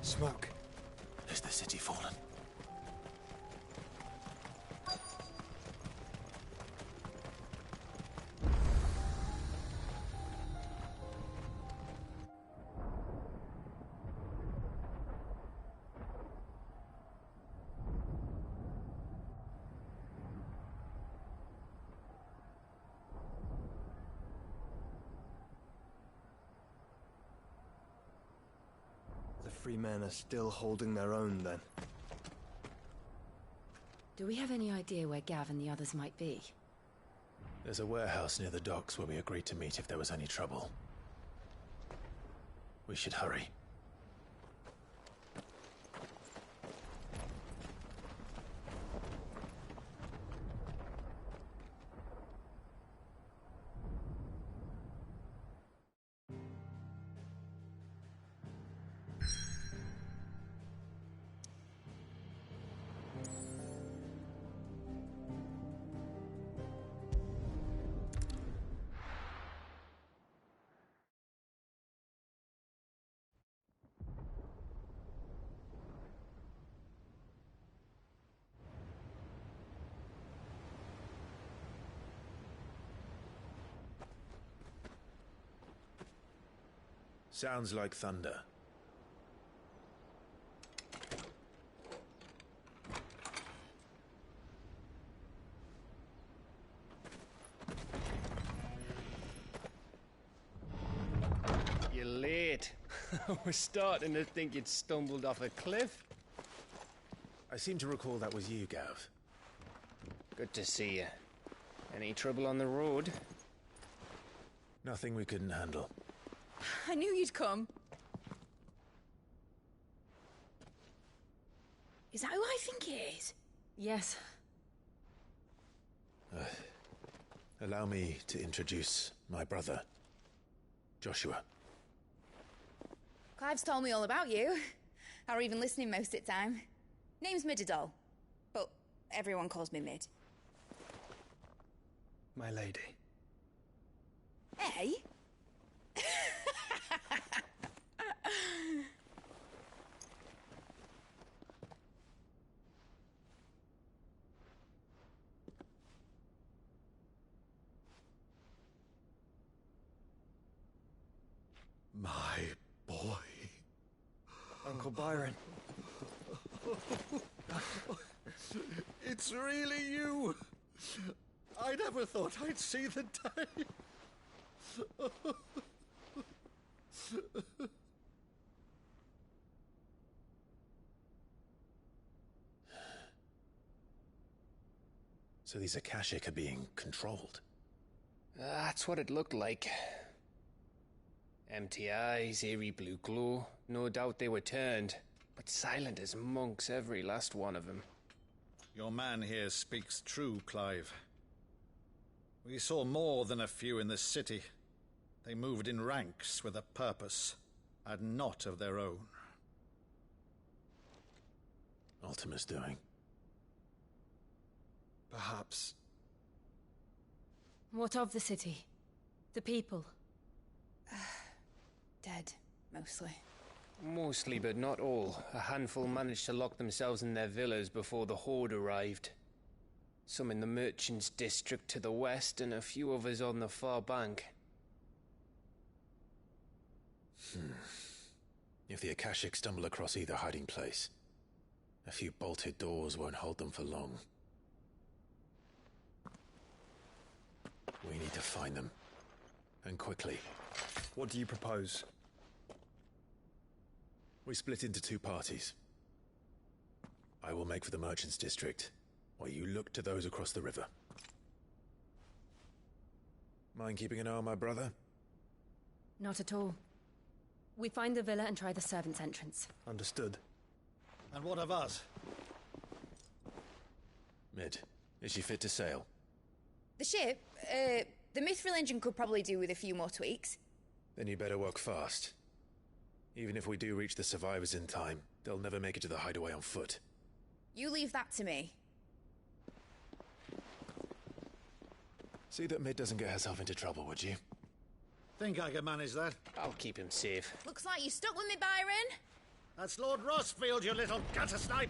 Smoke. Is the city fallen? The free men are still holding their own, then. Do we have any idea where Gav and the others might be? There's a warehouse near the docks where we agreed to meet if there was any trouble. We should hurry. Sounds like thunder. You're late. I was starting to think you'd stumbled off a cliff. I seem to recall that was you, Gav. Good to see you. Any trouble on the road? Nothing we couldn't handle. I knew you'd come. Is that who I think it is? Yes. Allow me to introduce my brother, Joshua. Clive's told me all about you. Or even listening most of the time. Name's Midadol, but everyone calls me Mid. My lady. Hey? My boy. Uncle Byron. It's really you. I never thought I'd see the day. So these Akashic are being controlled? That's what it looked like. Empty eyes, eerie blue glow. No doubt they were turned, but silent as monks, every last one of them. Your man here speaks true, Clive. We saw more than a few in this city. They moved in ranks with a purpose, and not of their own. Ultima's doing. Perhaps. What of the city? The people? Dead, mostly. Mostly, but not all. A handful managed to lock themselves in their villas before the Horde arrived. Some in the merchants' district to the west, and a few others on the far bank. If the Akashic stumble across either hiding place, a few bolted doors won't hold them for long. We need to find them. And quickly. What do you propose? We split into two parties. I will make for the merchants' district, while you look to those across the river. Mind keeping an eye on my brother? Not at all. We find the villa and try the servants' entrance. Understood. And what of us? Mid, is she fit to sail? The ship, the mithril engine could probably do with a few more tweaks. Then you better work fast. Even if we do reach the survivors in time, they'll never make it to the hideaway on foot. You leave that to me. See that Mid doesn't get herself into trouble, would you? Think I can manage that? I'll keep him safe. Looks like you stuck with me, Byron. That's Lord Rossfield, you little gutter snipe!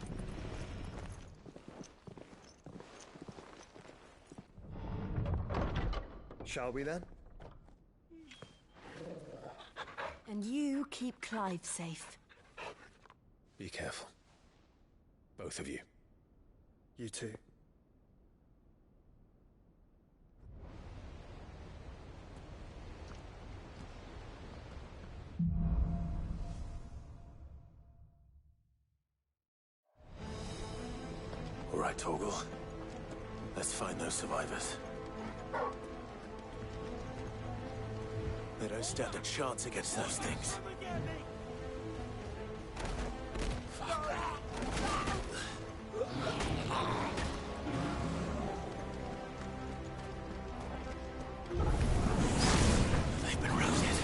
Shall we then? And you keep Clive safe. Be careful. Both of you. You too. All right, Torgal. Let's find those survivors. They don't stand a chance against those things. They've been routed.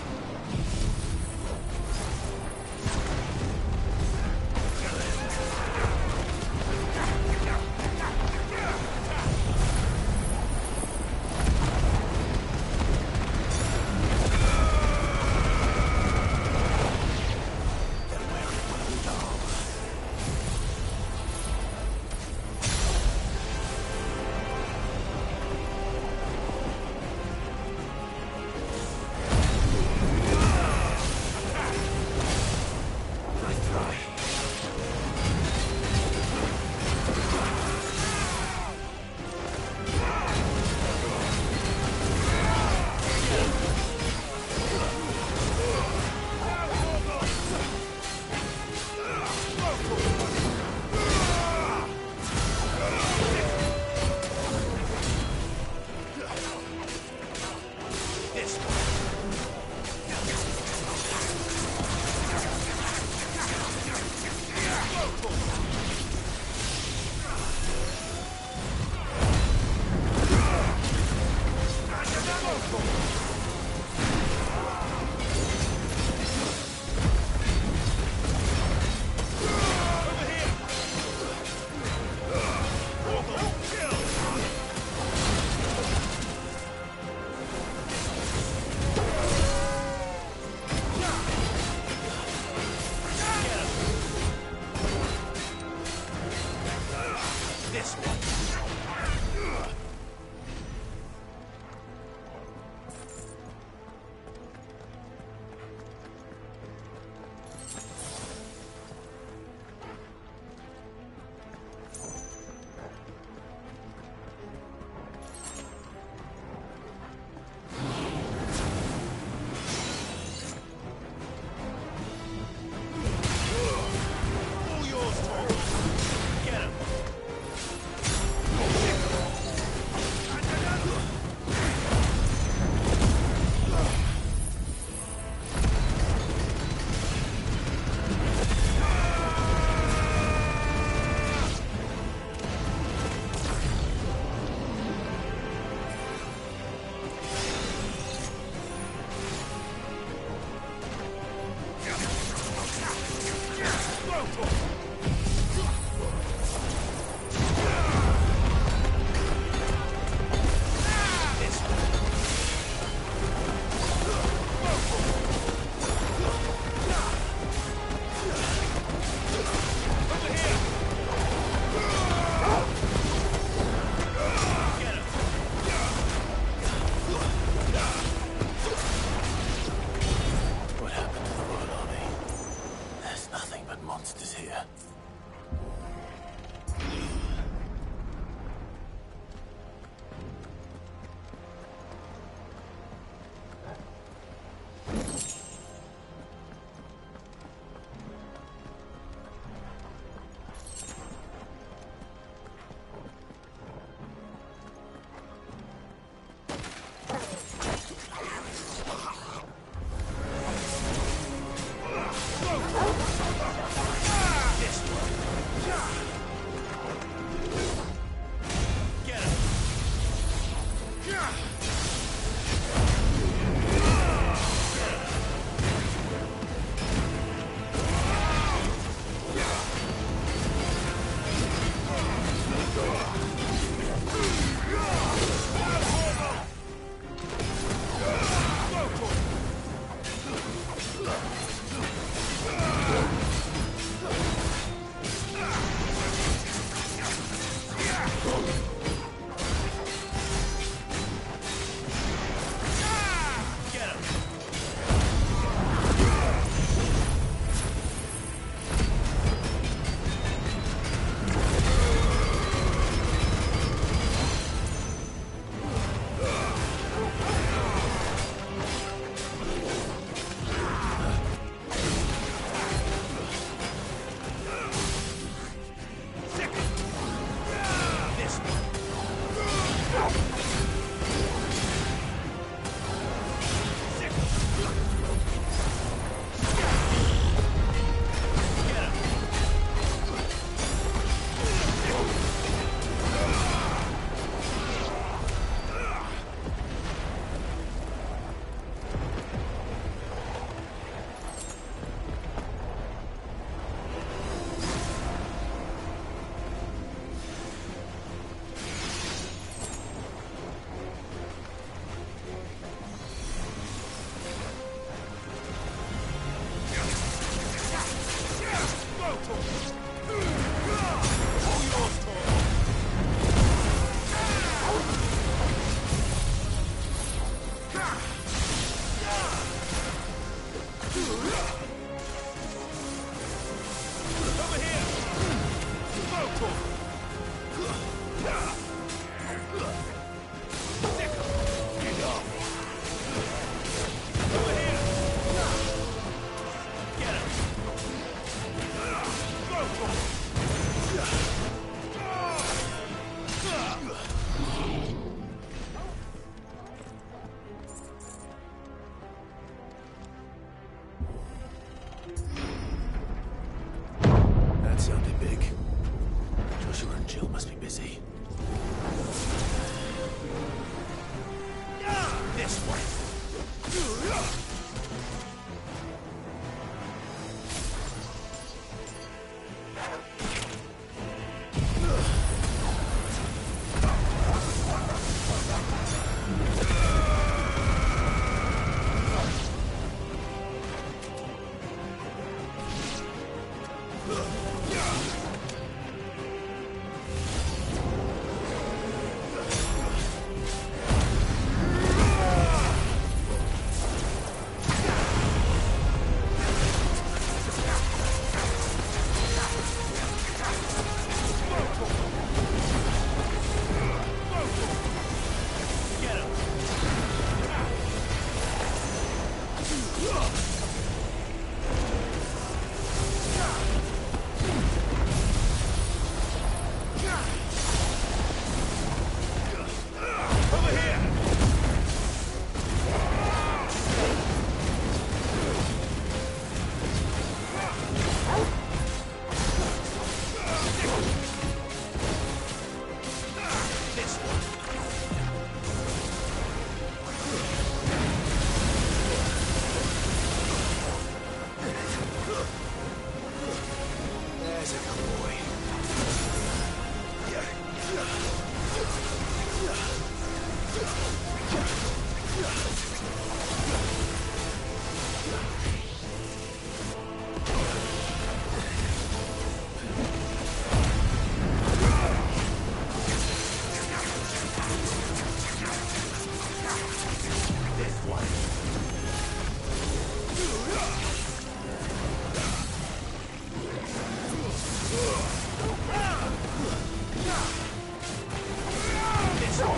Over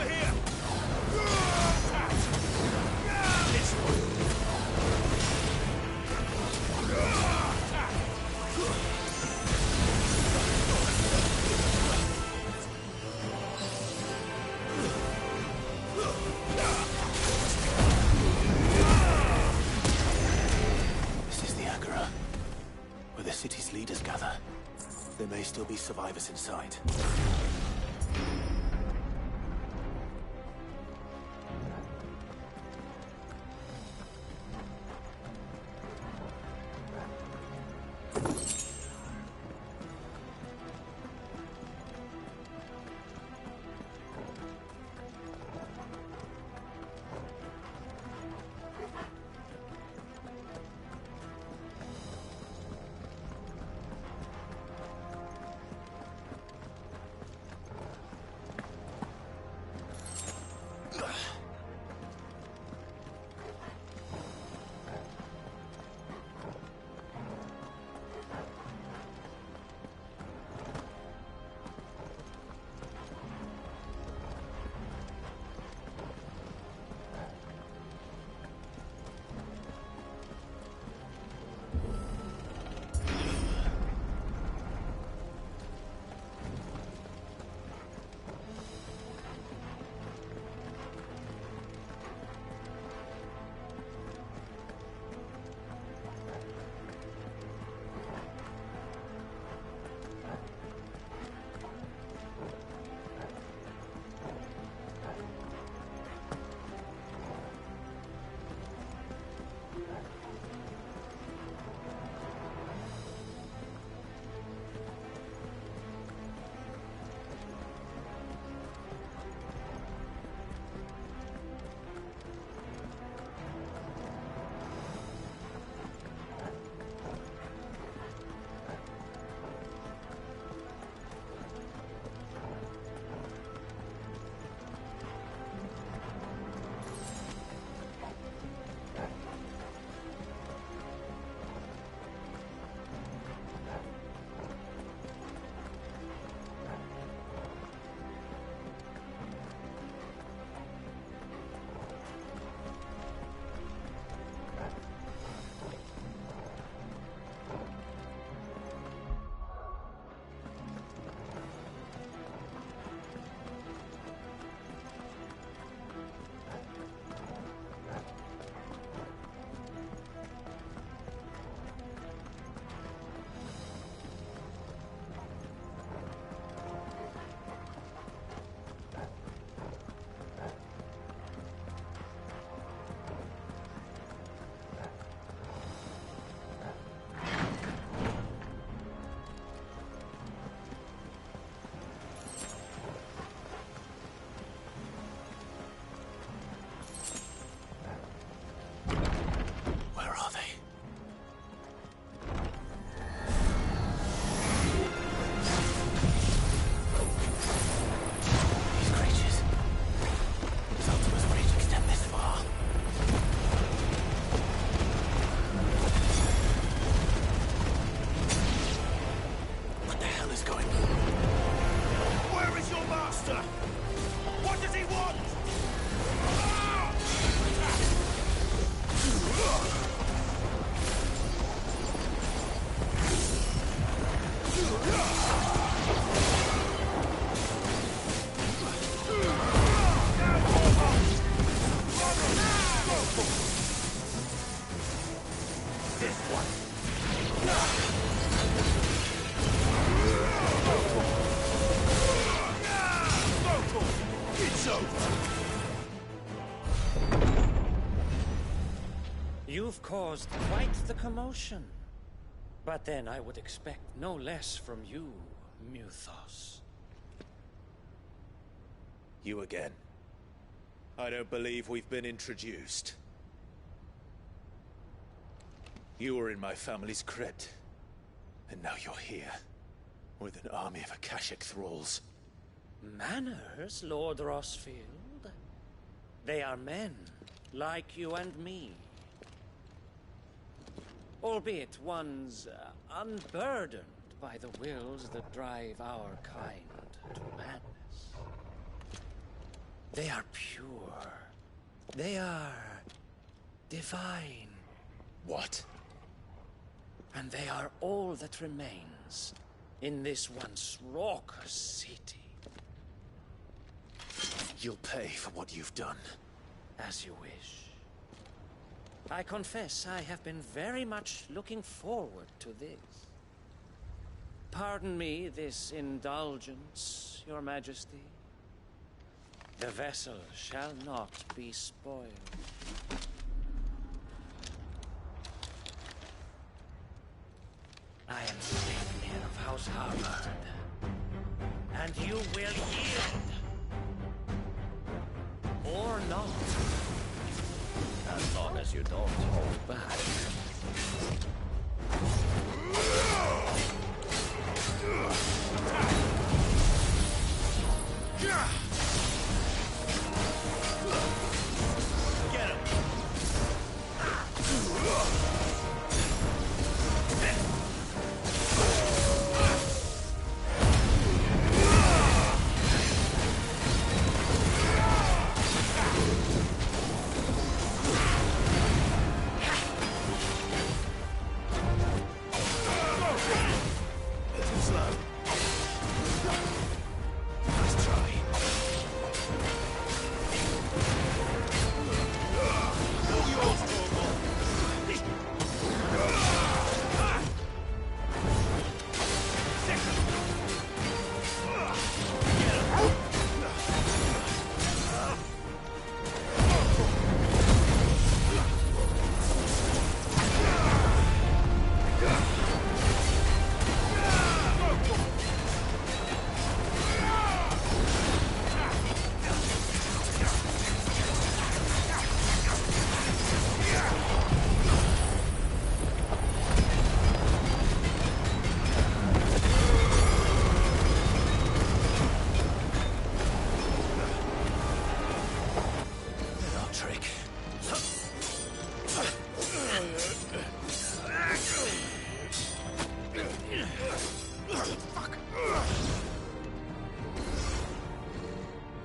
here! This one! This is the Agora, where the city's leaders gather. There may still be survivors inside. You've caused quite the commotion. But then I would expect no less from you, Muthos. You again. I don't believe we've been introduced. You were in my family's crypt. And now you're here. With an army of Akashic thralls. Manners, Lord Rosfield? They are men, like you and me. Albeit one's unburdened by the wills that drive our kind to madness. They are pure. They are divine. What? And they are all that remains in this once raucous city. You'll pay for what you've done. As you wish. I confess I have been very much looking forward to this. Pardon me this indulgence, Your Majesty. The vessel shall not be spoiled. I am Sigmund of House Harvard, and you will yield. Or not. As long as you don't hold back. Get him!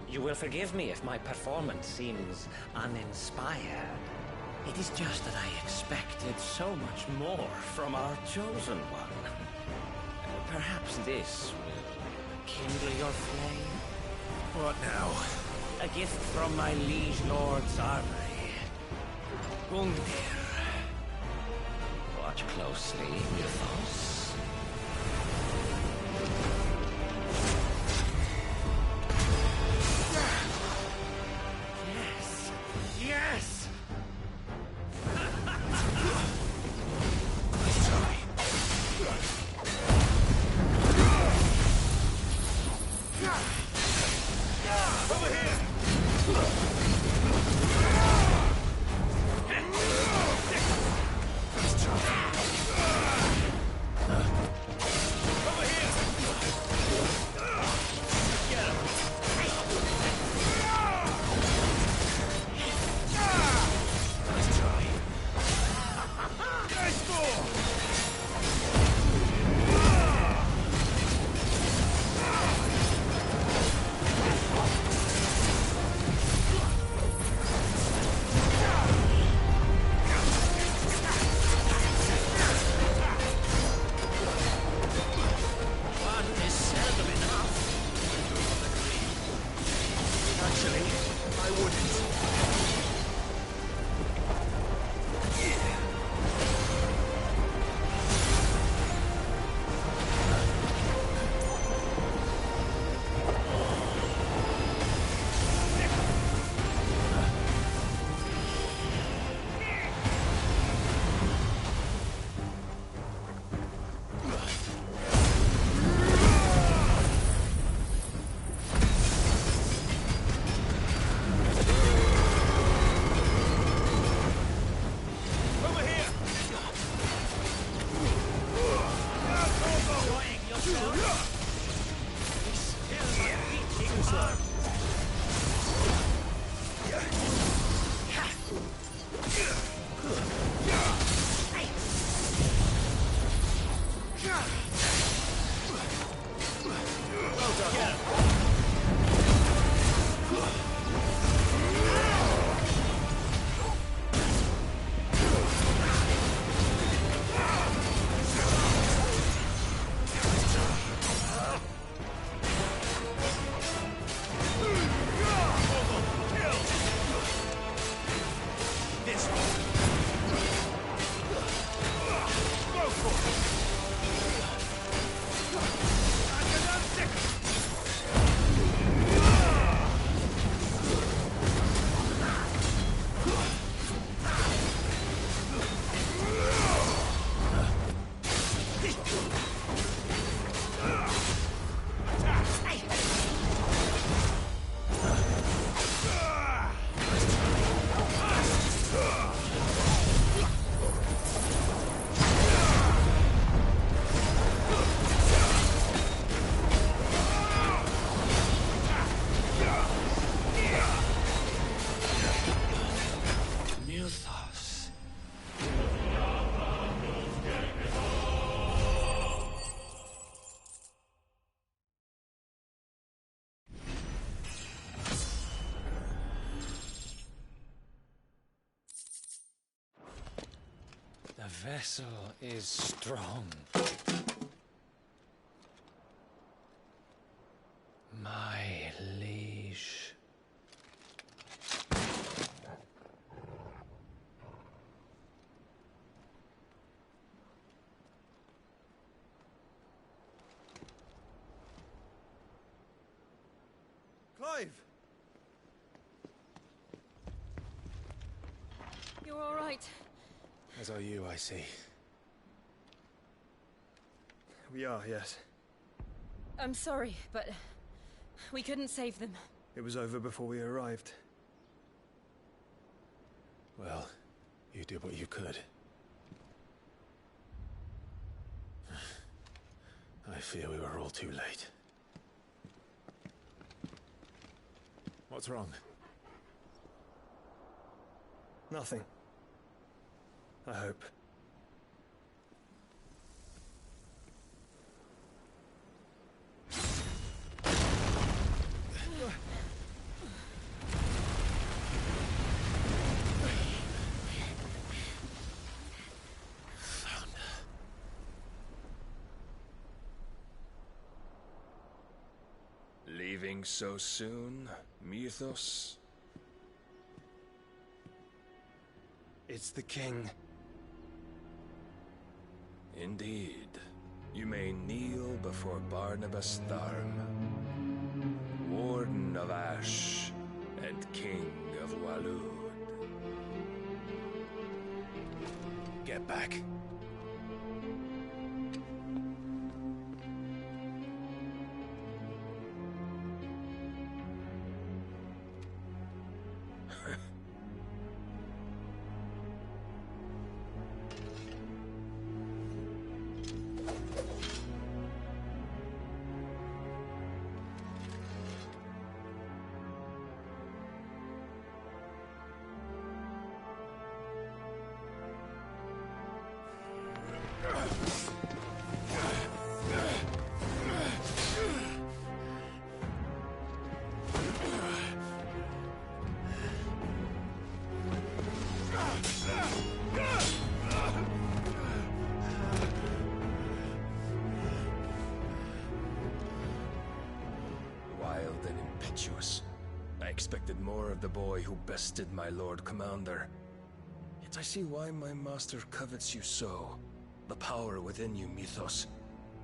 You will forgive me if my performance seems uninspired. It is just that I expected so much more from our chosen one. Perhaps this will kindle your flame? What now? A gift from my liege lord's armory. Gungnir. Watch closely, Mythos. Yes! Over here! Let's try. Over here! Get him! Let's try. Nice ball! One is seldom enough. Actually, I wouldn't. Over here! Enjoying yourself? Still repeating arm. vessel is strong. My liege. Clive! You're all right. As are you, I see. We are, yes. I'm sorry, but we couldn't save them. It was over before we arrived. Well, you did what you could. I fear we were all too late. What's wrong? Nothing. I hope. Leaving so soon, Mythos? It's the king. Indeed. You may kneel before Barnabas Tharm, Warden of Ash and King of Waloed. Get back. Wild and impetuous. I expected more of the boy who bested my Lord Commander. Yet I see why my master covets you so. The power within you, Mythos.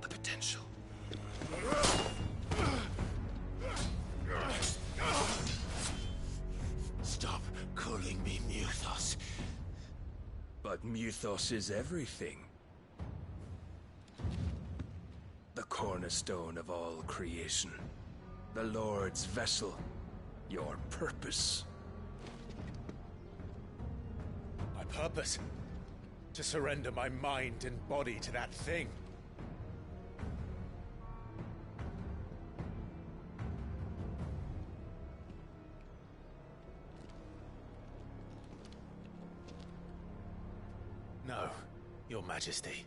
The potential. Stop calling me Mythos. But Mythos is everything. The cornerstone of all creation. The Lord's vessel. Your purpose. My purpose? To surrender my mind and body to that thing. No, Your Majesty.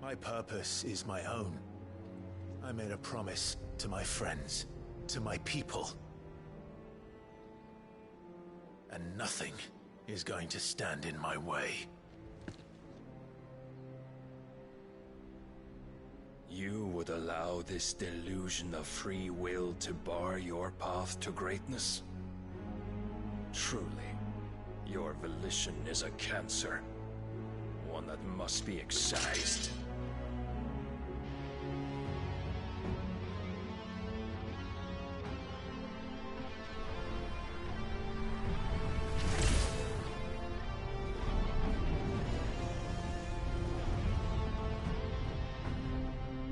My purpose is my own. I made a promise to my friends, to my people. And nothing is going to stand in my way. You would allow this delusion of free will to bar your path to greatness? Truly, your volition is a cancer. One that must be excised.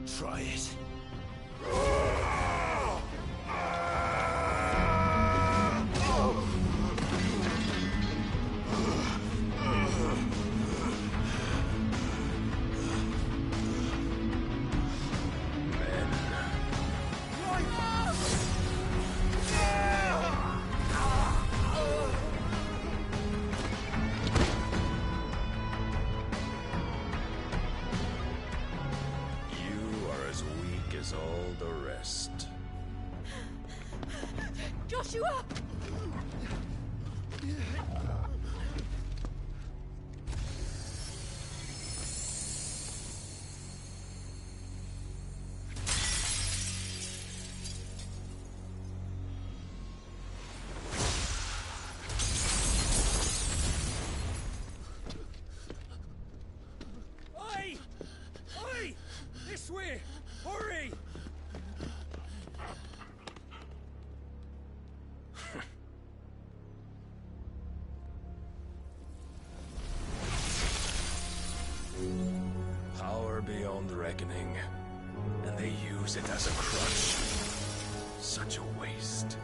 Try it. All the rest. Joshua! swear! Hurry! Power beyond reckoning, and they use it as a crutch. Such a waste.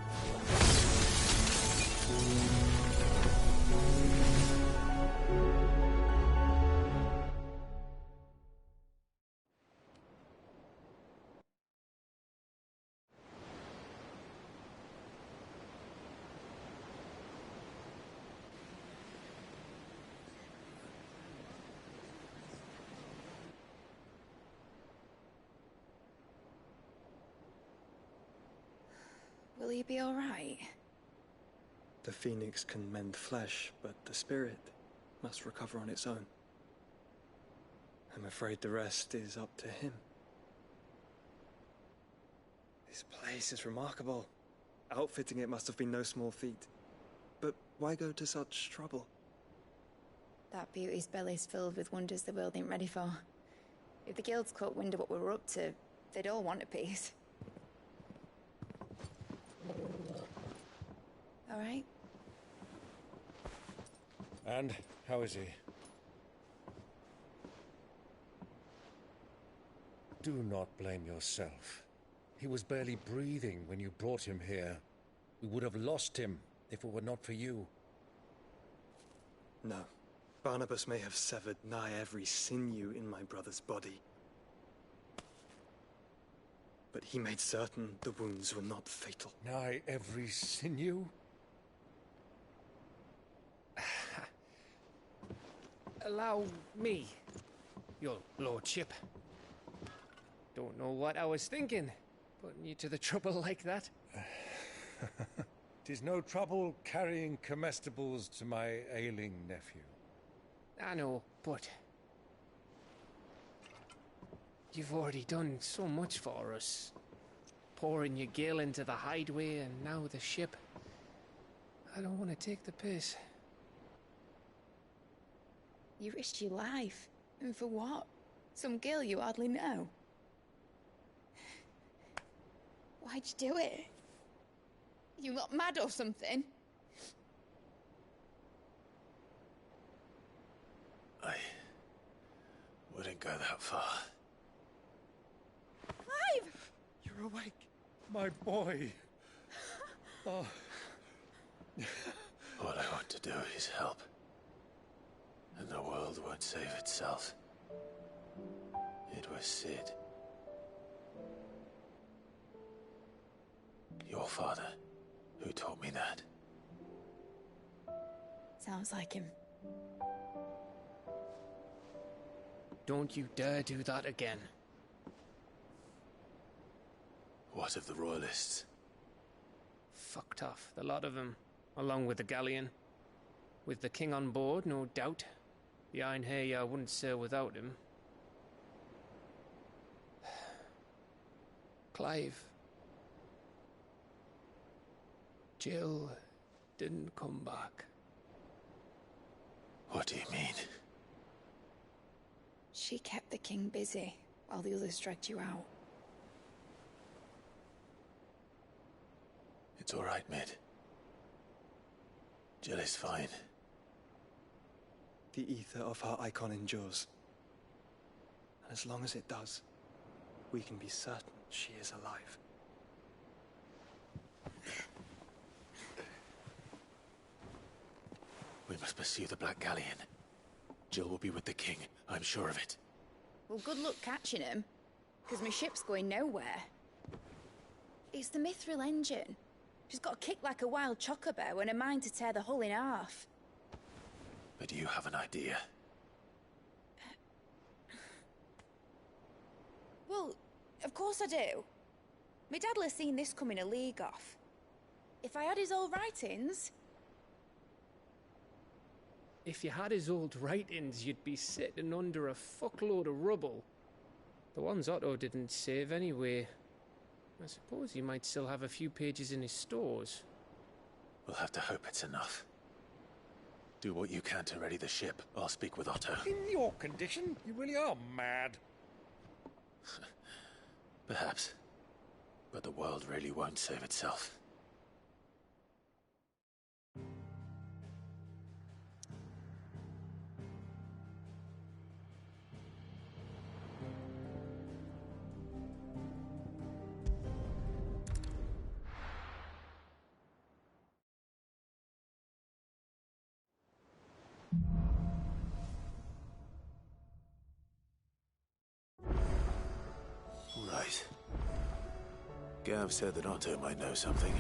Will he be all right? The phoenix can mend flesh, but the spirit must recover on its own. I'm afraid the rest is up to him. This place is remarkable. Outfitting it must have been no small feat. But why go to such trouble? That beauty's belly's filled with wonders the world ain't ready for. If the guilds caught wind of what we were up to, they'd all want a piece. All right? And how is he? Do not blame yourself. He was barely breathing when you brought him here. We would have lost him if it were not for you. No. Barnabas may have severed nigh every sinew in my brother's body. But he made certain the wounds were not fatal. Nigh every sinew? Allow me, your lordship. Don't know what I was thinking, putting you to the trouble like that. 'Tis no trouble carrying comestibles to my ailing nephew. I know, but you've already done so much for us. Pouring your gil into the hideaway and now the ship. I don't want to take the piss. You risked your life. And for what? Some girl you hardly know. Why'd you do it? You not mad or something? I wouldn't go that far. Clive! You're awake. My boy. Oh. All I want to do is help. And the world won't save itself. It was Sid. Your father, who taught me that. Sounds like him. Don't you dare do that again. What of the Royalists? Fucked off, the lot of them, along with the galleon. With the king on board, no doubt. The Iron Hair wouldn't sail without him. Clive. Jill didn't come back. What do you mean? She kept the king busy while the others dragged you out. It's all right, Mid. Jill is fine. The ether of her icon endures. And as long as it does, we can be certain she is alive. We must pursue the Black Galleon. Jill will be with the king, I'm sure of it. Well, good luck catching him, because my ship's going nowhere. It's the Mithril engine. She's got a kick like a wild chocobo and a mind to tear the hull in half. But do you have an idea? Well, of course I do. My dad'll have seen this coming a league off. If I had his old writings... If you had his old writings, you'd be sitting under a fuckload of rubble. The ones Otto didn't save anyway. I suppose he might still have a few pages in his stores. We'll have to hope it's enough. Do what you can to ready the ship. I'll speak with Otto. In your condition, you really are mad. Perhaps. But the world really won't save itself. Right. Gav said that Otto might know something.